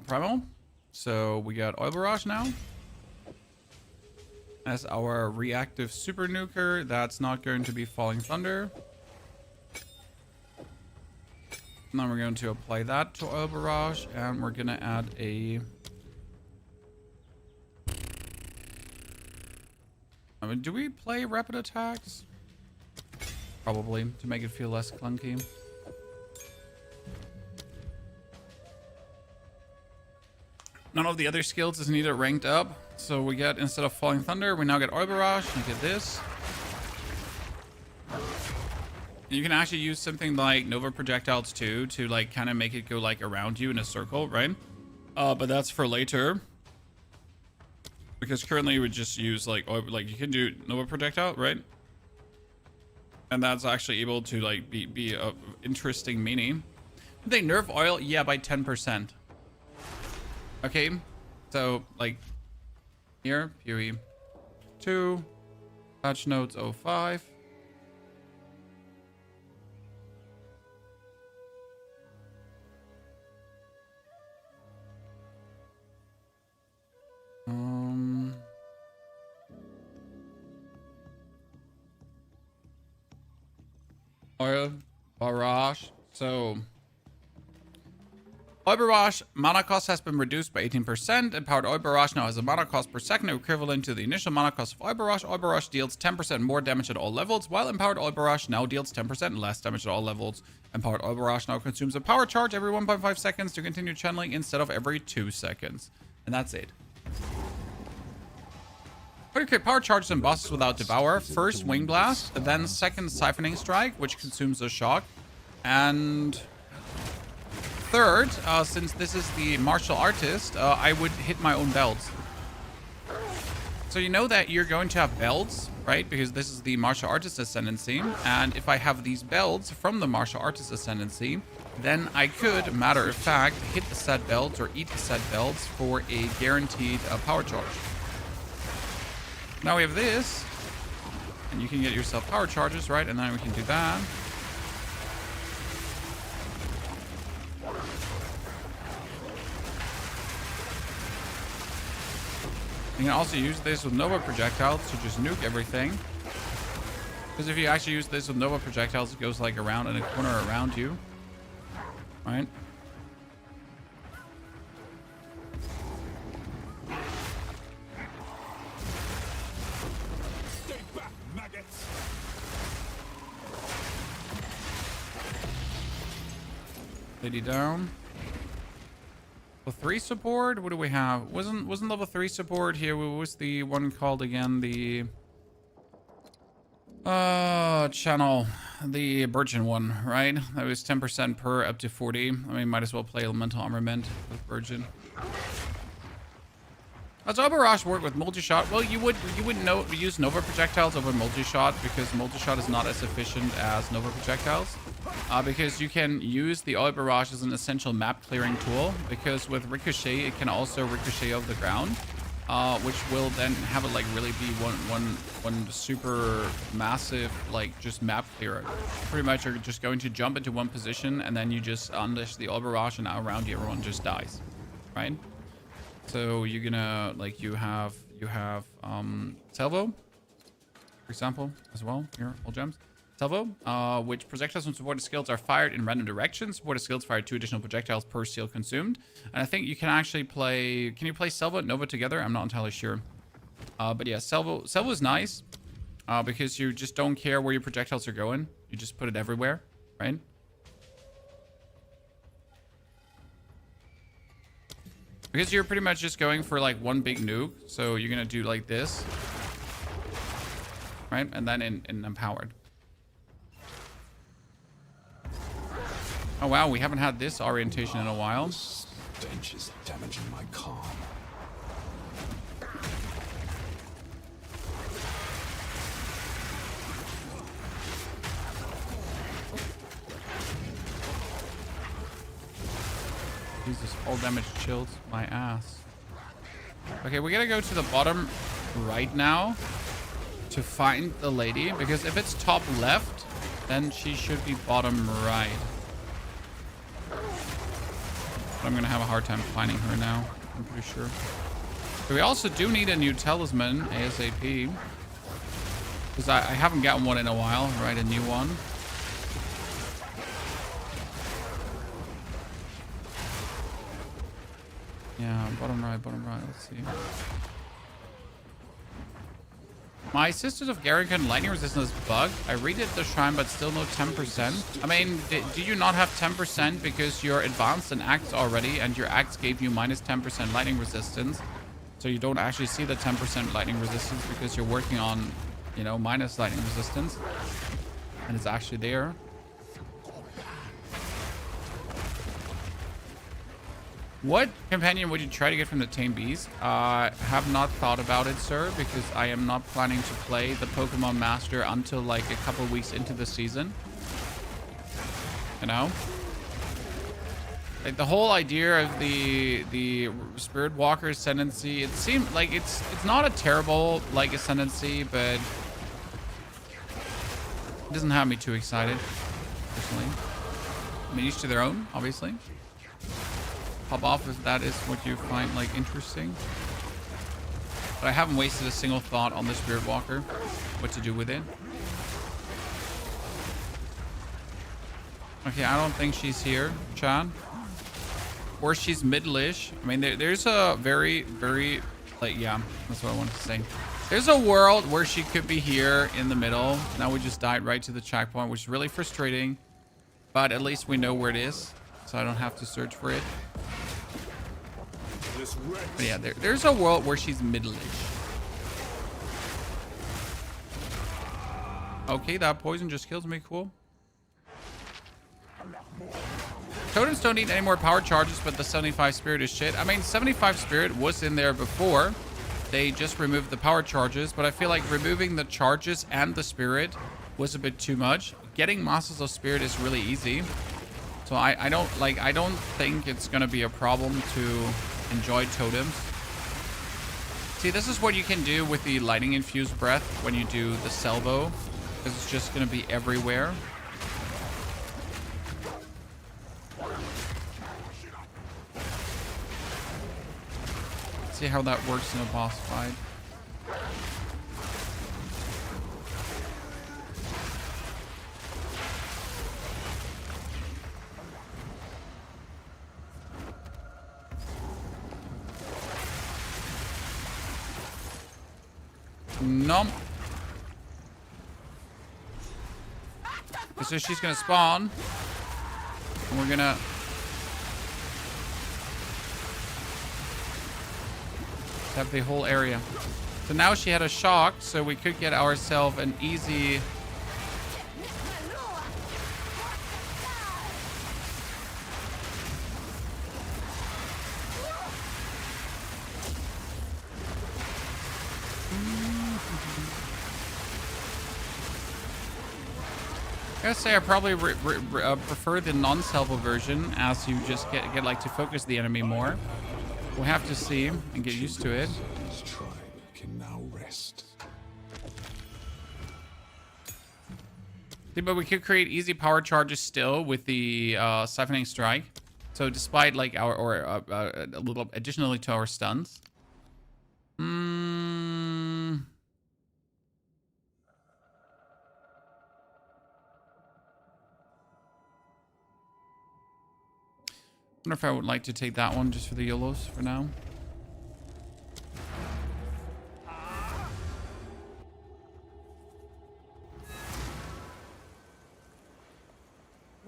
Primal. So we got Oil Barrage now as our reactive super nuker. That's not going to be Falling Thunder. And then we're going to apply that to Oil Barrage, and we're going to add a... I mean, do we play rapid attacks? Probably, to make it feel less clunky. None of the other skills is needed ranked up. So we get, instead of Falling Thunder, we now get Oil Barrage. You get this. You can actually use something like Nova Projectiles too, to like kind of make it go like around you in a circle, right? But that's for later. Because currently you would just use like you can do Nova Projectile, right? And that's actually able to like be a interesting meaning. Did they nerf oil? Yeah, by 10%. Okay, so like here, PoE 2, patch notes 05. Oil Barrage. So Oil Barrage mana cost has been reduced by 18%. Empowered Oil Barrage now has a mana cost per second equivalent to the initial mana cost of Oil Barrage. Oil Barrage deals 10% more damage at all levels, while Empowered Oil Barrage now deals 10% less damage at all levels. Empowered Oil Barrage now consumes a power charge every 1.5 seconds to continue channeling instead of every 2 seconds. And that's it. Okay, power charges and bosses without Devour. First Wing Blast, then second Siphoning Strike, which consumes a shock. And third, since this is the Martial Artist, I would hit my own belts. So you know that you're going to have belts, right? Because this is the Martial Artist Ascendancy. And if I have these belts from the Martial Artist Ascendancy, then I could, matter of fact, hit the said belts or eat the said belts for a guaranteed power charge. Now we have this, and you can get yourself power charges, right? And then we can do that. You can also use this with Nova Projectiles to just nuke everything. Because if you actually use this with Nova Projectiles, it goes like around in a corner around you. Right? Lady down. Level 3 support? What do we have? Wasn't level 3 support here? What was the one called again? The Channel the Virgin one, right? That was 10% per up to 40. I mean, might as well play Elemental Armament with Virgin. Does Barrage work with multi-shot? Well, you would use Nova projectiles over multi-shot because multi-shot is not as efficient as Nova projectiles. Because you can use the Oil Barrage as an essential map clearing tool. Because with Ricochet, it can also ricochet off the ground, which will then have it like really be one super massive like just map clearer. Pretty much, you're just going to jump into one position and then you just unleash the Oil Barrage, and now around you everyone just dies, right? So you're gonna like you have Salvo, for example, as well. Here, all gems. Salvo, which projectiles from supported skills are fired in random directions. Supported skills fire 2 additional projectiles per seal consumed. And I think you can actually play. Can you play Salvo and Nova together? I'm not entirely sure. But yeah, Salvo is nice because you just don't care where your projectiles are going. You just put it everywhere, right? Because you're pretty much just going for like one big nuke. So you're going to do like this. Right? And then in empowered. Oh wow, we haven't had this orientation in a while. Stench is damaging my calm. Jesus, all damage chills my ass. Okay, we gotta go to the bottom right now to find the lady, because if it's top left, then she should be bottom right. But I'm gonna have a hard time finding her now, I'm pretty sure. So we also do need a new talisman ASAP, because I haven't gotten one in a while, right? A new one. Yeah, bottom right, let's see. My Sisters of Garrigan lightning resistance bug. I read it the shrine, but still no 10%. I mean, do you not have 10% because you're advanced in acts already, and your acts gave you minus 10% lightning resistance? So you don't actually see the 10% lightning resistance because you're working on, you know, minus lightning resistance. And it's actually there. What companion would you try to get from the Tame Beast? Have not thought about it, sir, because I am not planning to play the Pokemon Master until like a couple weeks into the season. You know? Like the whole idea of the Spirit Walker ascendancy, it seemed like it's not a terrible like ascendancy, but it doesn't have me too excited, personally. I mean, each to their own, obviously. Pop off if that is what you find like interesting. But I haven't wasted a single thought on the Spirit Walker, what to do with it. Okay, I don't think she's here, Chad. Or she's middle-ish. I mean, there's a very, like, yeah, that's what I wanted to say. There's a world where she could be here in the middle. Now we just died right to the checkpoint, which is really frustrating. But at least we know where it is, so I don't have to search for it. But yeah, there's a world where she's middle-ish. Okay, that poison just kills me. Cool. Totems don't need any more power charges, but the 75 spirit is shit. I mean, 75 spirit was in there before. They just removed the power charges, but I feel like removing the charges and the spirit was a bit too much. Getting Masters of Spirit is really easy. So I don't think it's gonna be a problem to enjoy totems. See, this is what you can do with the lightning infused breath when you do the salvo, because it's just gonna be everywhere. See how that works in a boss fight. Nom. So she's gonna spawn, and we're gonna have the whole area. So now she had a shock, so we could get ourselves an easy... I gotta say, I probably prefer the non-salvo version, as you just get like to focus the enemy more. We'll have to see and get used to it. His tribe can now rest. See, but we could create easy power charges still with the siphoning strike. So despite like our a little additionally to our stuns. I wonder if I would like to take that one just for the YOLOs for now.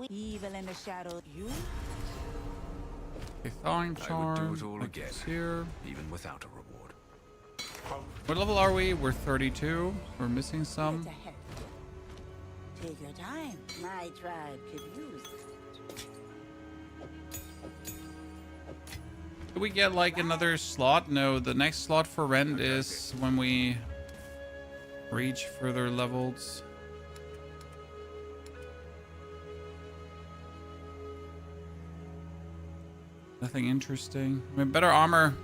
Evil in the shadow. You? A thawing I charm. would do it all like again, this here. even without a reward. What level are we? We're 32. We're missing some. Take your time. My tribe could use it. Do we get like another slot? No, the next slot for rent is when we reach further levels. Nothing interesting. I mean, better armor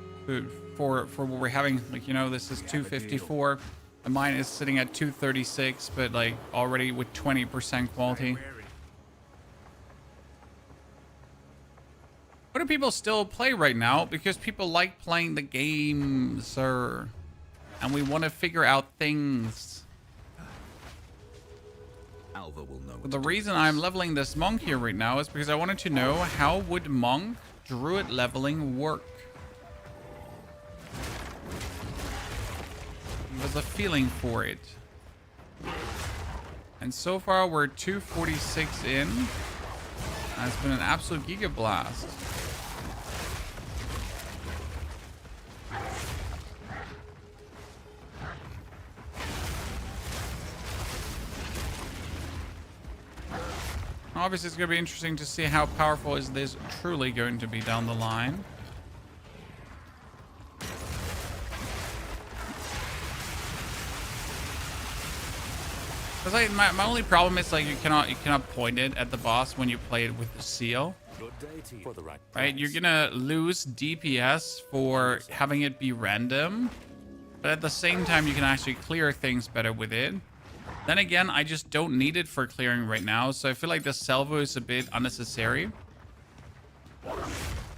for what we're having. Like, you know, this is 254. And mine is sitting at 236, but like already with 20% quality. What do people still play right now? Because people like playing the game, sir. And we want to figure out things. Alva will know. But the reason I'm leveling this monk here right now is because I wanted to know how would monk druid leveling work. There's a feeling for it. And so far we're 246 in. And it's been an absolute giga blast. Obviously, it's going to be interesting to see how powerful is this truly going to be down the line. Because like, my only problem is like you cannot point it at the boss when you play it with the seal. Right? You're gonna lose DPS for having it be random, but at the same time you can actually clear things better with it. Then again, I just don't need it for clearing right now, so I feel like the salvo is a bit unnecessary.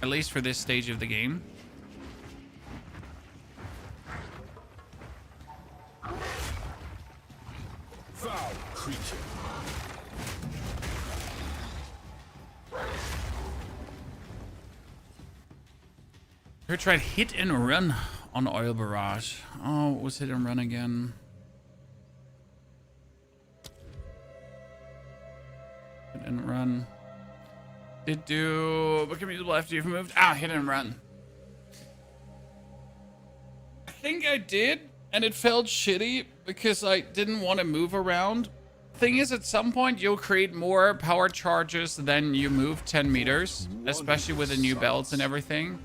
At least for this stage of the game. Foul creature. We tried hit and run on Oil Barrage. Oh, what was hit and run again? Hit and run. Did do what can be usable after you've moved? Ah, hit and run. I think I did, and it felt shitty because I didn't want to move around. Thing is, at some point you'll create more power charges than you move 10 meters, especially with the new belts and everything.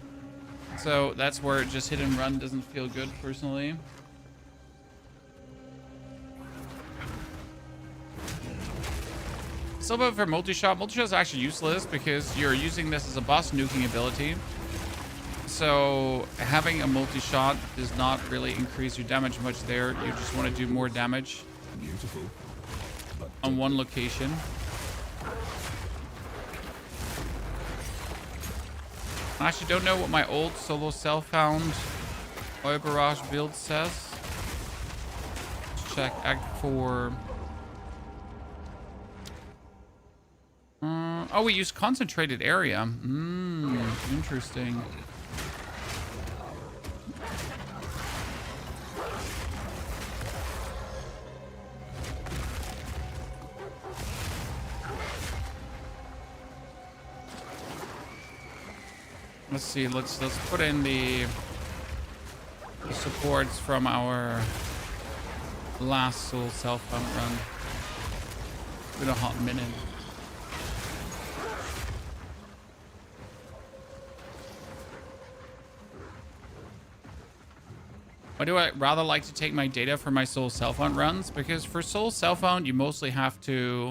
So that's where just hit and run doesn't feel good personally. So about for multi-shot is actually useless because you're using this as a boss nuking ability. So having a multi-shot does not really increase your damage much there. You just want to do more damage Beautiful. But on one location. I actually don't know what my old solo self-found Oil Barrage build says. Let's check Act 4. Oh, we use concentrated area. Interesting. Let's see. Let's put in the supports from our last Soul Self-Found run. It's been a hot minute. Why do I rather like to take my data for my Soul Self-Found runs? Because for Soul Self-Found, you mostly have to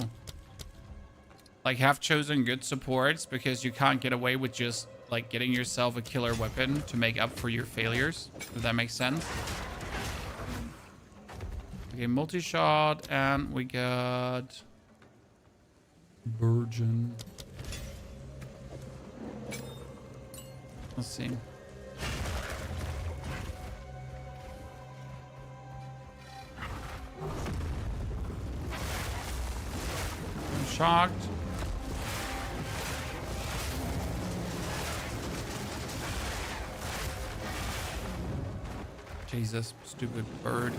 like have chosen good supports, because you can't get away with just like getting yourself a killer weapon to make up for your failures, if that makes sense. Okay, multi-shot, and we got Virgin. Let's see. I'm shocked. Jesus, stupid bird.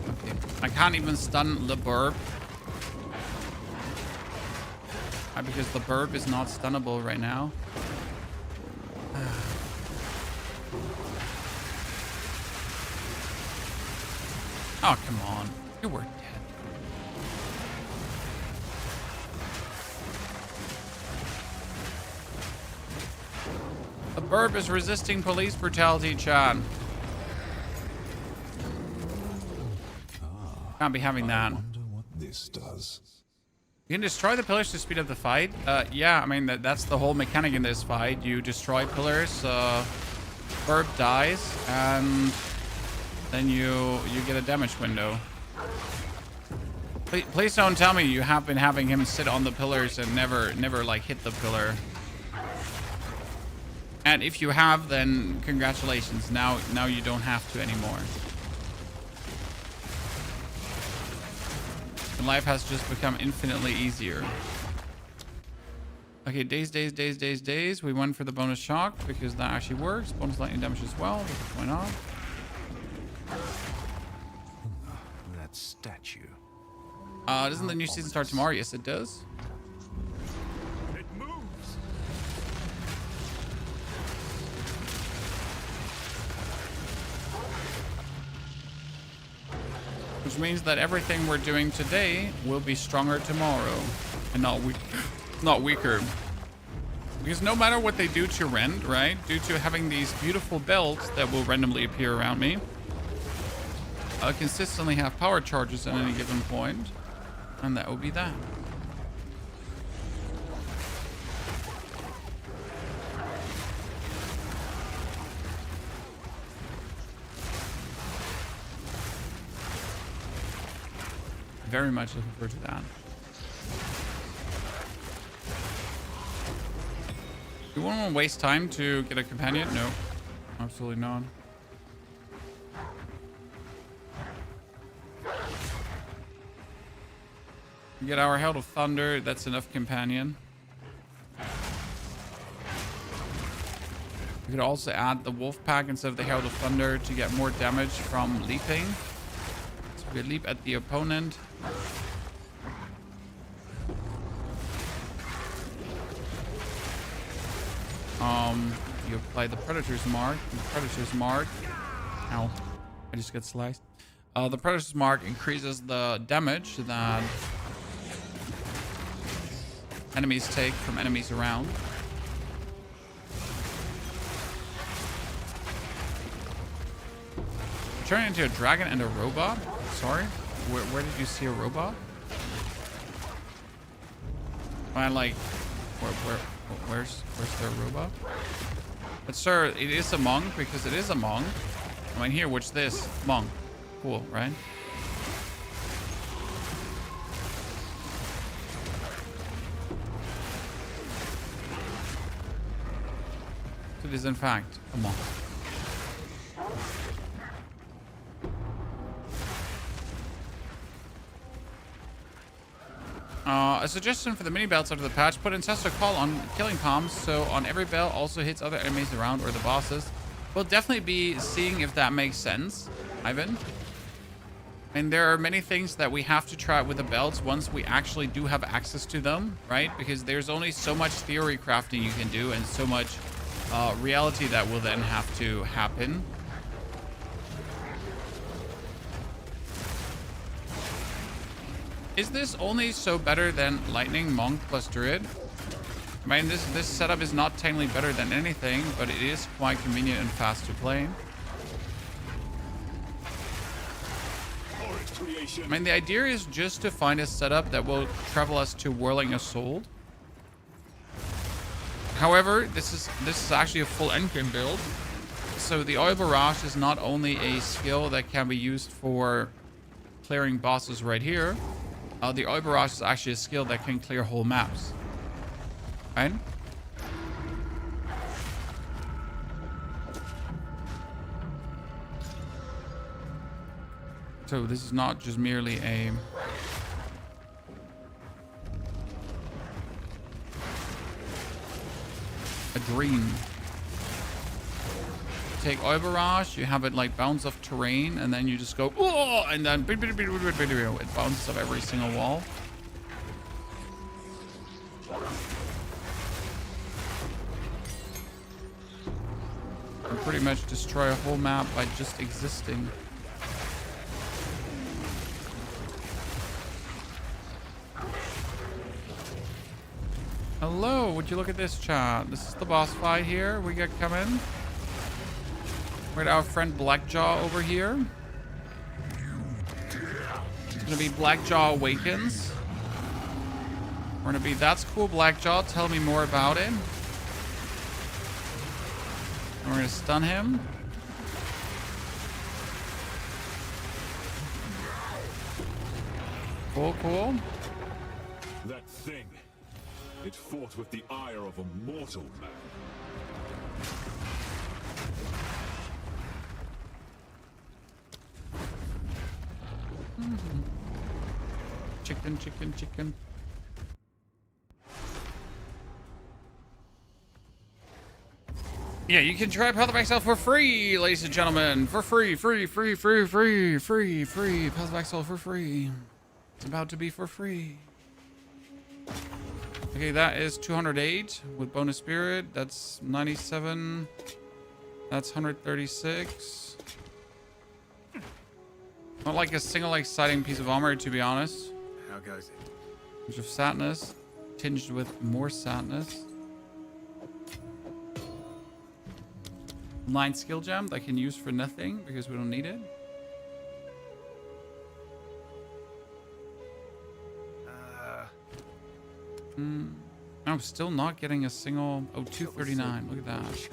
Okay, I can't even stun the burb. Because the burb is not stunnable right now. Oh, come on. You were dead. The burb is resisting police brutality, Chan. Can't be having that. I wonder what this does. You can destroy the pillars to speed up the fight. Yeah, I mean, that's the whole mechanic in this fight. You destroy pillars, burb dies, and then you get a damage window. Please don't tell me you have been having him sit on the pillars and never like hit the pillar. And if you have, then congratulations. Now you don't have to anymore. And life has just become infinitely easier. Okay, days. We went for the bonus shock because that actually works. Bonus lightning damage as well. Why not? That statue. Doesn't the new season start tomorrow? Yes, it does. It moves. Which means that everything we're doing today will be stronger tomorrow, and not weaker. Because no matter what they do to Rend, right? Due to having these beautiful belts that will randomly appear around me, I consistently have power charges at any given point, and that will be that. Very much looking forward to that. You won't want to waste time to get a companion? No, absolutely not. Get our Herald of Thunder. That's enough companion. We could also add the Wolf Pack instead of the Herald of Thunder to get more damage from leaping. So we leap at the opponent. You apply the Predator's Mark. The Predator's Mark. Ow. I just got sliced. The Predator's Mark increases the damage that enemies take from enemies around. Turn into a dragon and a robot? Sorry? Where did you see a robot? I like... Where's their robot? But sir, it is a monk because it is a monk. I mean, here, what's this? Monk. Cool, right? It is in fact a monk. A suggestion for the mini belts after the patch: put Ancestor Call on killing palms, so on every bell also hits other enemies around or the bosses. We'll definitely be seeing if that makes sense, Ivan. And there are many things that we have to try with the belts once we actually do have access to them, right? Because there's only so much theory crafting you can do and so much reality that will then have to happen. Is this only so better than Lightning, Monk plus Druid? I mean, this setup is not technically better than anything, but it is quite convenient and fast to play. I mean, the idea is just to find a setup that will travel us to Whirling Assault. However, this is actually a full endgame build. So the Oil Barrage is not only a skill that can be used for clearing bosses right here. The Oil Barrage is actually a skill that can clear whole maps. Right? So this is not just merely a dream. Take Oil Barrage, you have it like bounce off terrain, and then you just go, oh, and then it bounces off every single wall. And pretty much destroy a whole map by just existing. Hello, would you look at this, chat? This is the boss fight here. We got coming. We're at our friend Blackjaw over here. It's gonna be Blackjaw Awakens. We're gonna be, that's cool, Blackjaw. Tell me more about it. And we're gonna stun him. Cool, cool. That thing. It fought with the ire of a mortal man. Chicken, chicken, chicken. Yeah, you can try Path of Exile for free, ladies and gentlemen. For free, free. Path of Exile for free. It's about to be for free. Okay, that is 208 with bonus spirit. That's 97. That's 136. Not like a single exciting piece of armor, to be honest. How goes it? Bunch of sadness, tinged with more sadness. 9 skill gem that I can use for nothing because we don't need it. I'm still not getting a single. Oh, 239. Look at that.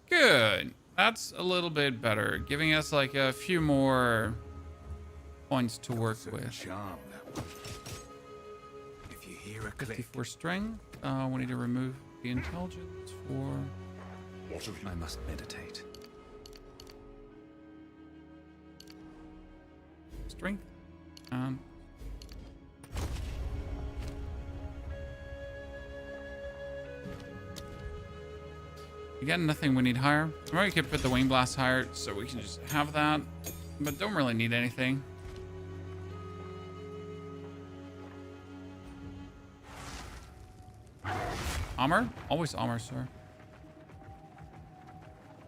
Good. That's a little bit better, giving us like a few more points to work with. Charm, that one. If you hear a click, 54 strength. We need to remove the intelligence for. What have you? I must meditate. Strength. Again, nothing we need higher. Or we could put the Wing Blast higher so we can just have that. But don't really need anything. Armor? Always armor, sir.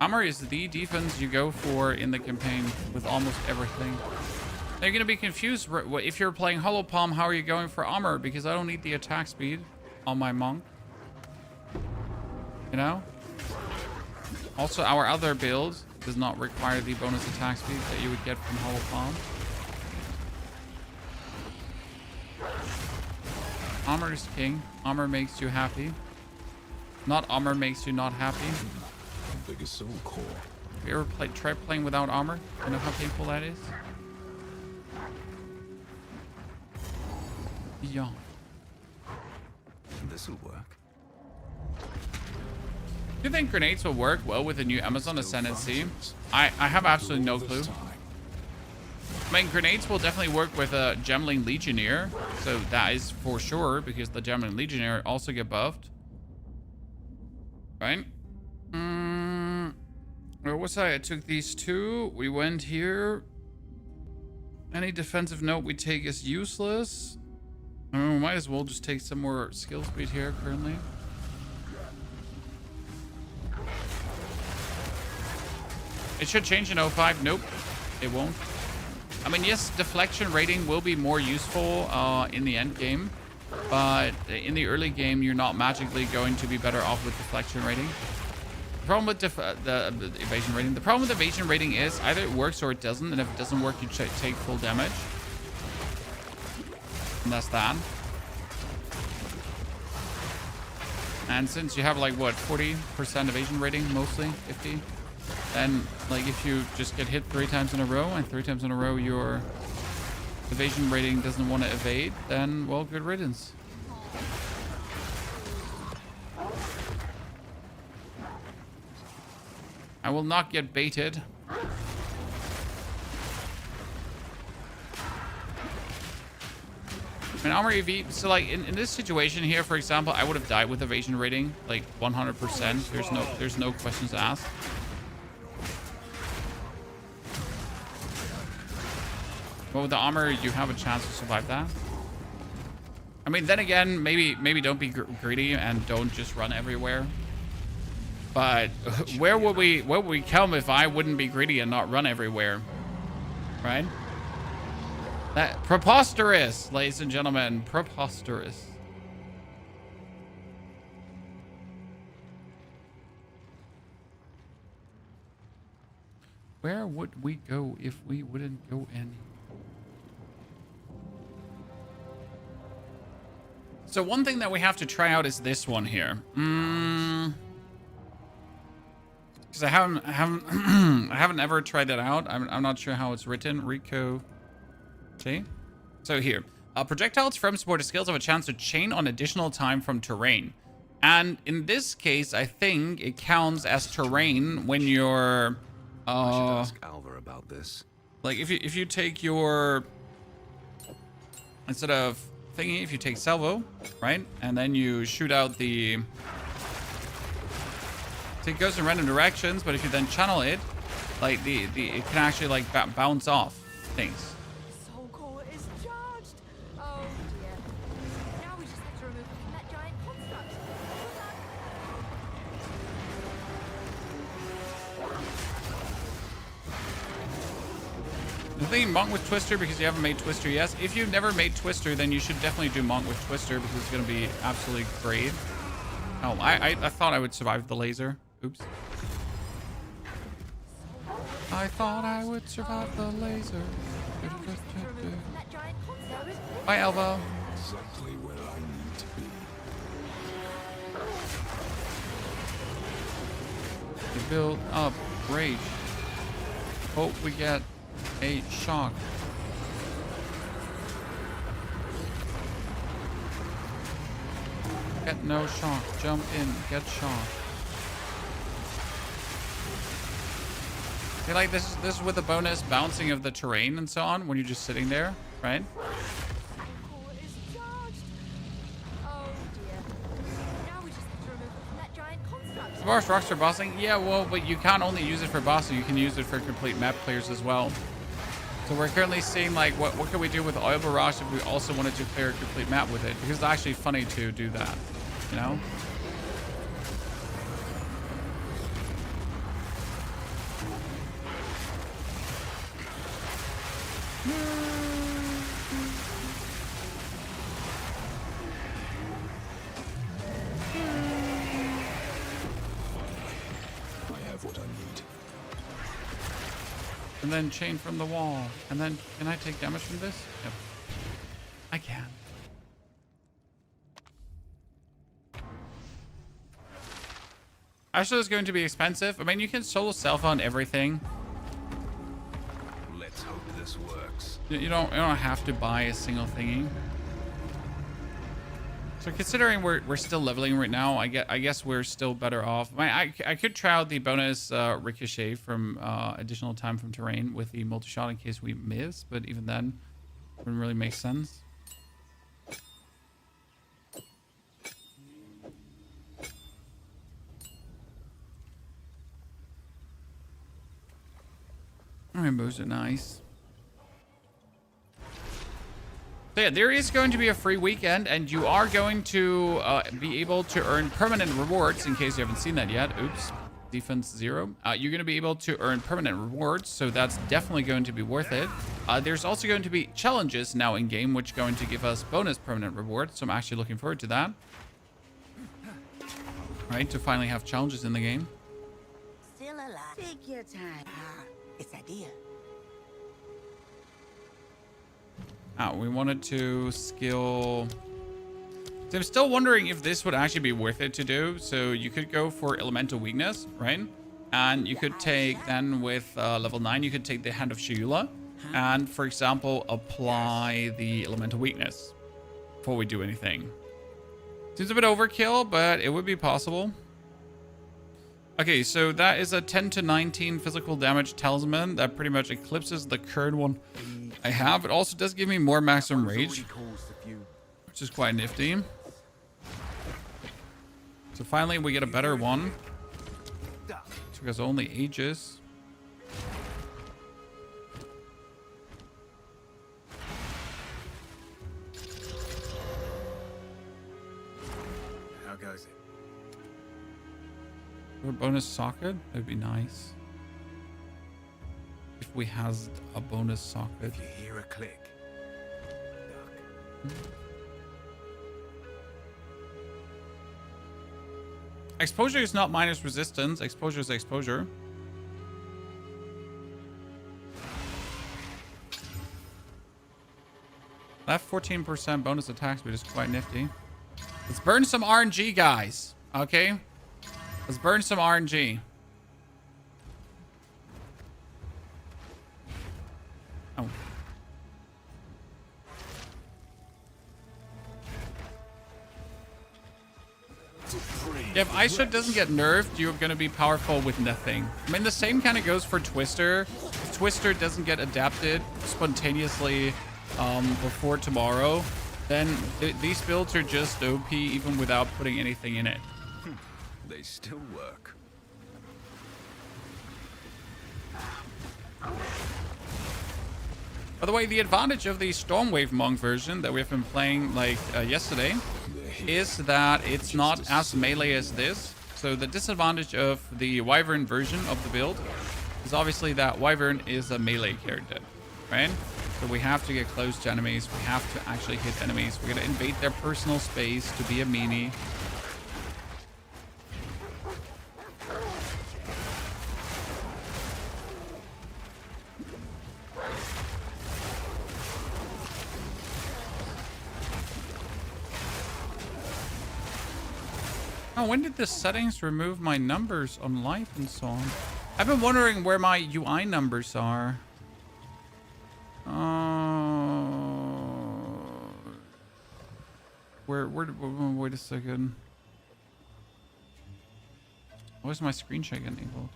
Armor is the defense you go for in the campaign with almost everything. Now you're going to be confused. If you're playing Hollow Palm, how are you going for armor? Because I don't need the attack speed on my monk. You know? Also, our other build does not require the bonus attack speed that you would get from Hollow Palm. Armor is king. Armor makes you happy. Not armor makes you not happy. Biggest soul core. Have you ever tried playing without armor? You know how painful that is? Yeah. This'll work. Do you think grenades will work well with the new Amazon Ascendancy? I have absolutely no clue. I mean, grenades will definitely work with a Gemling Legionnaire. So that is for sure, because the Gemling Legionnaire also get buffed. Right? Where was I? I took these two. We went here. Any defensive note we take is useless. Oh, might as well just take some more skill speed here currently. It should change in 05. Nope, it won't. I mean, yes, deflection rating will be more useful in the end game, but in the early game, you're not magically going to be better off with deflection rating. The problem with the evasion rating, is either it works or it doesn't, and if it doesn't work, you take full damage. And that's that. And since you have like what, 40% evasion rating, mostly 50, then like if you just get hit 3 times in a row, and 3 times in a row your evasion rating doesn't want to evade, then well, good riddance. I will not get baited. And armor EV, so like in this situation here, for example, I would have died with evasion rating, like 100%. There's no questions asked. But with the armor, you have a chance to survive that. I mean, then again, maybe don't be greedy and don't just run everywhere. But where would we come if I wouldn't be greedy and not run everywhere? Right? That preposterous, ladies and gentlemen, preposterous. Where would we go if we wouldn't go in? So one thing that we have to try out is this one here. Because I haven't ever tried that out. I'm not sure how it's written. Rico. See? So here. Projectiles from supported skills have a chance to chain on additional time from terrain. And in this case, I think it counts as terrain when you're... I should ask Alva about this. Like if you take your... Instead of thingy, if you take salvo, right? And then you shoot out the... So it goes in random directions, but if you then channel it, like it can actually like bounce off things. Soul core is charged. Oh dear. Now we just have to remove it from that giant construct. The thing, Monk with Twister, because you haven't made Twister yet. If you've never made Twister, then you should definitely do Monk with Twister, because it's going to be absolutely great. Oh, I thought I would survive the laser. Oops. I thought I would survive the laser. Bye, Alva. Exactly where I need to be. We build up Rage. Hope we get a shock. Get no shock. Jump in. Get shock. Okay, like this is with the bonus bouncing of the terrain and so on when you're just sitting there, right? Core is charged. Oh dear. Now we just have to remove it from that giant construct. As far as rocks for bossing, yeah, well, but you can't only use it for bossing. You can use it for complete map clears as well. So we're currently seeing like what can we do with Oil Barrage if we also wanted to clear a complete map with it, because it's actually funny to do that, you know? I have what I need. And then chain from the wall. And then, can I take damage from this? Yep. I can. Actually, it's going to be expensive. I mean, you can solo self on everything. Let's hope this works. You don't have to buy a single thingy. So considering we're still leveling right now, I guess we're still better off. I could try out the bonus ricochet from additional time from terrain with the multi-shot in case we miss, but even then, wouldn't really make sense. Rainbows are nice. So yeah, there is going to be a free weekend, and you are going to be able to earn permanent rewards, in case you haven't seen that yet. Oops. Defense 0. You're going to be able to earn permanent rewards, so that's definitely going to be worth it. There's also going to be challenges now in-game, which are going to give us bonus permanent rewards, so I'm actually looking forward to that. Right, to finally have challenges in the game. Still alive. Take your time. It's ideal. We wanted to skill... So I'm still wondering if this would actually be worth it to do. So you could go for elemental weakness, right? And you could take then with level 9, you could take the Hand of Sheila and, for example, apply the elemental weakness before we do anything. Seems a bit overkill, but it would be possible. Okay, so that is a 10 to 19 physical damage talisman that pretty much eclipses the current one I have. It also does give me more maximum rage, which is quite nifty. So finally we get a better one. Took us only ages. How goes it? A bonus socket? That'd be nice. If we has a bonus socket. If you hear a click, duck. Exposure is not minus resistance. Exposure is exposure. That 14% bonus attack speed is quite nifty. Let's burn some RNG, guys. Okay? Let's burn some RNG. Oh. Yeah, if Ice Shot doesn't get nerfed, you're going to be powerful with nothing. I mean, the same kind of goes for Twister. If Twister doesn't get adapted spontaneously before tomorrow, then these builds are just OP even without putting anything in it. They still work. By the way, the advantage of the Stormwave Monk version that we've been playing like yesterday is that it's not as melee as this. So the disadvantage of the Wyvern version of the build is obviously that Wyvern is a melee character, right? So we have to get close to enemies. We have to actually hit enemies. We're going to invade their personal space to be a meanie. Oh, when did the settings remove my numbers on life and so on? I've been wondering where my UI numbers are. Wait a second. Why is my screen share enabled?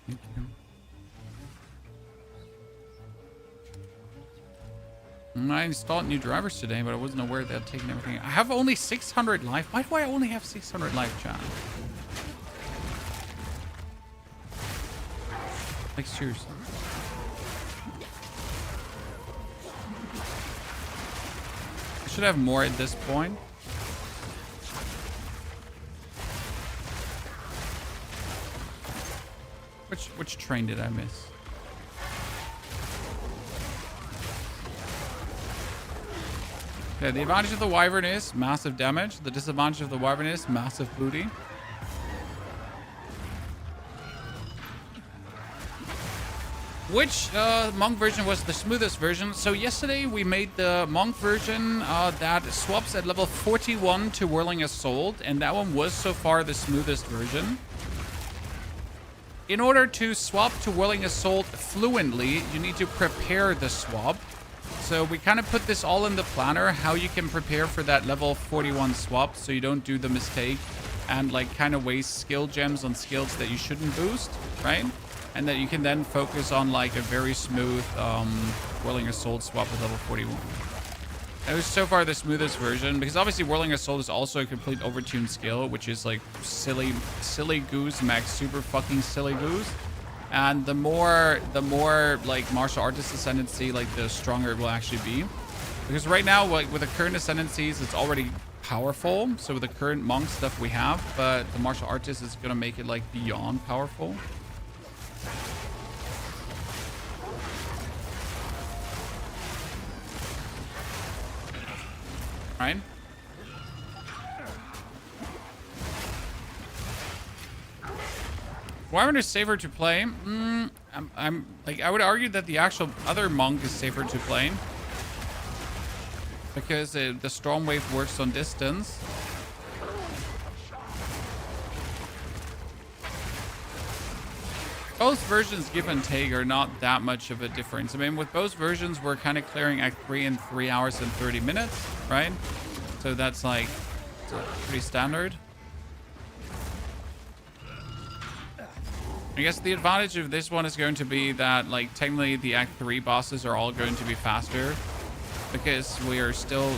Thank you. I installed new drivers today, but I wasn't aware that I'd taken everything. I have only 600 life. Why do I only have 600 life, chat? Like, seriously. I should have more at this point. Which train did I miss? Okay, the advantage of the Wyvern is massive damage. The disadvantage of the Wyvern is massive booty. Which Monk version was the smoothest version? So yesterday we made the Monk version that swaps at level 41 to Whirling Assault, and that one was so far the smoothest version. In order to swap to Whirling Assault fluently, you need to prepare the swap. So we kind of put this all in the planner, how you can prepare for that level 41 swap so you don't do the mistake and like kind of waste skill gems on skills that you shouldn't boost, right? And that you can then focus on like a very smooth Whirling Assault swap at level 41. It was so far the smoothest version, because obviously Whirling Assault is also a complete overtuned skill, which is like silly goose max super fucking silly goose. And the more like martial artist ascendancy, like the stronger it will actually be. Because right now, like with the current ascendancies, it's already powerful. So with the current monk stuff we have, but the martial artist is gonna make it like beyond powerful. Right? Wyvern is safer to play. I'm like, I would argue that the actual other monk is safer to play because the storm wave works on distance. Both versions, give and take, are not that much of a difference. I mean, with both versions, we're kind of clearing Act 3 in 3 hours and 30 minutes, right? So that's like pretty standard. I guess the advantage of this one is going to be that, like, technically the Act 3 bosses are all going to be faster because we still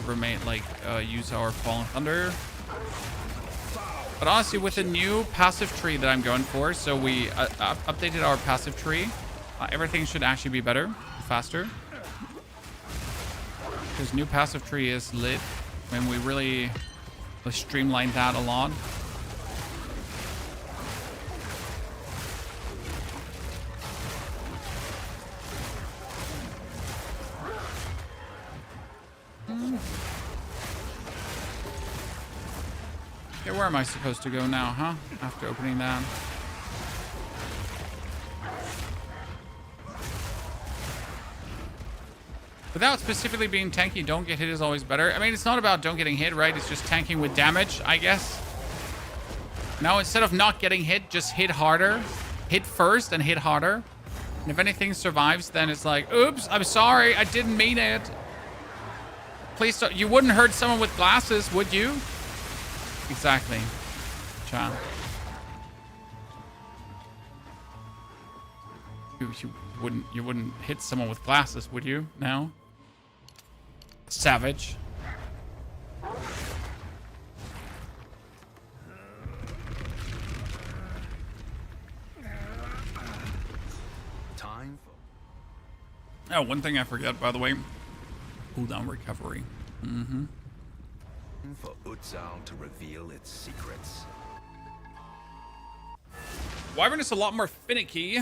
remain, like, use our Fallen Thunder. But honestly, with the new passive tree that I'm going for, so we updated our passive tree, everything should actually be better, faster. Because new passive tree is lit, and we really streamlined that a lot. Okay, where am I supposed to go now, huh? After opening that. Without specifically being tanky, don't get hit is always better. I mean, it's not about don't getting hit, right? It's just tanking with damage, I guess. Now, instead of not getting hit, just hit harder. Hit first and hit harder. And if anything survives, then it's like, oops, I'm sorry, I didn't mean it. Please don't. You wouldn't hurt someone with glasses, would you? Exactly. Child. You wouldn't hit someone with glasses, would you? No? Savage. Time. Oh, one thing I forget, by the way. Cooldown recovery. Mm-hmm. For Utzal to reveal its secrets. Wyvern is a lot more finicky,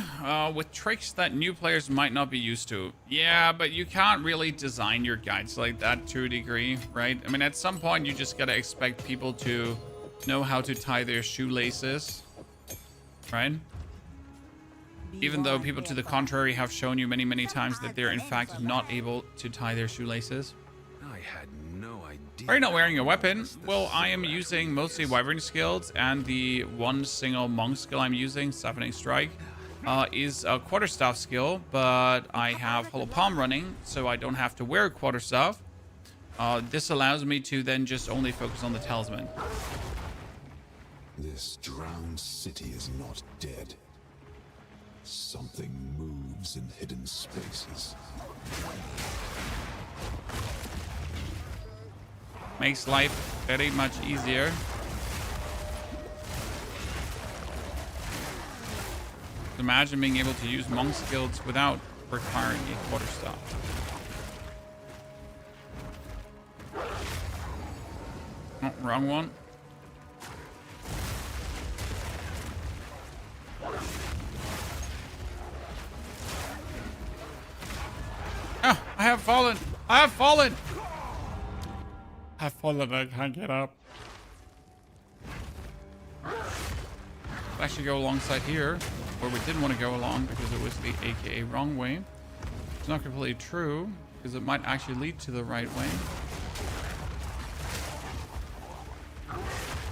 with tricks that new players might not be used to. Yeah, but you can't really design your guides like that to a degree, right? I mean, at some point, you just gotta expect people to know how to tie their shoelaces, right? Even though people to the contrary have shown you many, many times that they're in fact not able to tie their shoelaces. I had no idea. Are you not wearing a weapon? Well, I am using mostly Wyvern skills, and the one single monk skill I'm using, Siphoning Strike, is a quarterstaff skill, but I have Hollow Palm running, so I don't have to wear a quarterstaff. This allows me to then just only focus on the talisman. This drowned city is not dead. Something moves in hidden spaces. Makes life very much easier. Imagine being able to use monk skills without requiring a quarterstaff. Oh, wrong one. Ah, I have fallen. I have fallen. I've fallen. I can't get up. Let's actually go alongside here, where we didn't want to go along because it was the AKA wrong way. It's not completely true, because it might actually lead to the right way.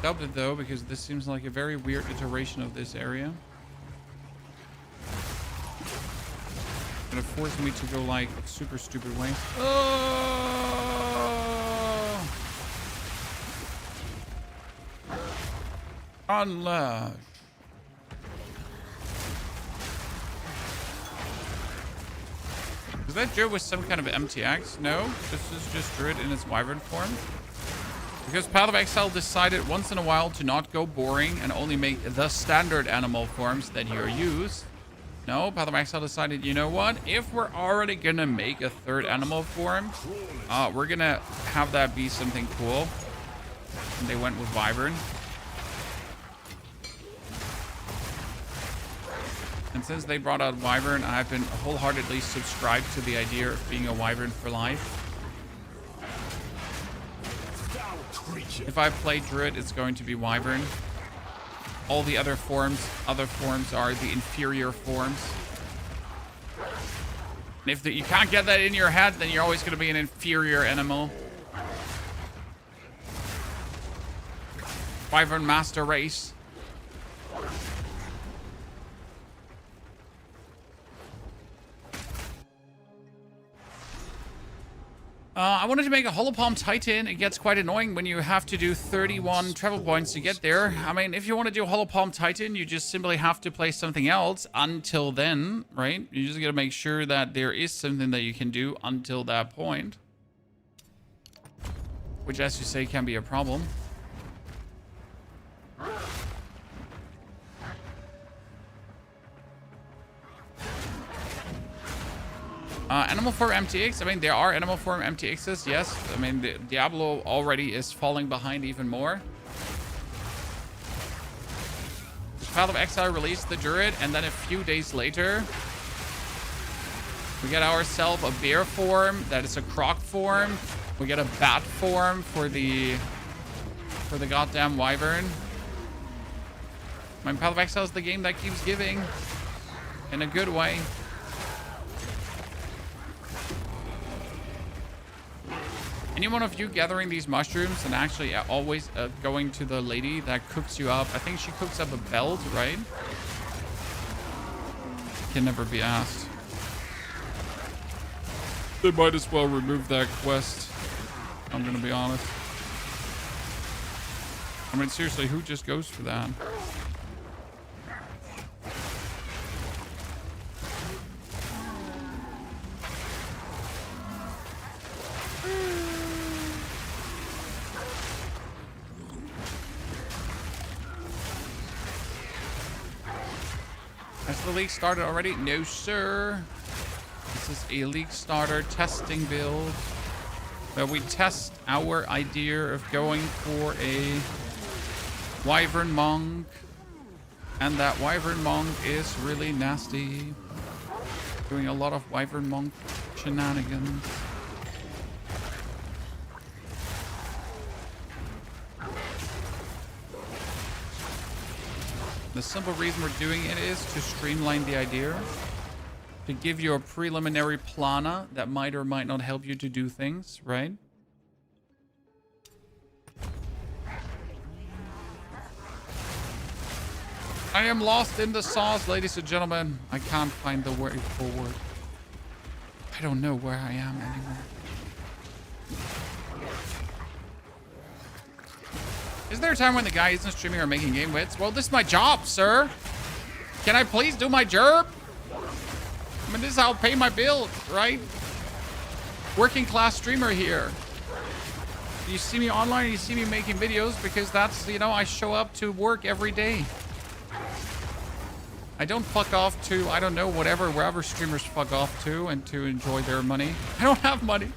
Doubt it though, because this seems like a very weird iteration of this area. Gonna force me to go like a super stupid way. Oh! Unlash. that Druid with some kind of MTX? No, this is just Druid in its Wyvern form. Because Path of Exile decided once in a while to not go boring and only make the standard animal forms that you're used. No, Path of Exile decided, you know what? If we're already gonna make a third animal form, we're gonna have that be something cool. And they went with Wyvern. And since they brought out Wyvern, I've been wholeheartedly subscribed to the idea of being a Wyvern for life. If I play Druid, it's going to be Wyvern. All the other forms are the inferior forms. And if you can't get that in your head, then you're always going to be an inferior animal. Wyvern Master Race. I wanted to make a Holopalm Titan. It gets quite annoying when you have to do 31 travel points to get there. I mean, if you want to do Holopalm Titan, you just simply have to play something else until then, right? You just got to make sure that there is something that you can do until that point. Which, as you say, can be a problem. Animal form MTX. I mean, there are animal form MTXs, yes. I mean, Diablo already is falling behind even more. Path of Exile released the Druid, and then a few days later, we get ourselves a bear form that is a croc form. We get a bat form for the goddamn Wyvern. I mean, Path of Exile is the game that keeps giving in a good way. Any one of you gathering these mushrooms and actually always going to the lady that cooks you up? I think she cooks up a belt, right? Can never be asked. They might as well remove that quest. I'm gonna be honest. I mean, seriously, who just goes for that? Has the league started already? No, sir. This is a league starter testing build where we test our idea of going for a Wyvern Monk. And that Wyvern Monk is really nasty. Doing a lot of Wyvern Monk shenanigans. The simple reason we're doing it is to streamline the idea, to give you a preliminary plana that might or might not help you to do things, right? I am lost in the sauce, ladies and gentlemen. I can't find the way forward. I don't know where I am anymore. Is there a time when the guy isn't streaming or making game wits? Well, this is my job, sir. Can I please do my job? I mean, this is how I pay my bills, right? Working class streamer here. You see me online, you see me making videos because that's, you know, I show up to work every day. I don't fuck off to, I don't know, wherever streamers fuck off to and to enjoy their money. I don't have money.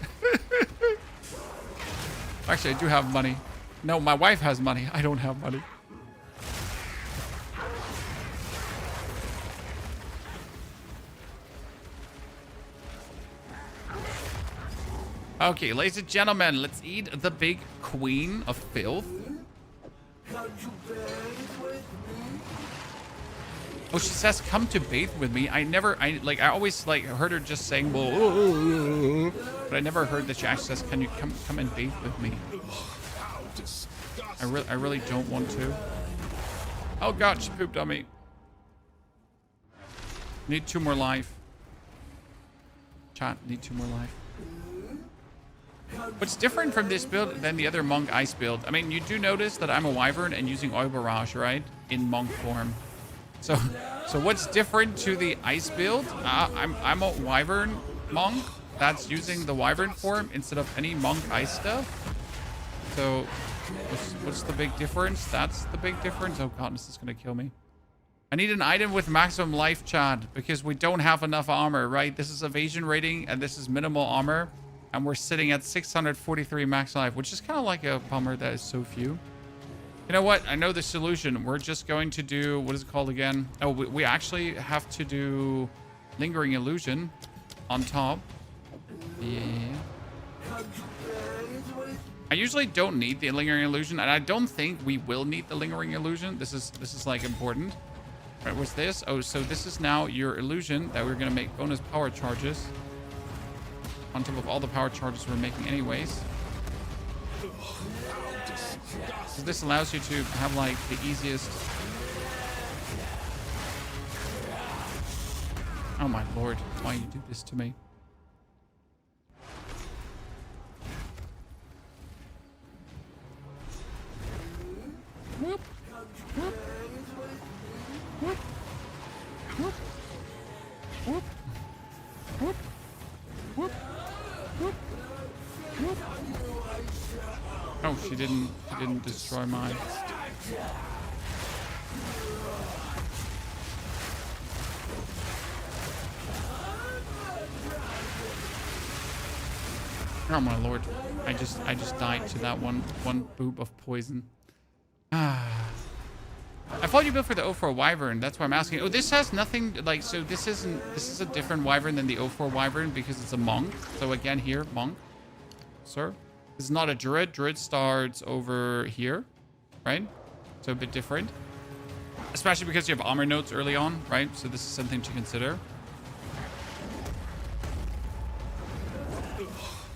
Actually, I do have money. No, my wife has money. I don't have money. Okay, ladies and gentlemen, let's eat the big queen of filth. Oh, she says, come to bathe with me. I always heard her just saying, well, but I never heard that she actually says, can you come and bathe with me? I really don't want to. Oh God, she pooped on me. Need 2 more life. Chat, need 2 more life. What's different from this build than the other Monk Ice build? I mean, you do notice that I'm a Wyvern and using Oil Barrage, right? In Monk form. So what's different to the Ice build? I'm a Wyvern monk that's using the wyvern form instead of any monk ice stuff. So what's the big difference? That's the big difference. Oh god, this is gonna kill me. I need an item with maximum life, Chad, because we don't have enough armor, right? This is evasion rating and this is minimal armor, and we're sitting at 643 max life, which is kind of like a bummer that is so few. You know what? I know the solution. We're just going to do, what is it called again? Oh, we actually have to do Lingering Illusion on top. Yeah. I usually don't need the Lingering Illusion, and I don't think we will need the Lingering Illusion. This is like important. Right, what's this? Oh, so this is now your illusion that we're gonna make bonus power charges on top of all the power charges we're making anyways. So this allows you to have like the easiest. Oh my lord, why you do this to me? Whoop. Whoop. Whoop. Whoop. Whoop. Whoop. Whoop. Whoop. Whoop. Oh, she didn't destroy mine. Oh my lord. I just died to that one boob of poison. I thought you built for the 04 Wyvern. That's why I'm asking. Oh, this has nothing like, so this is a different Wyvern than the 04 Wyvern because it's a monk. So again here, monk. Sir. This is not a druid. Druid starts over here, right? So a bit different. Especially because you have armor notes early on, right? So this is something to consider.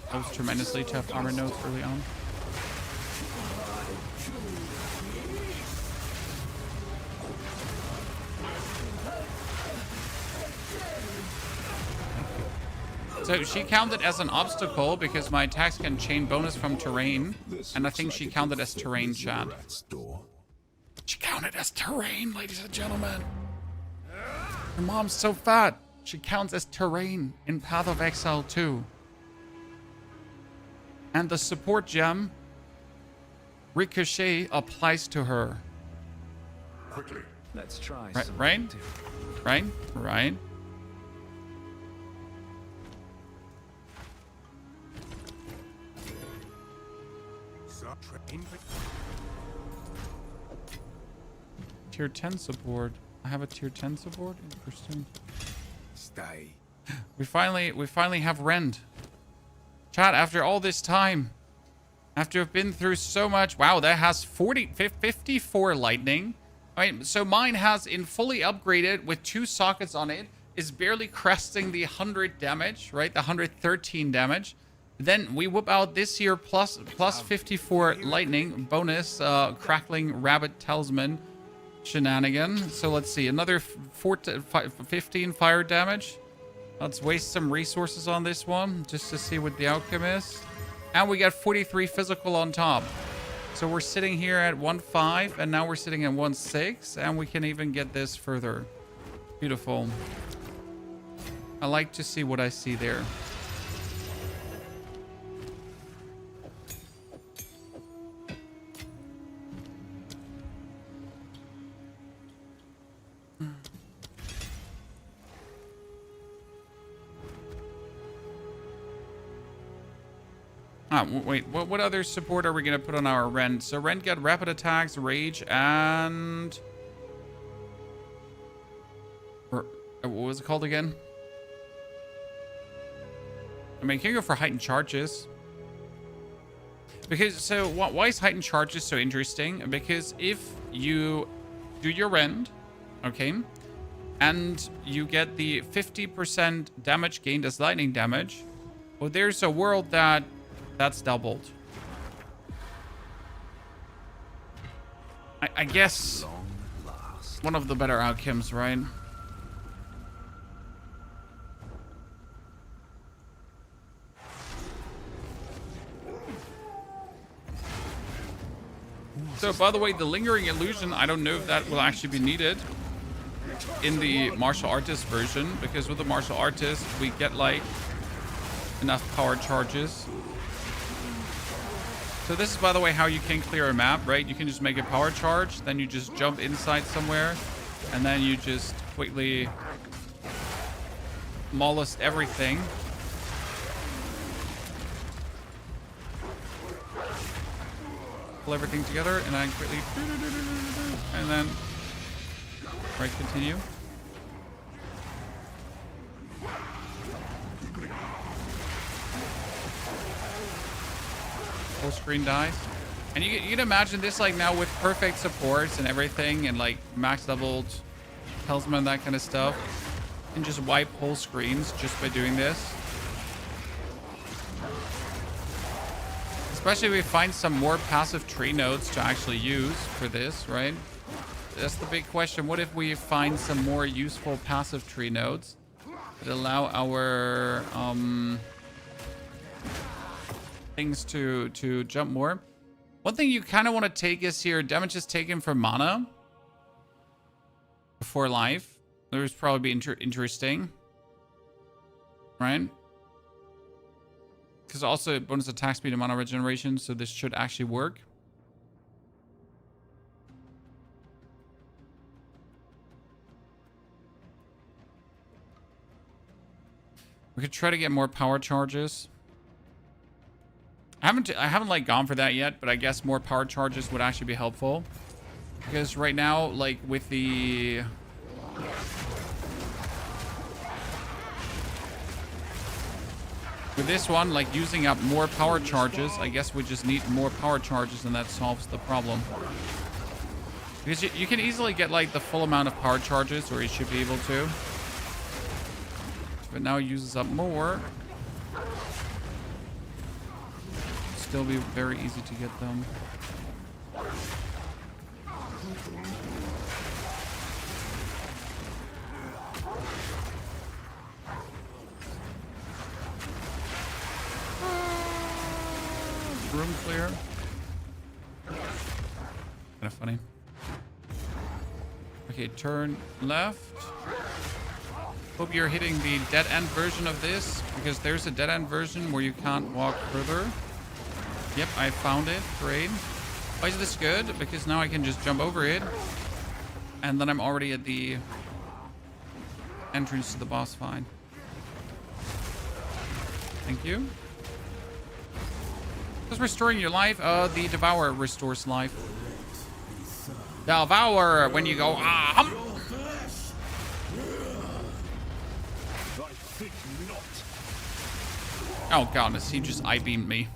Helps tremendously to have armor notes early on. So she counted as an obstacle because my attacks can chain bonus from terrain. And I think she counted as terrain, chat. She counted as terrain, ladies and gentlemen. Her mom's so fat. She counts as terrain in Path of Exile 2. And the support gem, Ricochet, applies to her. Quickly. Let's try. Right. Tier 10 support. I have a tier 10 support. Interesting. Stay. We finally have Rend. Chat, after all this time, after I've been through so much. Wow, that has 54 lightning. All right, so mine has in fully upgraded with 2 sockets on it, is barely cresting the 100 damage, right? The 113 damage. Then we whip out this here plus 54 lightning bonus crackling rabbit talisman shenanigan. So let's see, another 15 fire damage. Let's waste some resources on this one just to see what the outcome is. And we got 43 physical on top. So we're sitting here at 1.5 and now we're sitting at 1.6 and we can even get this further. Beautiful. I like to see what I see there. Wait, what other support are we going to put on our Rend? So Rend got rapid attacks, rage, and... what was it called again? I mean, can you go for heightened charges? Because, so why is heightened charges so interesting? Because if you do your Rend, okay, and you get the 50% damage gained as lightning damage, well, there's a world that's doubled. I guess one of the better outcomes, right? So, by the way, the Lingering Illusion, I don't know if that will actually be needed in the Martial Artist version, because with the Martial Artist, we get like enough power charges. So this is, by the way, how you can clear a map, right? You can just make a power charge, then you just jump inside somewhere, and then you just quickly molest everything. Pull everything together, and then quickly, and then right, continue. Full screen dies. And you can imagine this like now with perfect supports and everything and like max leveled talisman, that kind of stuff. And just wipe whole screens just by doing this. Especially if we find some more passive tree nodes to actually use for this, right? That's the big question. What if we find some more useful passive tree nodes that allow our things to jump more? One thing you kind of want to take is here, damage is taken from mana before life. That would probably be interesting, right? Because also bonus attack speed and mana regeneration, so this should actually work. We could try to get more power charges. I haven't like gone for that yet, but I guess more power charges would actually be helpful. Because right now, like with the with this one, like using up more power charges, I guess we just need more power charges and that solves the problem. Because you can easily get like the full amount of power charges, or you should be able to. But now it uses up more. Still be very easy to get them. Room clear. Kind of funny. Okay, turn left. Hope you're hitting the dead end version of this, because there's a dead end version where you can't walk further. Yep, I found it. Great. Why is this good? Because now I can just jump over it. And then I'm already at the entrance to the boss fight. Thank you. Just restoring your life. The Devour restores life. Devour when you go, ah! Oh goodness, he just I-beamed me.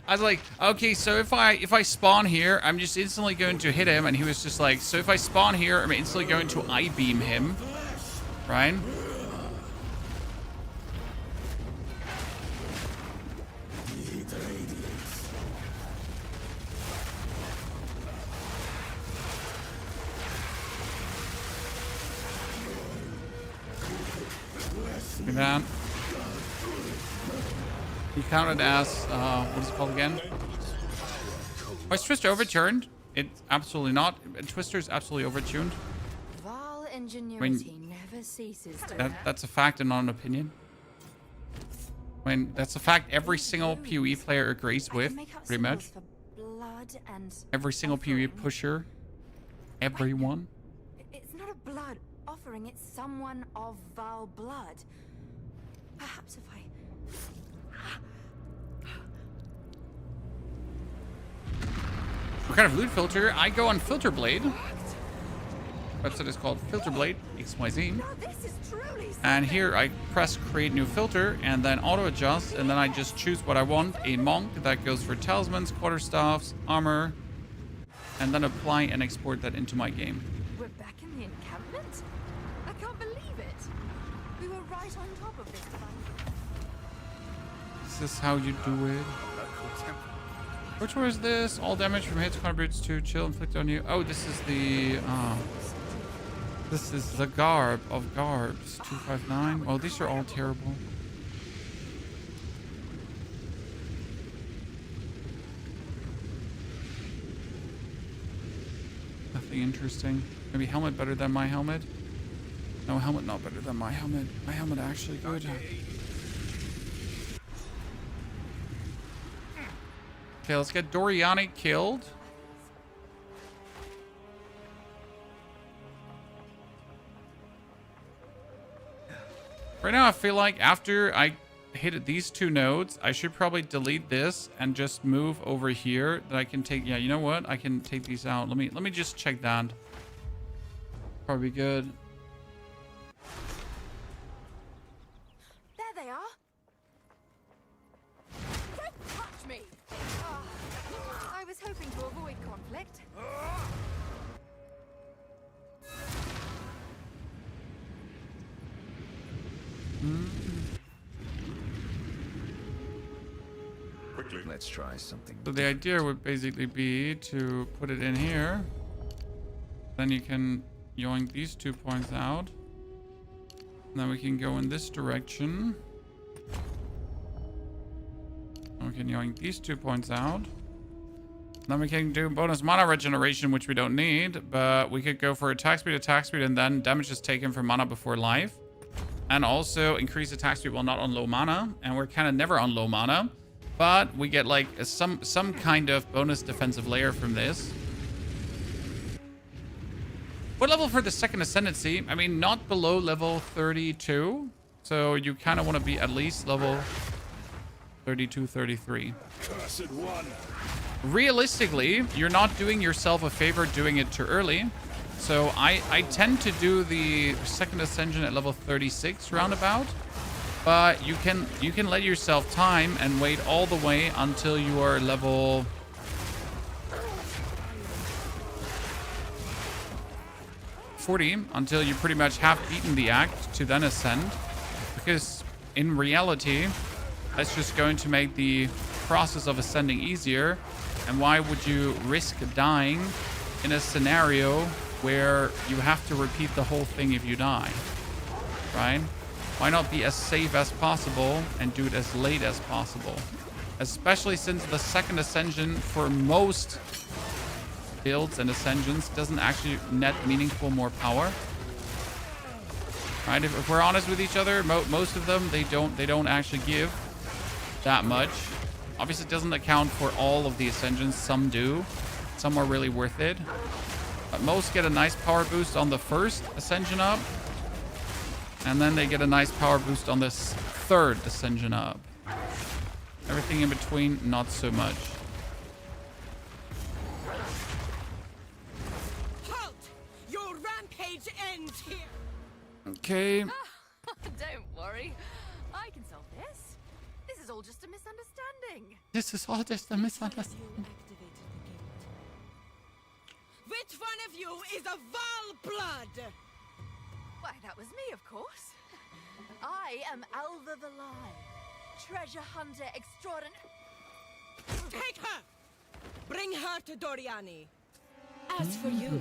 I was like, okay, so if I spawn here, I'm just instantly going to hit him, and he was just like, so if I spawn here, I'm instantly going to I-beam him, right? Look at that. He counted as, what is it called again? Oh, is Twister overturned? It's absolutely not. Twister's absolutely overtuned. Vile ingenuity never ceases to That's a fact and not an opinion. I mean, that's a fact every single PoE player agrees with, pretty much. Every single PoE pusher. Everyone. It's not a blood offering, it's someone of vile blood. Perhaps if I... What kind of loot filter? I go on Filter Blade. That's what it's called, Filter Blade, XYZ. And here I press create new filter and then auto adjust, and then I just choose what I want. A monk, that goes for talismans, quarterstaffs, armor, and then apply and export that into my game. We're back in the encampment? I can't believe it. We were right on top of this fight. This is how you do it. Which one is this? All damage from hits contributes to chill inflicted on you. Oh, this is the garb of garbs. 259. Well, these are all terrible. Nothing interesting. Maybe helmet better than my helmet. No, helmet not better than my helmet. My helmet actually good. Okay, let's get Doriani killed. Right now, I feel like after I hit these 2 nodes, I should probably delete this and just move over here. That I can take. Yeah, you know what? I can take these out. Let me just check that. Probably good. There they are. Don't touch me. Ah, I was hoping to avoid conflict. Quickly. Let's try something. So the idea would basically be to put it in here. Then you can yoink these 2 points out. And then we can go in this direction. And we can yoink these 2 points out. Then we can do bonus mana regeneration, which we don't need. But we could go for attack speed, and then damage is taken from mana before life. And also increase attack speed while not on low mana. And we're kind of never on low mana. But we get like some kind of bonus defensive layer from this. What level for the second ascendancy? I mean, not below level 32. So you kind of want to be at least level 32, 33. Cursed one. Realistically, you're not doing yourself a favor doing it too early. So I tend to do the second ascension at level 36 roundabout. But you can let yourself time and wait all the way until you are level 40, until you pretty much have beaten the act to then ascend. Because in reality, that's just going to make the process of ascending easier. And why would you risk dying in a scenario where you have to repeat the whole thing if you die, right? Why not be as safe as possible and do it as late as possible? Especially since the second ascension for most builds and ascensions doesn't actually net meaningful more power. Right? If we're honest with each other, most of them they don't actually give that much. Obviously, it doesn't account for all of the ascensions. Some do. Some are really worth it. But most get a nice power boost on the first ascension up. And then they get a nice power boost on this third ascension up. Everything in between, not so much. Halt! Your rampage ends here! Okay. Don't worry. I can solve this. This is all just a misunderstanding. This is all just a misunderstanding. Which one of you is a Val blood? Why, that was me, of course. I am Alva the Lie, treasure hunter extraordinary. Take her! Bring her to Doriani. As for you,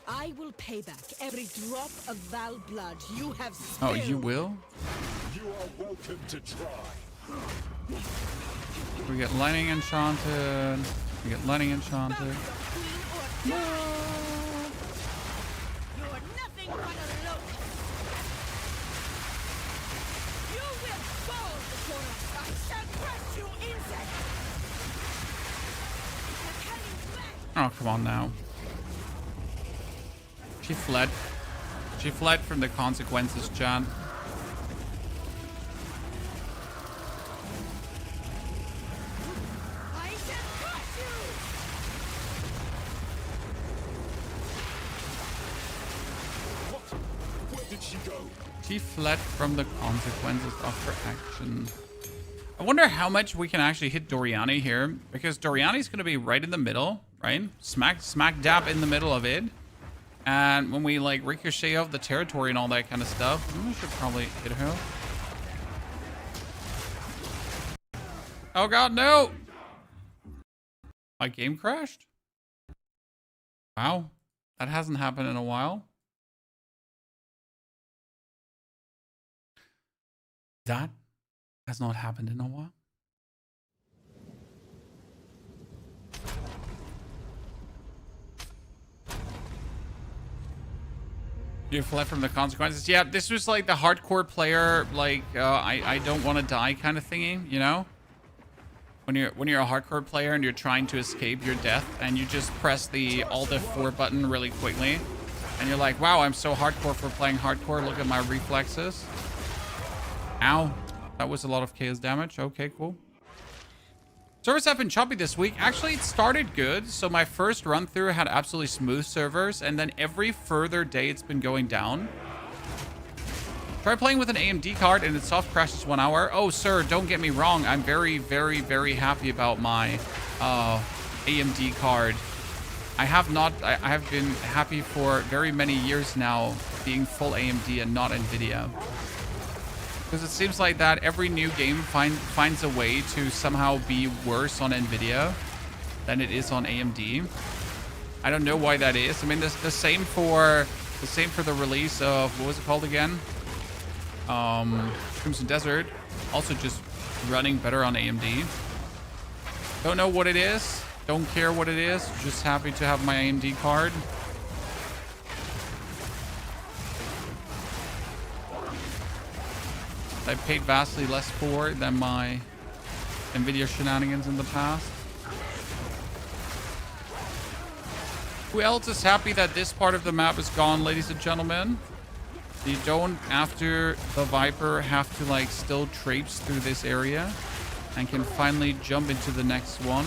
I will pay back every drop of Val blood you have spilled. Oh, you will? You are welcome to try. We get Lightning Enchanted. We get Lightning Enchanted. No! You're nothing but a locust. You will fall before us. I shall crush you, insect. Oh, come on now. She fled. She fled from the consequences, John. I shall crush you. What? Where did she go? She fled from the consequences of her action. I wonder how much we can actually hit Doriani here, because Doriani's going to be right in the middle, right? Smack dab in the middle of it. And when we like ricochet off the territory and all that kind of stuff, we should probably hit her. Oh god, no! My game crashed? Wow. That hasn't happened in a while. That has not happened in a while. You fled from the consequences. Yeah, this was like the hardcore player, like, I don't want to die kind of thingy, you know? when you're a hardcore player and you're trying to escape your death and you just press the Alt F4 button really quickly and you're like, wow, I'm so hardcore for playing hardcore. Look at my reflexes. Ow. That was a lot of chaos damage. Okay, cool. Servers have been choppy this week. Actually, it started good. So my first run through had absolutely smooth servers, and then every further day it's been going down. Try playing with an AMD card and it soft crashes 1 hour. Oh, sir, don't get me wrong. I'm very, very, very happy about my AMD card. I have been happy for very many years now being full AMD and not NVIDIA. Because it seems like that every new game finds a way to somehow be worse on NVIDIA than it is on AMD. I don't know why that is. I mean, the same for the release of, what was it called again? Crimson Desert. Also just running better on AMD. Don't know what it is. Don't care what it is. Just happy to have my AMD card. I paid vastly less for than my NVIDIA shenanigans in the past. Who else is happy that this part of the map is gone, ladies and gentlemen? You don't, after the Viper, have to like still traipse through this area and can finally jump into the next one.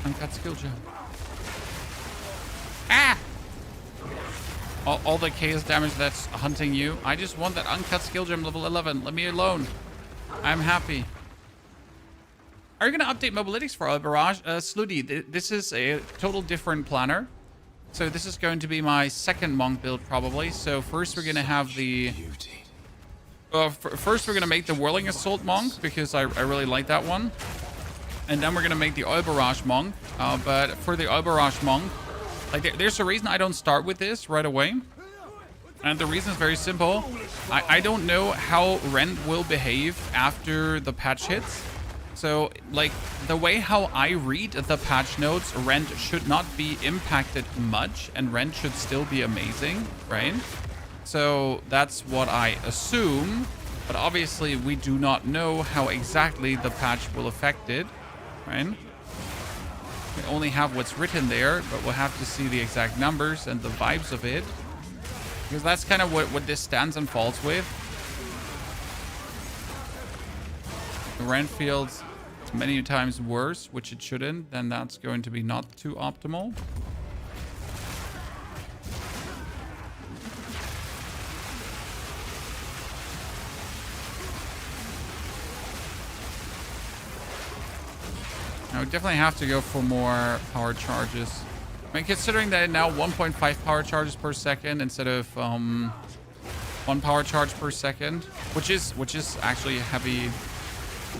Uncut skill jump. Ah! All the chaos damage that's hunting you. I just want that uncut skill gem level 11. Let me alone. I'm happy. Are you going to update mobilities for Barrage? Sluddy, this is a total different planner. So this is going to be my second monk build probably. So first we're going to have the... first we're going to make the Whirling Assault monk because I really like that one. And then we're going to make the Oil Barrage monk. But for the Oil Barrage monk, like there's a reason I don't start with this right away. And the reason is very simple. I don't know how Rend will behave after the patch hits. So like the way how I read the patch notes, Rend should not be impacted much and Rend should still be amazing, right? So that's what I assume. But obviously we do not know how exactly the patch will affect it, right? We only have what's written there, but we'll have to see the exact numbers and the vibes of it. Because that's kind of what this stands and falls with. The Rend field's many times worse, which it shouldn't, then that's going to be not too optimal. I would definitely have to go for more power charges. I mean, considering that now 1.5 power charges per second instead of 1 power charge per second, which is actually a heavy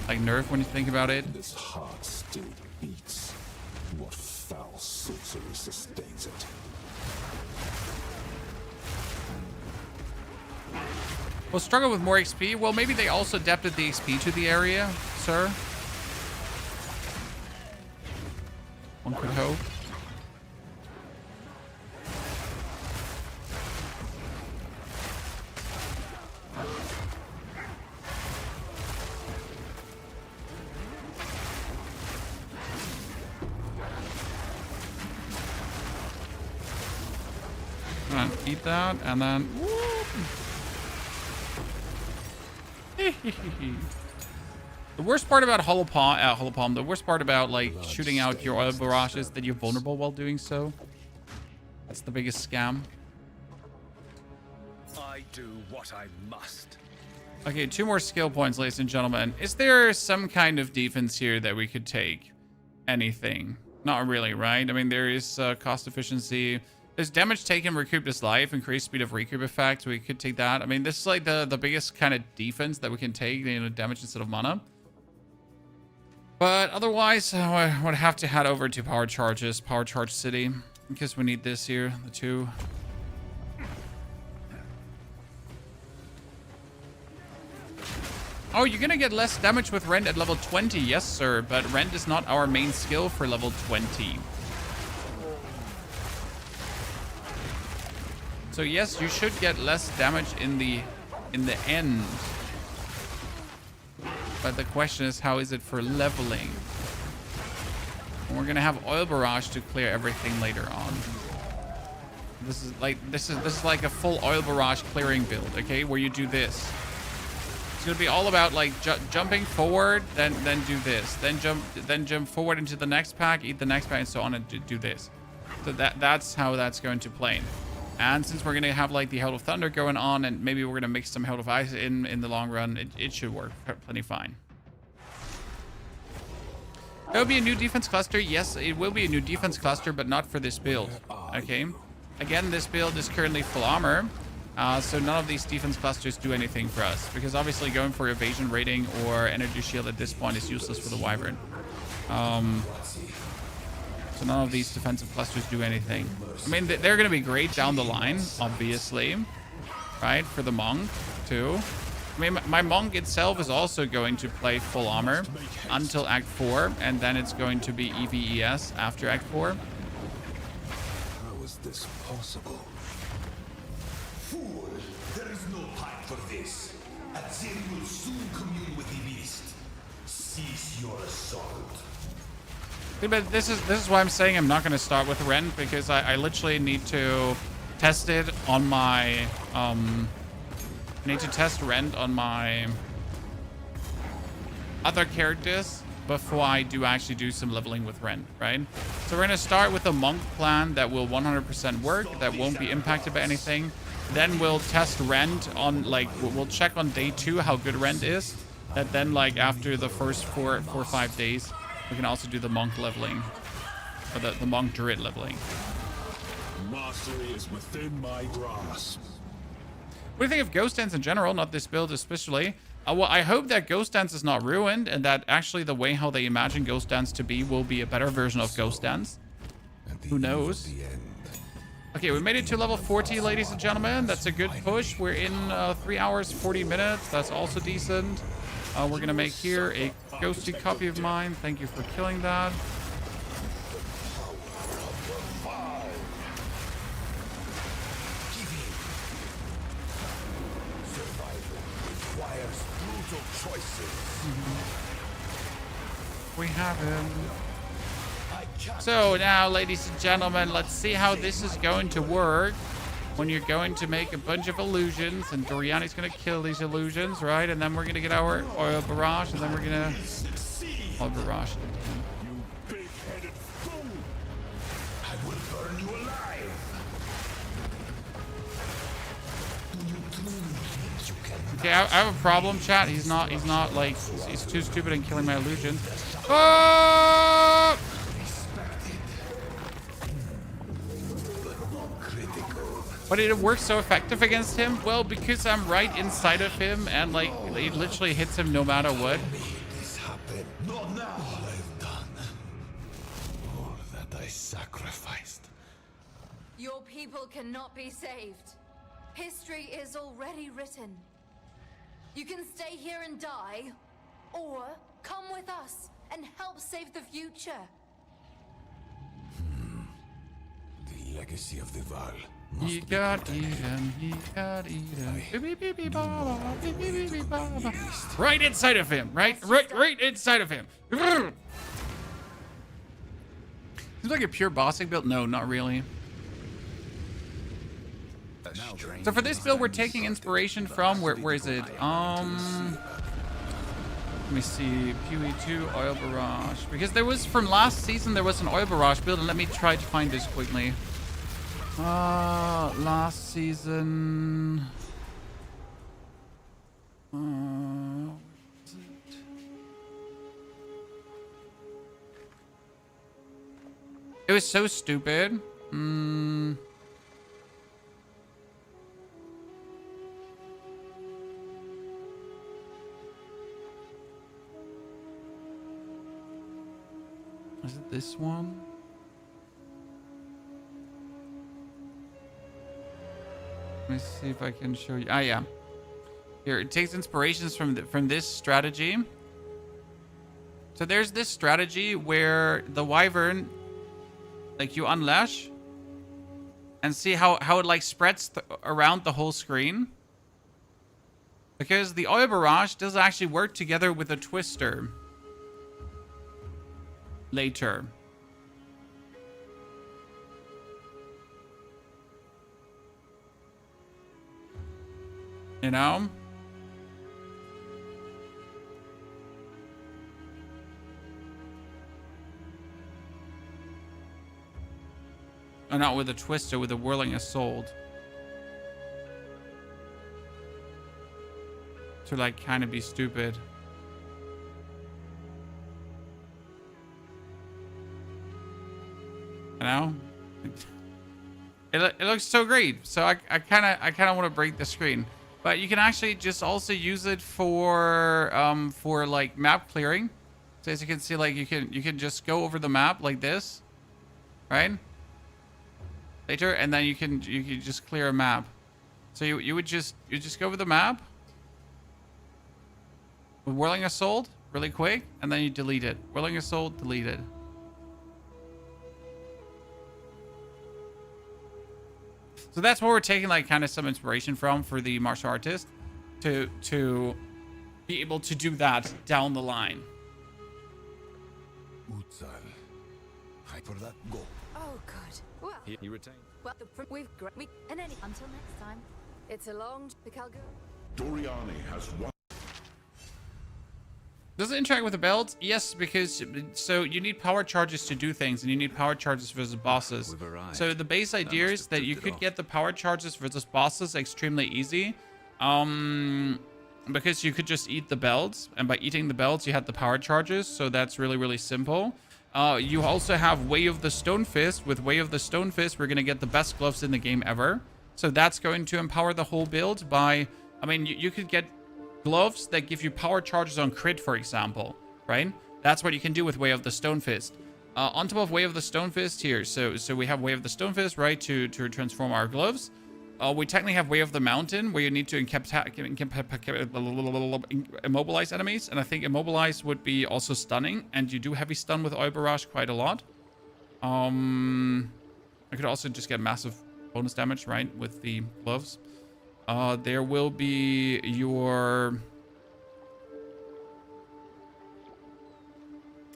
like nerf when you think about it. This heart still beats. What foul sorcery sustains it? We'll struggle with more XP. Well, maybe they also adapted the XP to the area, sir. One could hope. And eat that, and then... The worst part about Hollow Palm, the worst part about like shooting out your oil barrage is that you're vulnerable while doing so. That's the biggest scam. I do what I must. Okay, 2 more skill points, ladies and gentlemen. Is there some kind of defense here that we could take? Anything? Not really, right? I mean, there is cost efficiency. There's damage taken, recoup this life, increased speed of recoup effect. We could take that. I mean, this is like the biggest kind of defense that we can take, you know, damage instead of mana. But otherwise, I would have to head over to Power Charges, Power Charge City, because we need this here, the 2. Oh, you're gonna get less damage with Rend at level 20. Yes, sir. But Rend is not our main skill for level 20. So yes, you should get less damage in the end. But the question is, how is it for leveling? And we're gonna have Oil Barrage to clear everything later on. This is like a full Oil Barrage clearing build, okay? Where you do this. It's gonna be all about like jumping forward, then do this, then jump forward into the next pack, eat the next pack, and so on, and do this. So that's how that's going to play. And since we're gonna have like the Hail of Thunder going on, and maybe we're gonna mix some Hail of Ice in the long run, it should work plenty fine. There'll be a new defense cluster. Yes, it will be a new defense cluster, but not for this build. Okay. Again, this build is currently full armor, so none of these defense clusters do anything for us, because obviously going for evasion rating or energy shield at this point is useless for the Wyvern. So none of these defensive clusters do anything. I mean, they're going to be great down the line, obviously, right? For the Monk, too. I mean, my Monk itself is also going to play full armor until Act 4, and then it's going to be EVES after Act 4. How is this possible? Fool! There is no time for this. Azir will soon commune with the beast. Cease your assault. But this is why I'm saying I'm not going to start with Rend, because I literally need to test it on my I need to test Rend on my other characters before I do actually do some leveling with Rend, right? So we're going to start with a Monk plan that will 100% work, that won't be impacted by anything. Then we'll test Rend on, like, we'll check on day 2 how good Rend is. That then, like, after the first 4 or 5 days, we can also do the Monk leveling, or the Monk Druid leveling. Mastery is within my grasp. What do you think of Ghost Dance in general, not this build especially? Well, I hope that Ghost Dance is not ruined, and that actually the way how they imagine Ghost Dance to be will be a better version of Ghost Dance. Who knows? Okay, we made it to level 40, ladies and gentlemen. That's a good push. We're in 3 hours, 40 minutes. That's also decent. We're going to make here a ghosty copy of mine. Thank you for killing that. We have him. So now, ladies and gentlemen, let's see how this is going to work when you're going to make a bunch of illusions, and Doriani's going to kill these illusions, right? And then we're going to get our Oil Barrage, and then we're going to Oil Barrage. You big-headed fool! I will burn you alive. Do you truly think you can? Okay, I have a problem, chat. He's not like, he's too stupid in killing my illusions. Oh! But did it work so effective against him? Well, because I'm right inside of him, and like it literally hits him no matter what. This happened. Not now. All I've done. All that I sacrificed. Your people cannot be saved. History is already written. You can stay here and die, or come with us and help save the future. The legacy of the Val. He got eaten, he got eaten. Right inside of him, right inside of him. Seems like a pure bossing build. No, not really. So for this build, we're taking inspiration from, where is it? Let me see, PoE2, Oil Barrage. Because there was, from last season, there was an Oil Barrage build, and let me try to find this quickly. Last season. Where is it? It was so stupid. Is it this one? Let me see if I can show you. Ah, yeah. Here, it takes inspirations from this strategy. So there's this strategy where the wyvern, like you unlash and see how it like spreads around the whole screen. Because the oil barrage does actually work together with a twister later. You know? Oh, not with a twister, with a whirling assault. To like kind of be stupid. You know? It looks so great. So I kind of want to break the screen. But you can actually just also use it for like map clearing. So as you can see, like you can just go over the map like this, right? Later, and then you can just clear a map. So you would just go over the map with whirling assault really quick, and then you delete it. Whirling assault, delete it. So that's what we're taking like kind of some inspiration from for the martial artist to be able to do that down the line. For that, go. Oh, good. Well, He retained. well, and any until next time. It's a long Picalgo. Doriani has one. Does it interact with the belt? Yes, because so you need power charges to do things, and you need power charges versus bosses. So the base idea is that you could get the power charges versus bosses extremely easy, because you could just eat the belts, and by eating the belts, you had the power charges. So that's really, really simple. You also have Way of the Stone Fist. With Way of the Stone Fist, we're gonna get the best gloves in the game ever. So that's going to empower the whole build by, I mean, you could get gloves that give you power charges on crit, for example, right? That's what you can do with Way of the Stone Fist. On top of Way of the Stone Fist here, so we have Way of the Stone Fist, right, to transform our gloves. We technically have Way of the Mountain, where you need to immobilize enemies, and I think immobilize would be also stunning, and you do heavy stun with Oil Barrage quite a lot. I could also just get massive bonus damage, right, with the gloves. There will be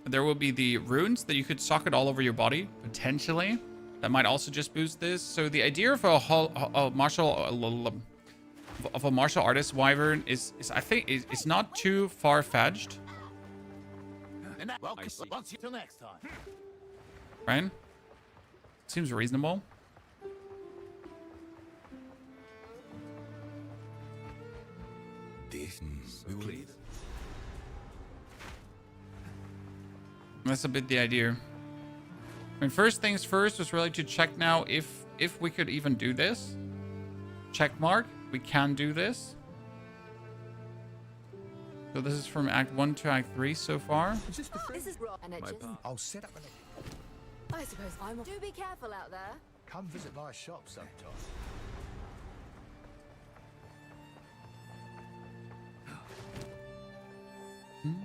the runes that you could socket all over your body, potentially. That might also just boost this. So the idea of a martial artist wyvern is I think it's not too far-fetched. Till next time. Right? Seems reasonable. Please. That's a bit the idea. I mean, first things first was really to check now if we could even do this. Check mark. We can do this. So this is from Act 1 to Act 3 so far. This is raw and it just, I'll set up an. I suppose I'm. Do be careful out there. Come visit my shop sometime. You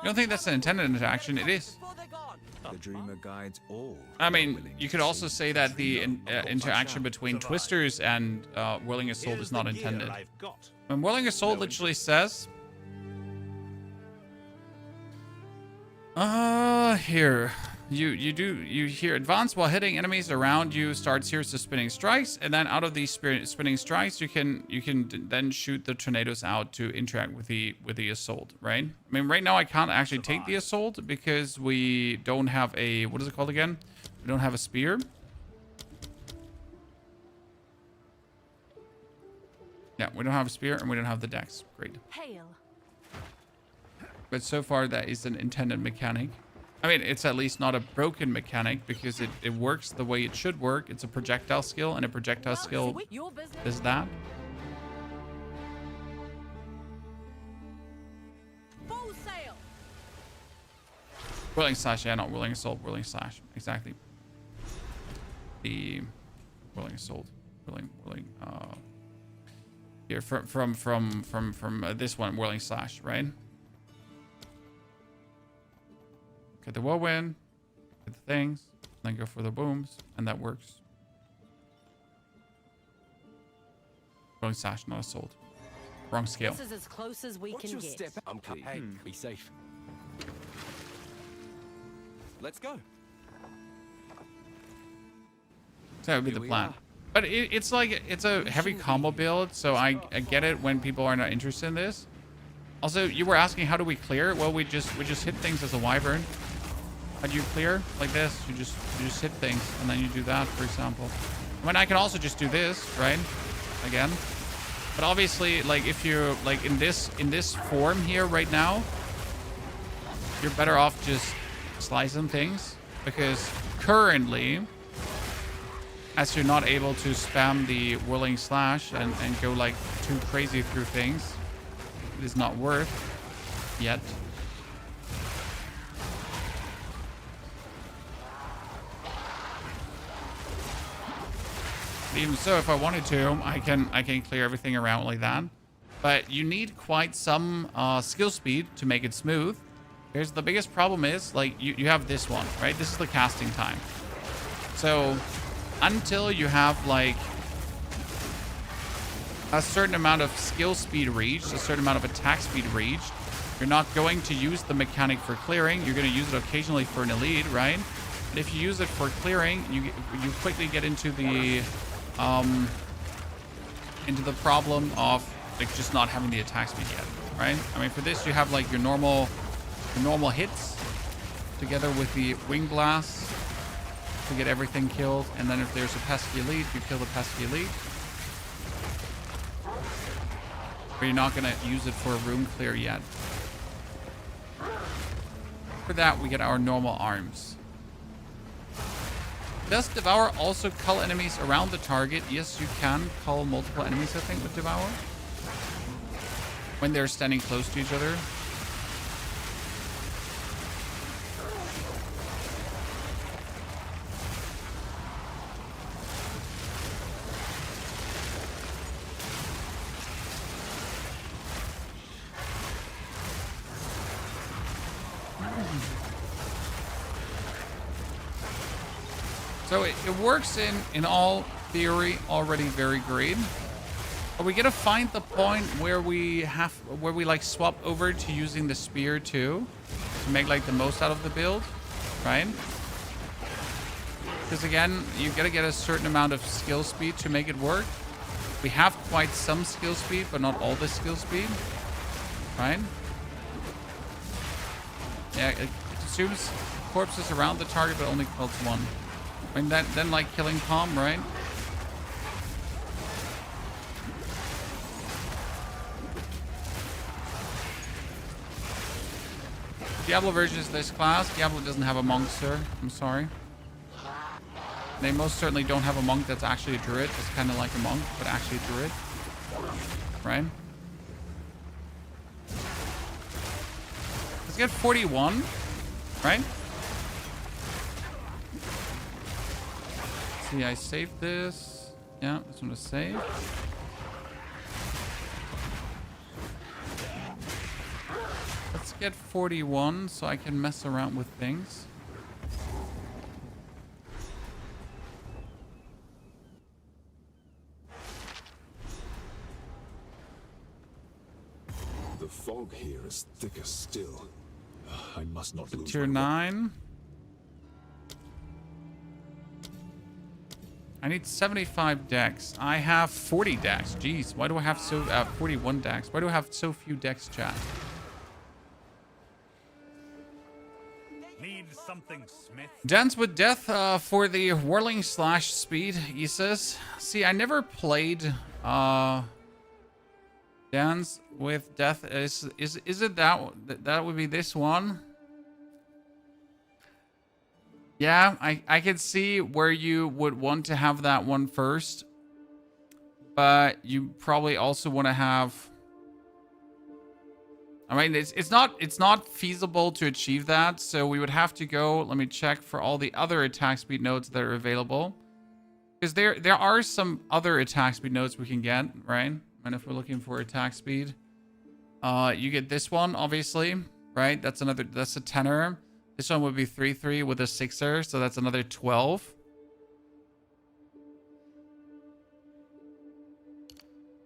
don't think that's an intended interaction? It is. The dreamer guides all. I mean, you could also say that the interaction between Twisters and Whirling Assault is not intended. When Whirling Assault literally says... here. You hear advance while hitting enemies around you, start series of spinning strikes, and then out of these spinning strikes, you can then shoot the tornadoes out to interact with the assault, right? I mean, right now I can't actually take the assault because we don't have a, what is it called again? We don't have a spear. Yeah, we don't have a spear and we don't have the dex. Great. Hail. But so far that is an intended mechanic. I mean, it's at least not a broken mechanic because it works the way it should work. It's a projectile skill, and a projectile skill is that. Full sail. Whirling slash, yeah, not whirling assault, whirling slash. Exactly. The whirling assault, whirling. Here, from this one, Whirling Slash, right? Get the whirlwind, get the things, then go for the booms, and that works. Whirling Slash, not Assault. Wrong scale. This is as close as we can get. I'm clear. Hey, be safe. Let's go. So that would be the plan. But it's like, it's a heavy combo build, so I get it when people are not interested in this. Also, you were asking how do we clear? Well, we just hit things as a wyvern. How do you clear? Like this. You just hit things, and then you do that, for example. I mean, I can also just do this, right? Again. But obviously, like, if you're like in this form here right now, you're better off just slicing things, because currently, as you're not able to spam the Whirling Slash and go like too crazy through things, it is not worth yet. But even so, if I wanted to, I can clear everything around like that. But you need quite some skill speed to make it smooth. Here's the biggest problem is, like, you have this one, right? This is the casting time. So until you have like a certain amount of skill speed reached, a certain amount of attack speed reached, you're not going to use the mechanic for clearing. You're going to use it occasionally for an elite, right? But if you use it for clearing, you quickly get into the problem of like just not having the attack speed yet, right? I mean, for this you have like your normal hits together with the wing blasts to get everything killed, and then if there's a pesky elite, you kill the pesky elite. But you're not gonna use it for a room clear yet. For that, we get our normal arms. Does Devour also cull enemies around the target? Yes, you can cull multiple enemies, I think, with Devour. When they're standing close to each other. So it works in all theory already very great. But we gotta find the point where we like swap over to using the spear too, to make like the most out of the build, right? Because again, you gotta get a certain amount of skill speed to make it work. We have quite some skill speed, but not all the skill speed, right? Yeah, it consumes corpses around the target, but only kills one. I mean, then like killing Palm, right? Diablo version is this class. Diablo doesn't have a monk, sir. I'm sorry. They most certainly don't have a monk that's actually a druid. It's kind of like a monk, but actually a druid. Right? Let's get 41. Right? See, I saved this. Yeah, this one is saved. Let's get 41 so I can mess around with things. The fog here is thicker still. I must not lose Tier 9. I need 75 decks. I have 40 decks. Jeez, why do I have 41 decks? Why do I have so few decks, chat? Need something, Smith. Dance with Death for the Whirling Slash speed, he says. See, I never played Dance with Death. Is it that would be this one? Yeah, I can see where you would want to have that one first. But you probably also want to have... I mean, it's not feasible to achieve that. So we would have to go... Let me check for all the other attack speed nodes that are available. Because there are some other attack speed nodes we can get, right? And if we're looking for attack speed, you get this one, obviously, right? That's a 10er. This one would be 3-3 with a 6er, so that's another 12.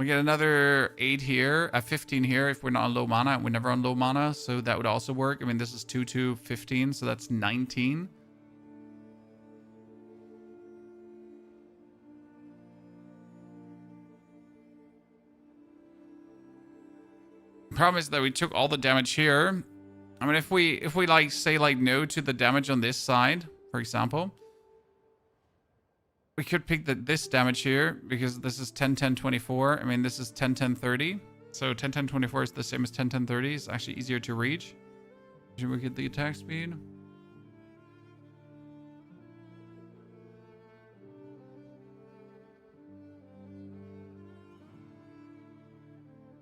We get another 8 here, 15 here if we're not on low mana, and we're never on low mana, so that would also work. I mean, this is 2, 15, so that's 19. The problem is that we took all the damage here. I mean, if we like say like no to the damage on this side, for example, we could pick this damage here because this is 10, 10, 24. I mean, this is 10, 10, 30. So 10, 10, 24 is the same as 10, 10, 30. It's actually easier to reach. Should we get the attack speed?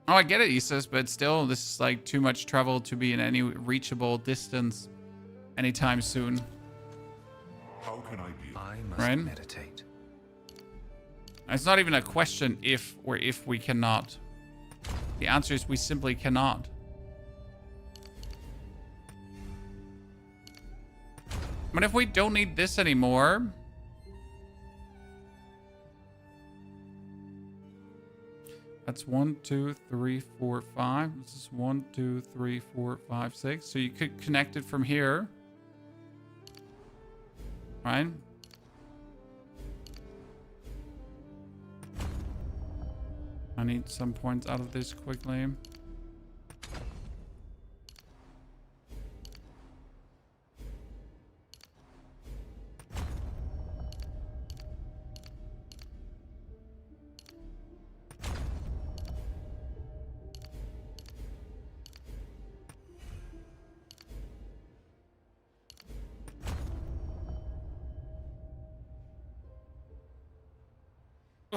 Oh, I get it, Isis, but still, this is like too much travel to be in any reachable distance anytime soon. How can I be? I must Right? meditate. It's not even a question if or if we cannot. The answer is we simply cannot. But if we don't need this anymore, that's 1, 2, 3, 4, 5. This is 1, 2, 3, 4, 5, 6. So you could connect it from here, right? I need some points out of this quickly.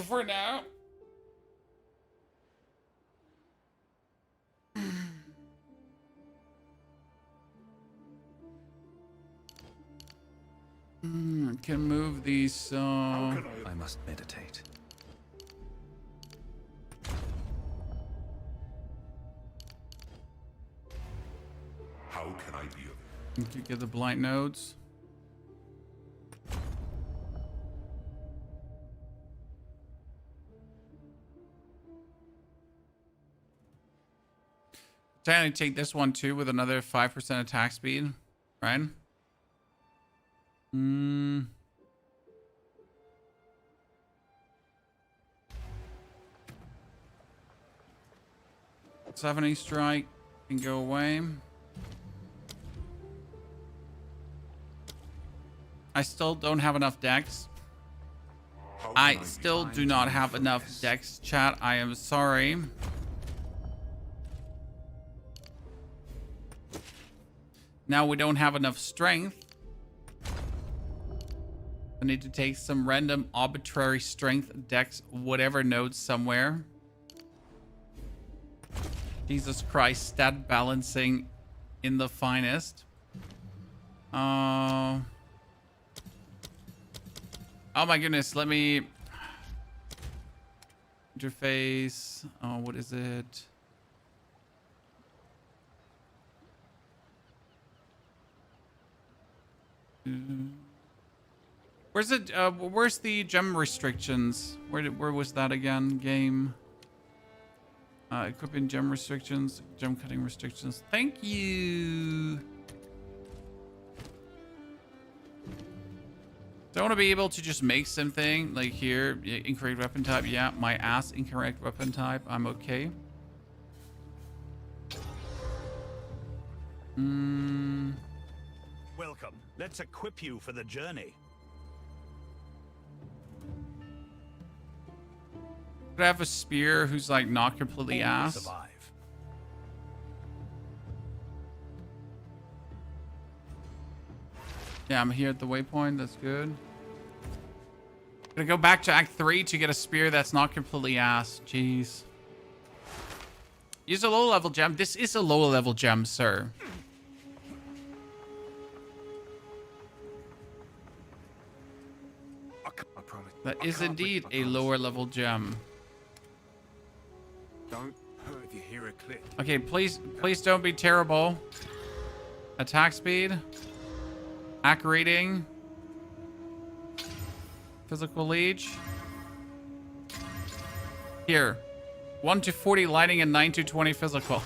For now. Can move these. I must meditate. How can I be of You could get the blind nodes. Trying to take this one too with another 5% attack speed, right? Summoning strike can go away. I still don't have enough decks. I still do not have enough decks, chat. I am sorry. Now we don't have enough strength. I need to take some random arbitrary strength decks, whatever nodes somewhere. Jesus Christ, stat balancing in the finest. Oh my goodness, let me interface. Oh, what is it? Where's it? Where's the gem restrictions? Where was that again? Game. Equipping gem restrictions, gem cutting restrictions. Thank you. Do I want to be able to just make something like here? Incorrect weapon type. Yeah, my ass. Incorrect weapon type. I'm okay. Welcome. Let's equip you for the journey. Could I have a spear who's like not completely ass? Survive. Yeah, I'm here at the waypoint. That's good. Gonna go back to Act 3 to get a spear that's not completely ass. Jeez. Use a low level gem. This is a low level gem, sir. That is indeed a lower level gem. Don't hurt if you hear a click. Okay, please don't be terrible. Attack speed. Hack rating. Physical leech. Here. 1 to 40 lightning and 9 to 20 physical.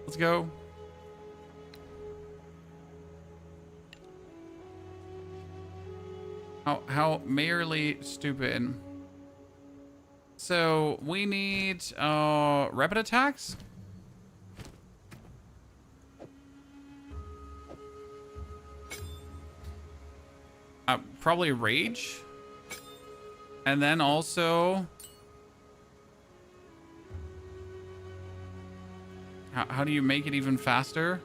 Let's go. How mayorly stupid. So we need rapid attacks. Probably rage. And then also how do you make it even faster?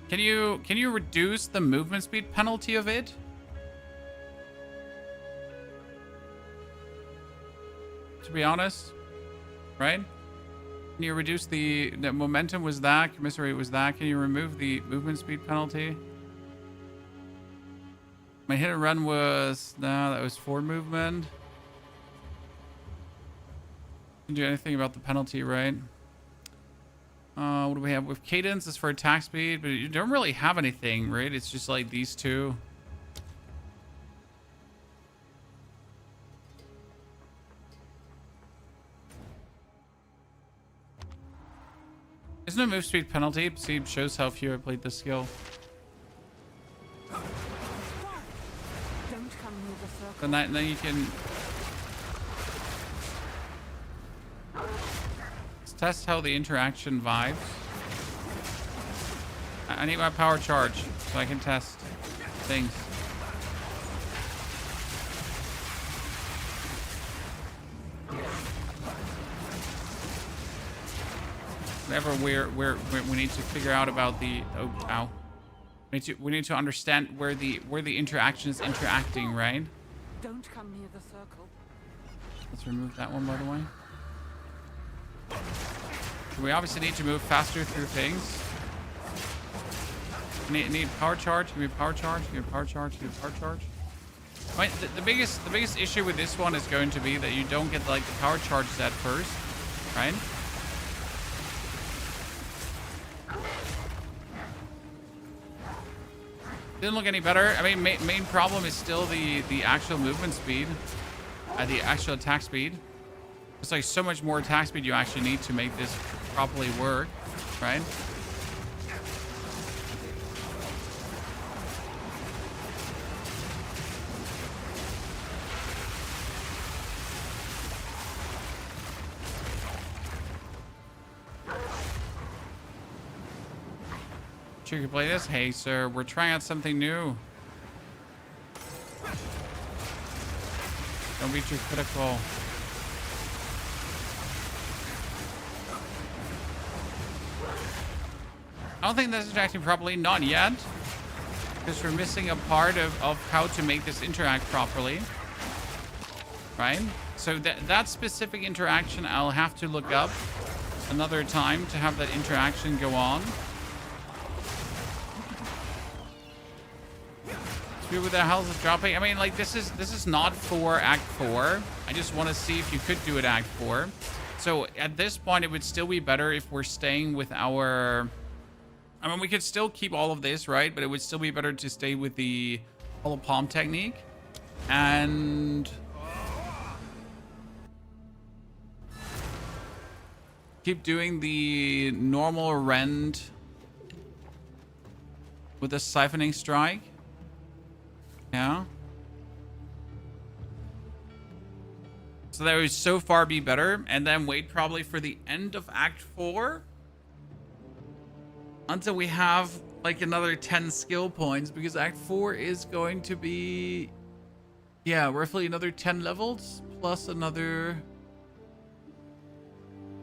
Can you reduce the movement speed penalty of it? To be honest, right? Can you reduce the momentum was that, commissary was that? Can you remove the movement speed penalty? My hit and run was, no, that was forward movement. Can do anything about the penalty, right? What do we have? With cadence is for attack speed, but you don't really have anything, right? It's just like these two. There's no move speed penalty. See, shows how few I played this skill. Don't come near the circle. Then you can let's test how the interaction vibes. I need my power charge so I can test things. Whatever we need to figure out about the we need to understand where the interaction is interacting, right? Don't come near the circle. Let's remove that one, by the way. We obviously need to move faster through things. Need power charge. Give me power charge. Give me power charge. Give me power charge. I mean, the biggest issue with this one is going to be that you don't get like the power charge set first, right? Didn't look any better. I mean, main problem is still the actual movement speed, the actual attack speed. It's like so much more attack speed you actually need to make this properly work, right? You can play this? Hey, sir, we're trying out something new. Don't be too critical. I don't think that's interacting properly. Not yet. Because we're missing a part of how to make this interact properly. Right? So that specific interaction, I'll have to look up another time to have that interaction go on. With the health is dropping. I mean, like, this is not for Act 4. I just want to see if you could do it Act 4. So at this point, it would still be better if we're staying with our... I mean, we could still keep all of this, right? But it would still be better to stay with the hollow palm technique. And... keep doing the normal rend with a siphoning strike. Yeah. So that would so far be better. And then wait probably for the end of Act 4. Until we have like another 10 skill points. Because Act 4 is going to be... yeah, roughly another 10 levels. Plus another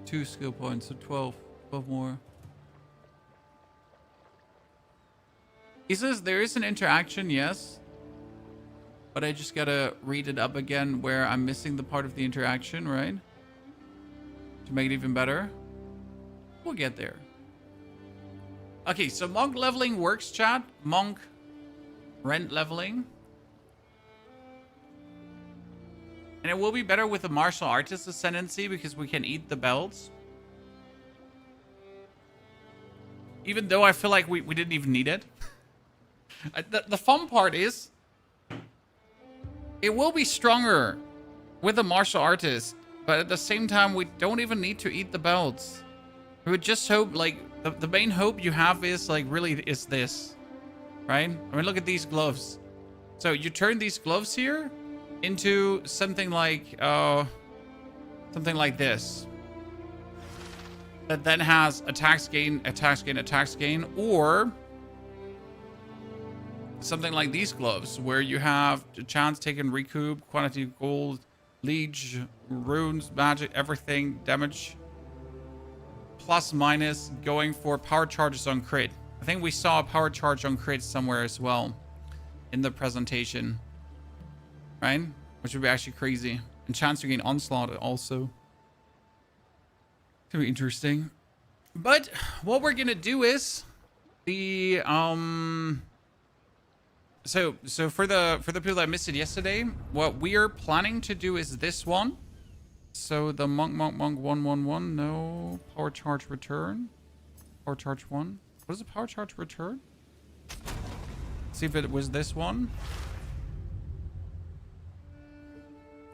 2 skill points. So 12 more. He says there is an interaction, yes. But I just gotta read it up again where I'm missing the part of the interaction, right? To make it even better. We'll get there. Okay, so monk leveling works, chat. Monk rent leveling. And it will be better with the martial artist ascendancy because we can eat the belts. Even though I feel like we didn't even need it. The fun part is, it will be stronger with the martial artist, but at the same time, we don't even need to eat the belts. We would just hope, like, the main hope you have is, like, really is this, right? I mean, look at these gloves. So you turn these gloves here into something like this. That then has attacks gain, attacks gain, attacks gain, or something like these gloves, where you have a chance taken, recoup, quantity of gold, liege, runes, magic, everything, damage, plus minus, going for power charges on crit. I think we saw a power charge on crit somewhere as well in the presentation, right? Which would be actually crazy. And chance to gain onslaught also. Could be interesting. But what we're gonna do is the so for the people that missed it yesterday, what we are planning to do is this one. So the monk 111, no power charge return. Power charge 1. What is the power charge return? See if it was this one.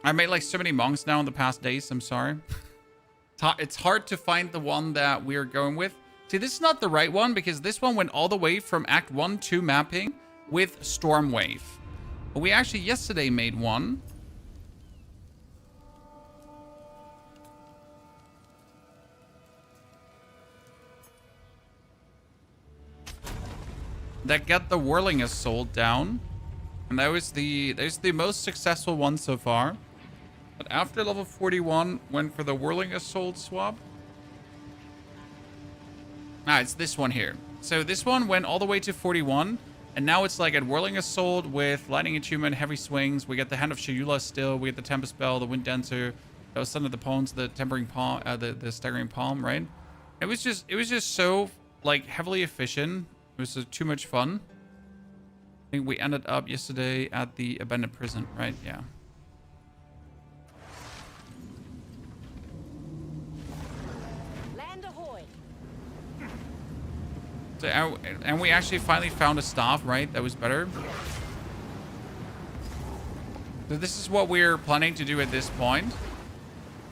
I made like so many monks now in the past days, I'm sorry. It's hard to find the one that we're going with. See, this is not the right one because this one went all the way from Act 1 to mapping with Stormwave. But we actually yesterday made one. That got the Whirling Assault down. And that was the most successful one so far. But after level 41, went for the Whirling Assault swap. Ah, it's this one here. So this one went all the way to 41. And now it's like at Whirling Assault with Lightning Attunement, Heavy Swings. We get the Hand of Shayula still. We get the Tempest Spell, the Wind Dancer, the Son of the Pawns, the Tempering Palm, the Staggering Palm, right? It was just so like heavily efficient. It was too much fun. I think we ended up yesterday at the Abandoned Prison, right? Yeah. So, and we actually finally found a staff, right? That was better. So this is what we're planning to do at this point.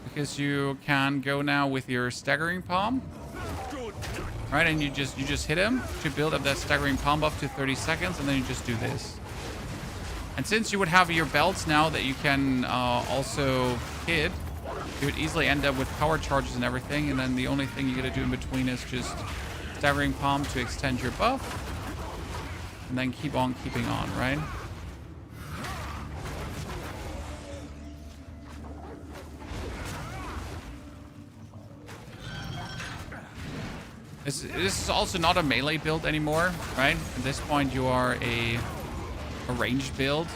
Because you can go now with your Staggering Palm. Right, and you just hit him to build up that Staggering Palm buff to 30 seconds, and then you just do this. And since you would have your belts now that you can also hit, you would easily end up with power charges and everything, and then the only thing you gotta do in between is just Staggering Palm to extend your buff, and then keep on keeping on, right? This is also not a melee build anymore, right? At this point, you are a ranged build.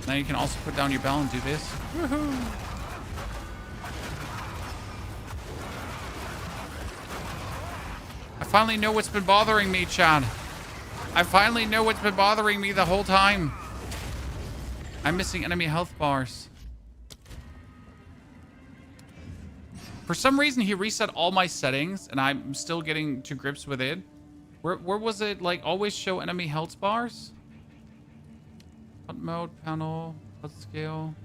Now you can also put down your bell and do this. Woohoo! I finally know what's been bothering me, Chad. I finally know what's been bothering me the whole time. I'm missing enemy health bars. For some reason, he reset all my settings, and I'm still getting to grips with it. Where was it? Like, always show enemy health bars? HUD mode, panel, HUD scale.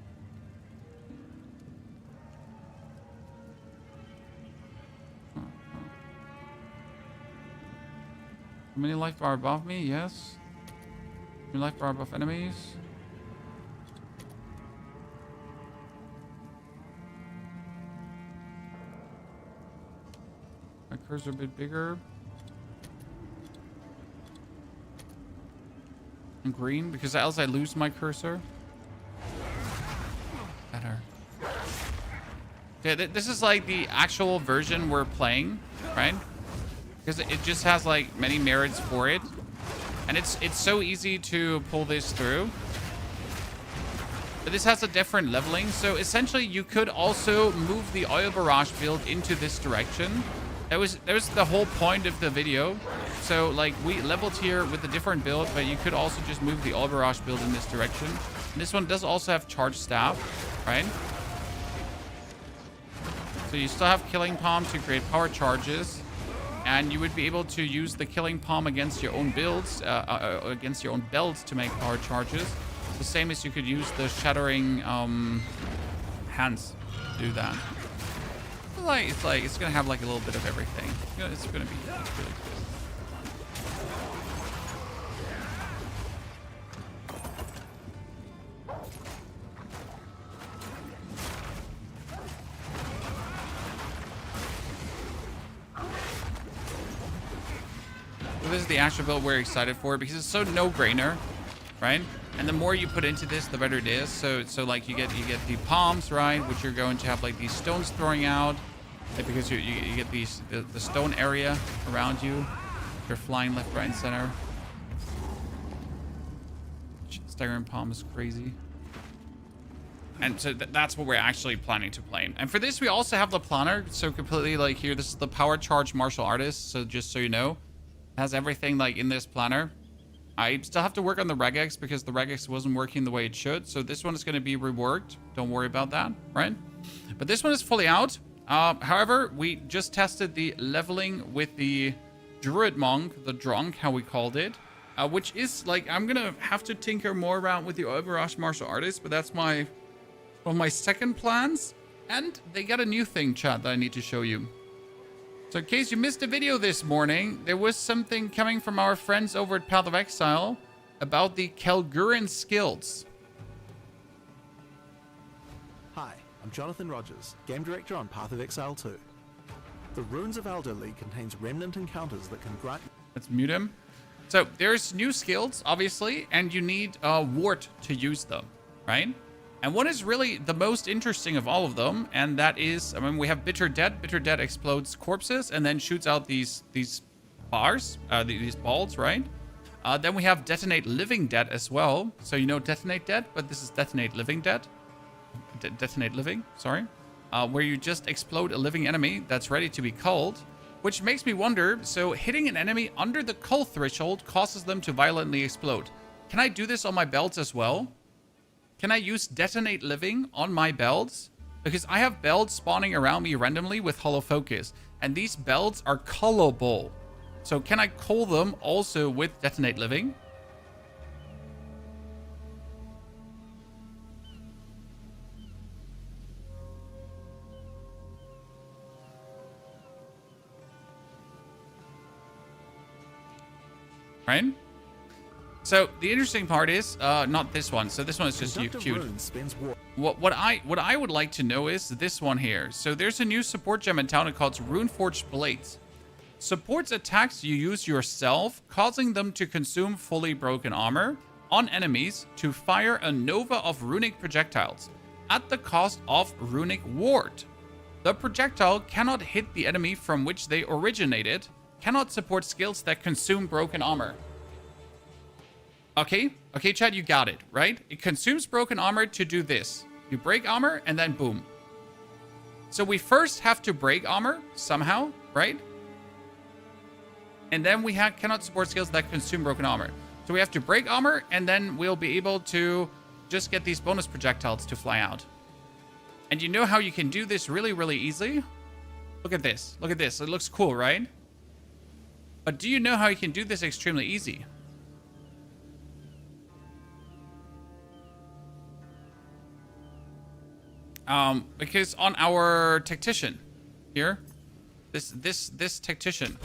How many life bar above me? Yes. How many life bar above enemies? My cursor a bit bigger. And green, because else I lose my cursor. Better. Yeah, this is like the actual version we're playing, right? Because it just has like many merits for it. And it's so easy to pull this through. But this has a different leveling. So essentially you could also move the Oil Barrage build into this direction. That was the whole point of the video. So like we leveled here with a different build, but you could also just move the Barrage build in this direction. And this one does also have charge staff, right? So you still have Killing Palm to create power charges, and you would be able to use the Killing Palm against your own builds, against your own belts to make power charges. The same as you could use the Shattering Hands to do that. It's gonna have like a little bit of everything. It's gonna be really good. So this is the actual build we're excited for because it's so no-brainer, right? And the more you put into this, the better it is. So like you get the palms, right, which you're going to have like these stones throwing out, because you get these the stone area around you. They're flying left, right, and center. Staggering palm is crazy. And so that's what we're actually planning to play. And for this, we also have the planner. So completely like here, this is the power charge martial artist. So just so you know, it has everything like in this planner. I still have to work on the regex because the regex wasn't working the way it should. So this one is going to be reworked. Don't worry about that, right? But this one is fully out. However, we just tested the leveling with the Druid Monk, the Drunk, how we called it. Which is like, I'm going to have to tinker more around with the Barrage martial artist. But that's one of my second plans. And they got a new thing, chat, that I need to show you. So in case you missed a video this morning, there was something coming from our friends over at Path of Exile about the Kelguran skills. Hi, I'm Jonathan Rogers, Game Director on Path of Exile 2. The Runes of Elderly contains remnant encounters that can grant... Let's mute him. So there's new skills, obviously, and you need Wart to use them, right? And one is really the most interesting of all of them, and that is, I mean, we have Bitter Dead. Bitter Dead explodes corpses and then shoots out these bars, these balls, right? Then we have Detonate Living Dead as well. So you know Detonate Dead, but this is Detonate Living Dead. Detonate Living, sorry. Where you just explode a living enemy that's ready to be culled, which makes me wonder, so hitting an enemy under the cull threshold causes them to violently explode. Can I do this on my belts as well? Can I use Detonate Living on my belts? Because I have belts spawning around me randomly with Hollow Focus, and these belts are cullable. So can I cull them also with Detonate Living? Right? So the interesting part is not this one. So this one is just cute. What I would like to know is this one here. So there's a new support gem in town called Runeforged Blades. Supports attacks you use yourself, causing them to consume fully broken armor on enemies to fire a nova of runic projectiles at the cost of runic ward. The projectile cannot hit the enemy from which they originated, cannot support skills that consume broken armor. Okay, Chad, you got it, right? It consumes broken armor to do this. You break armor, and then boom. So we first have to break armor somehow, right? And then we cannot support skills that consume broken armor. So we have to break armor, and then we'll be able to just get these bonus projectiles to fly out. And you know how you can do this really, really easily? Look at this. Look at this. It looks cool, right? But do you know how you can do this extremely easy? Because on our tactician here, this tactician,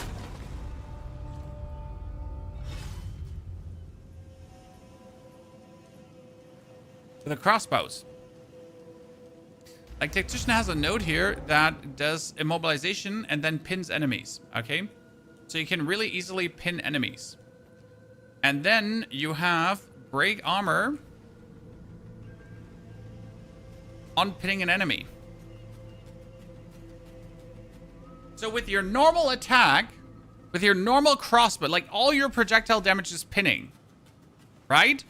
the crossbows, like tactician has a node here that does immobilization and then pins enemies. Okay, so you can really easily pin enemies, and then you have break armor on pinning an enemy. So with your normal attack, with your normal crossbow, like all your projectile damage is pinning. Right?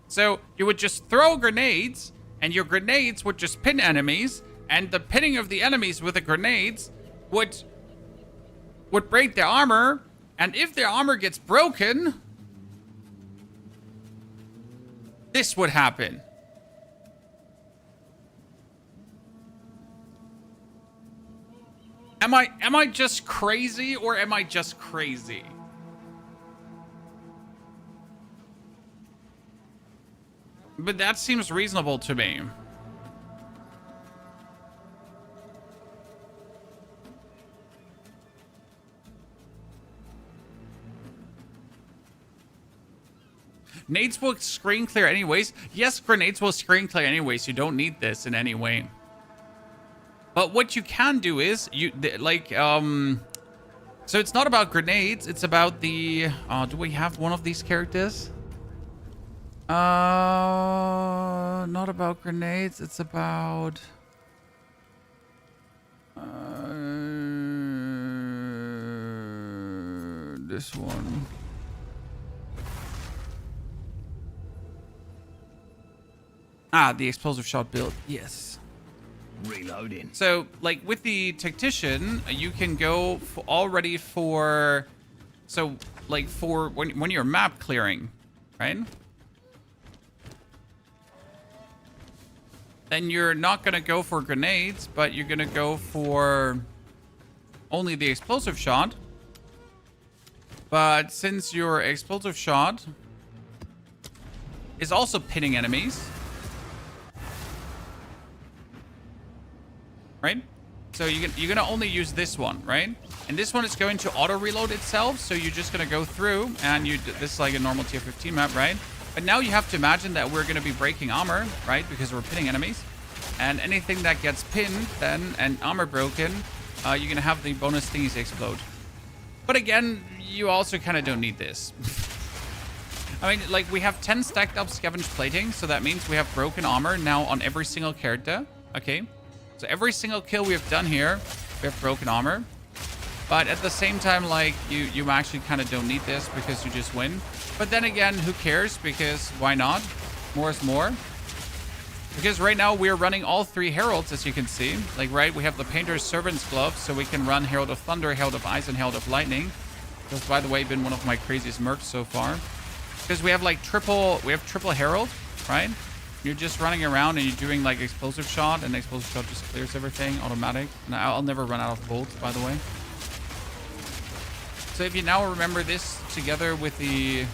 So you would just throw grenades, and your grenades would just pin enemies, and the pinning of the enemies with the grenades would break their armor, and if their armor gets broken, this would happen. Am I just crazy, or am I just crazy? But that seems reasonable to me. Nades will screen clear anyways. Yes, grenades will screen clear anyways. You don't need this in any way. But what you can do is, so it's not about grenades. It's about the, do we have one of these characters? Not about grenades. It's about, this one. Ah, the explosive shot build. Yes. Reloading. So, like, with the tactician, you can go already for... So, like, for when you're map clearing, right? Then you're not going to go for grenades, but you're going to go for only the explosive shot. But since your explosive shot is also pinning enemies... Right? So you're going to only use this one, right? And this one is going to auto-reload itself, so you're just going to go through, and this is like a normal tier 15 map, right? But now you have to imagine that we're going to be breaking armor, right? Because we're pinning enemies. And anything that gets pinned, then, and armor broken, you're going to have the bonus thingies explode. But again, you also kind of don't need this. I mean, like, we have 10 stacked up scavenge plating, so that means we have broken armor now on every single character, okay? So every single kill we have done here, we have broken armor. But at the same time, like, you actually kind of don't need this because you just win. But then again, who cares? Because why not? More is more. Because right now we're running all 3 heralds, as you can see. Like, right, we have the Painter's Servant's Glove, so we can run Herald of Thunder, Herald of Ice, and Herald of Lightning. That's, by the way, been one of my craziest mercs so far. Because we have, like, triple Herald, right? You're just running around and you're doing like explosive shot, and explosive shot just clears everything automatic. And I'll never run out of bolts, by the way. So if you now remember this together with the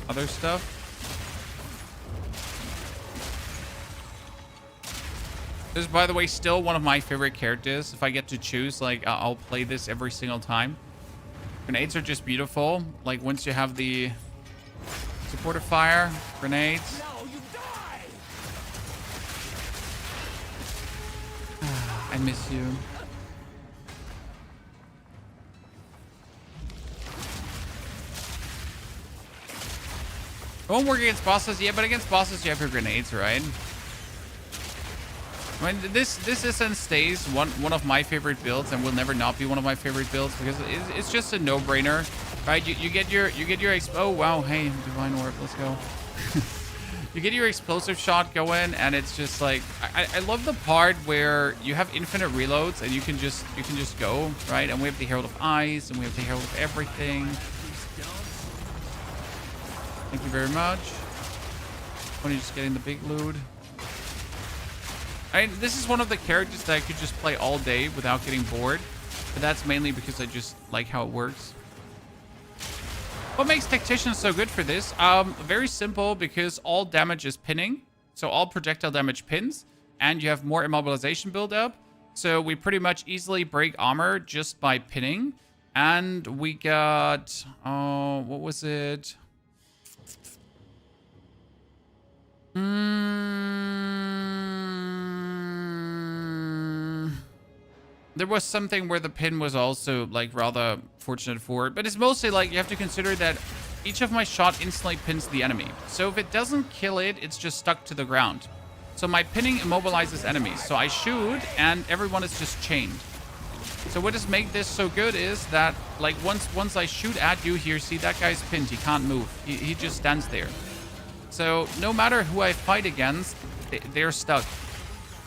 other stuff. This is, by the way, still one of my favorite characters. If I get to choose, like, I'll play this every single time. Grenades are just beautiful. Like, once you have the supportive fire, grenades. I miss you. It won't work against bosses, yeah, but against bosses you have your grenades, right? I mean, this is and stays one of my favorite builds, and will never not be one of my favorite builds because it's just a no-brainer, right? You get your oh wow, hey, Divine Orb, let's go. You get your explosive shot going, and it's just like I love the part where you have infinite reloads and you can just go, right? And we have the Herald of Ice, and we have the Herald of everything. Thank you very much. Only just getting the big loot. This is one of the characters that I could just play all day without getting bored. But that's mainly because I just like how it works. What makes Tactician so good for this? Very simple, because all damage is pinning. So all projectile damage pins. And you have more immobilization buildup. So we pretty much easily break armor just by pinning. And we got... what was it? There was something where the pin was also like rather fortunate for it, but it's mostly like you have to consider that each of my shot instantly pins the enemy. So if it doesn't kill it, it's just stuck to the ground. So my pinning immobilizes enemies. So I shoot and everyone is just chained. So what does make this so good is that like once I shoot at you here, see that guy's pinned, he can't move. He just stands there. So no matter who I fight against, they're stuck.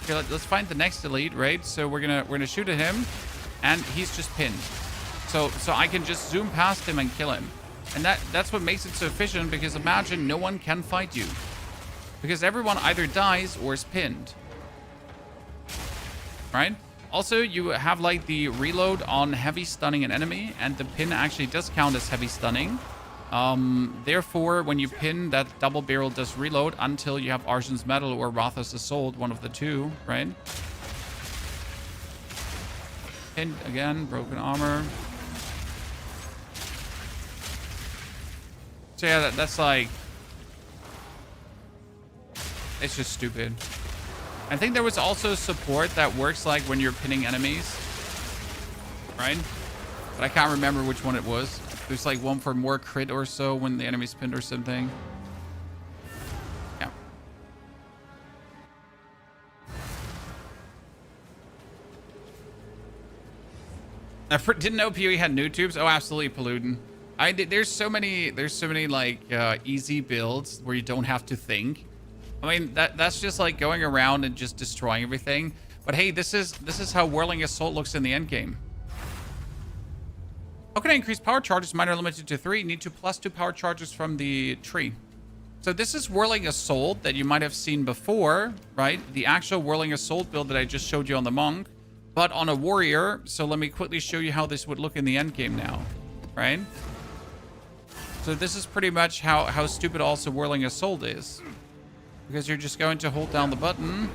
Okay, let's find the next elite, right? So we're gonna shoot at him, and he's just pinned. So I can just zoom past him and kill him. And that's what makes it so efficient, because imagine no one can fight you. Because everyone either dies or is pinned. Right? Also, you have like the reload on heavy stunning an enemy, and the pin actually does count as heavy stunning. Therefore, when you pin, that double barrel does reload until you have Argent's Metal or Ratha's Assault, one of the two, right? Pinned again, broken armor. So yeah, that's like... It's just stupid. I think there was also support that works like when you're pinning enemies. Right? But I can't remember which one it was. There's like one for more crit or so when the enemy's pinned or something. Yeah. I didn't know PoE had new tubes. Oh, absolutely, pollutant. There's so many like easy builds where you don't have to think. I mean, that's just like going around and just destroying everything. But hey, this is how Whirling Assault looks in the end game. How can I increase power charges? Mine are limited to 3. Need to +2 power charges from the tree. So this is Whirling Assault that you might have seen before, right? The actual Whirling Assault build that I just showed you on the monk, but on a warrior. So let me quickly show you how this would look in the end game now, right? So this is pretty much how stupid also Whirling Assault is. Because you're just going to hold down the button.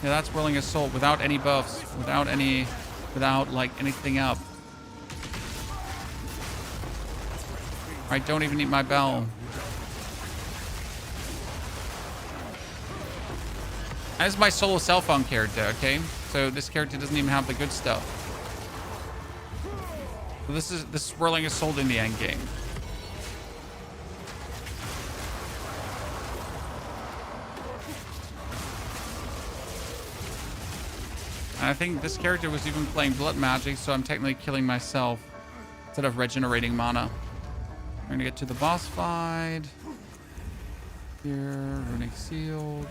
Yeah, that's Whirling Assault without any buffs, without like anything up. I don't even need my bell. As my solo cell phone character, okay? So this character doesn't even have the good stuff. So this is Whirling Assault in the end game. And I think this character was even playing blood magic, so I'm technically killing myself instead of regenerating mana. We're gonna get to the boss fight. Here, runic seals.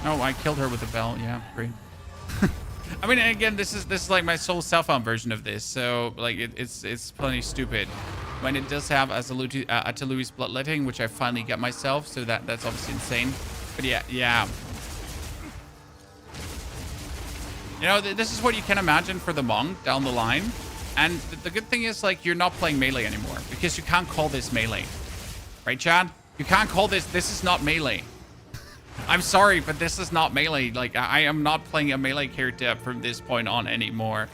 Oh, I killed her with a bell. Yeah, great. I mean, again, this is like my soul self-found version of this, so like it's plenty stupid. When it does have as a Talui's bloodletting, which I finally got myself, so that's obviously insane. But yeah. You know, this is what you can imagine for the monk down the line. And the good thing is, like, you're not playing melee anymore because you can't call this melee, right, Chad? You can't call this. This is not melee. I'm sorry, but this is not melee. Like, I am not playing a melee character from this point on anymore.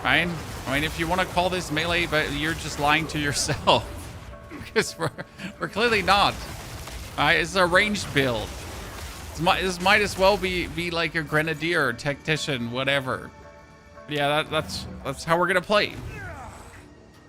Right? I mean, if you want to call this melee, but you're just lying to yourself. Because we're clearly not. It's a ranged build. This might as well be like a grenadier, tactician, whatever. But yeah, that's how we're gonna play.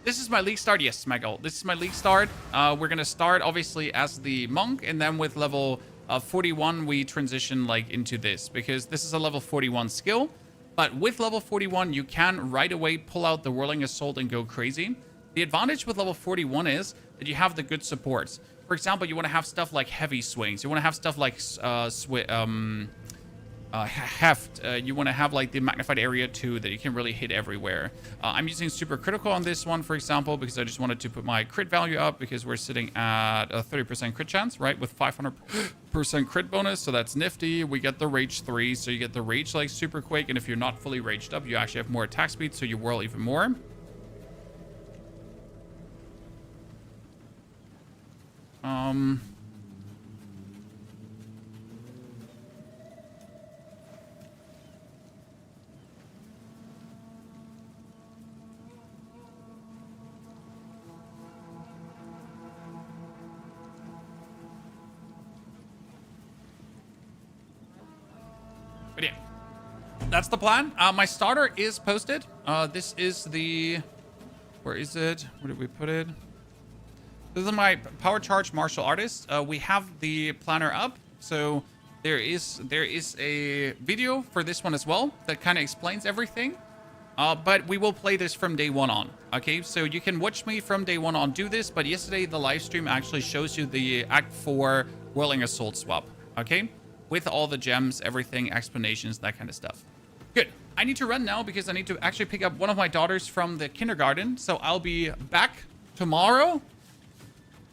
This is my league start. Yes, Smaggle. This is my league start. We're going to start, obviously, as the monk. And then with level 41, we transition, like, into this. Because this is a level 41 skill. But with level 41, you can right away pull out the Whirling Assault and go crazy. The advantage with level 41 is that you have the good supports. For example, you want to have stuff like heavy swings. You want to have stuff like heft. You want to have like the magnified area too, that you can really hit everywhere. I'm using super critical on this one, for example, because I just wanted to put my crit value up, because we're sitting at a 30% crit chance, right, with 500% crit bonus. So that's nifty. We get the rage 3, so you get the rage like super quick, and if you're not fully raged up, you actually have more attack speed, so you whirl even more. But yeah, that's the plan. My starter is posted. This is the... Where is it? Where did we put it? This is my power charge martial artist. We have the planner up, so there is a video for this one as well that kind of explains everything. But we will play this from day one on. Okay, so you can watch me from day one on do this, but yesterday the live stream actually shows you the Act 4 Whirling Assault swap. Okay, with all the gems, everything, explanations, that kind of stuff. Good. I need to run now because I need to actually pick up one of my daughters from the kindergarten. So I'll be back tomorrow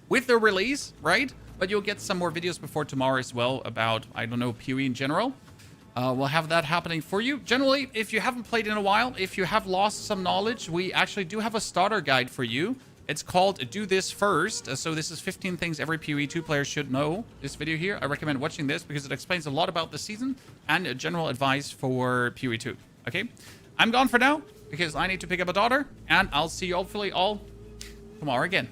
with the release, right? But you'll get some more videos before tomorrow as well about, I don't know, PoE in general. We'll have that happening for you. Generally, if you haven't played in a while, if you have lost some knowledge, we actually do have a starter guide for you. It's called Do This First. So this is 15 things every PoE 2 player should know. This video here, I recommend watching this because it explains a lot about the season and general advice for PoE 2. Okay, I'm gone for now because I need to pick up a daughter, and I'll see you hopefully all tomorrow again.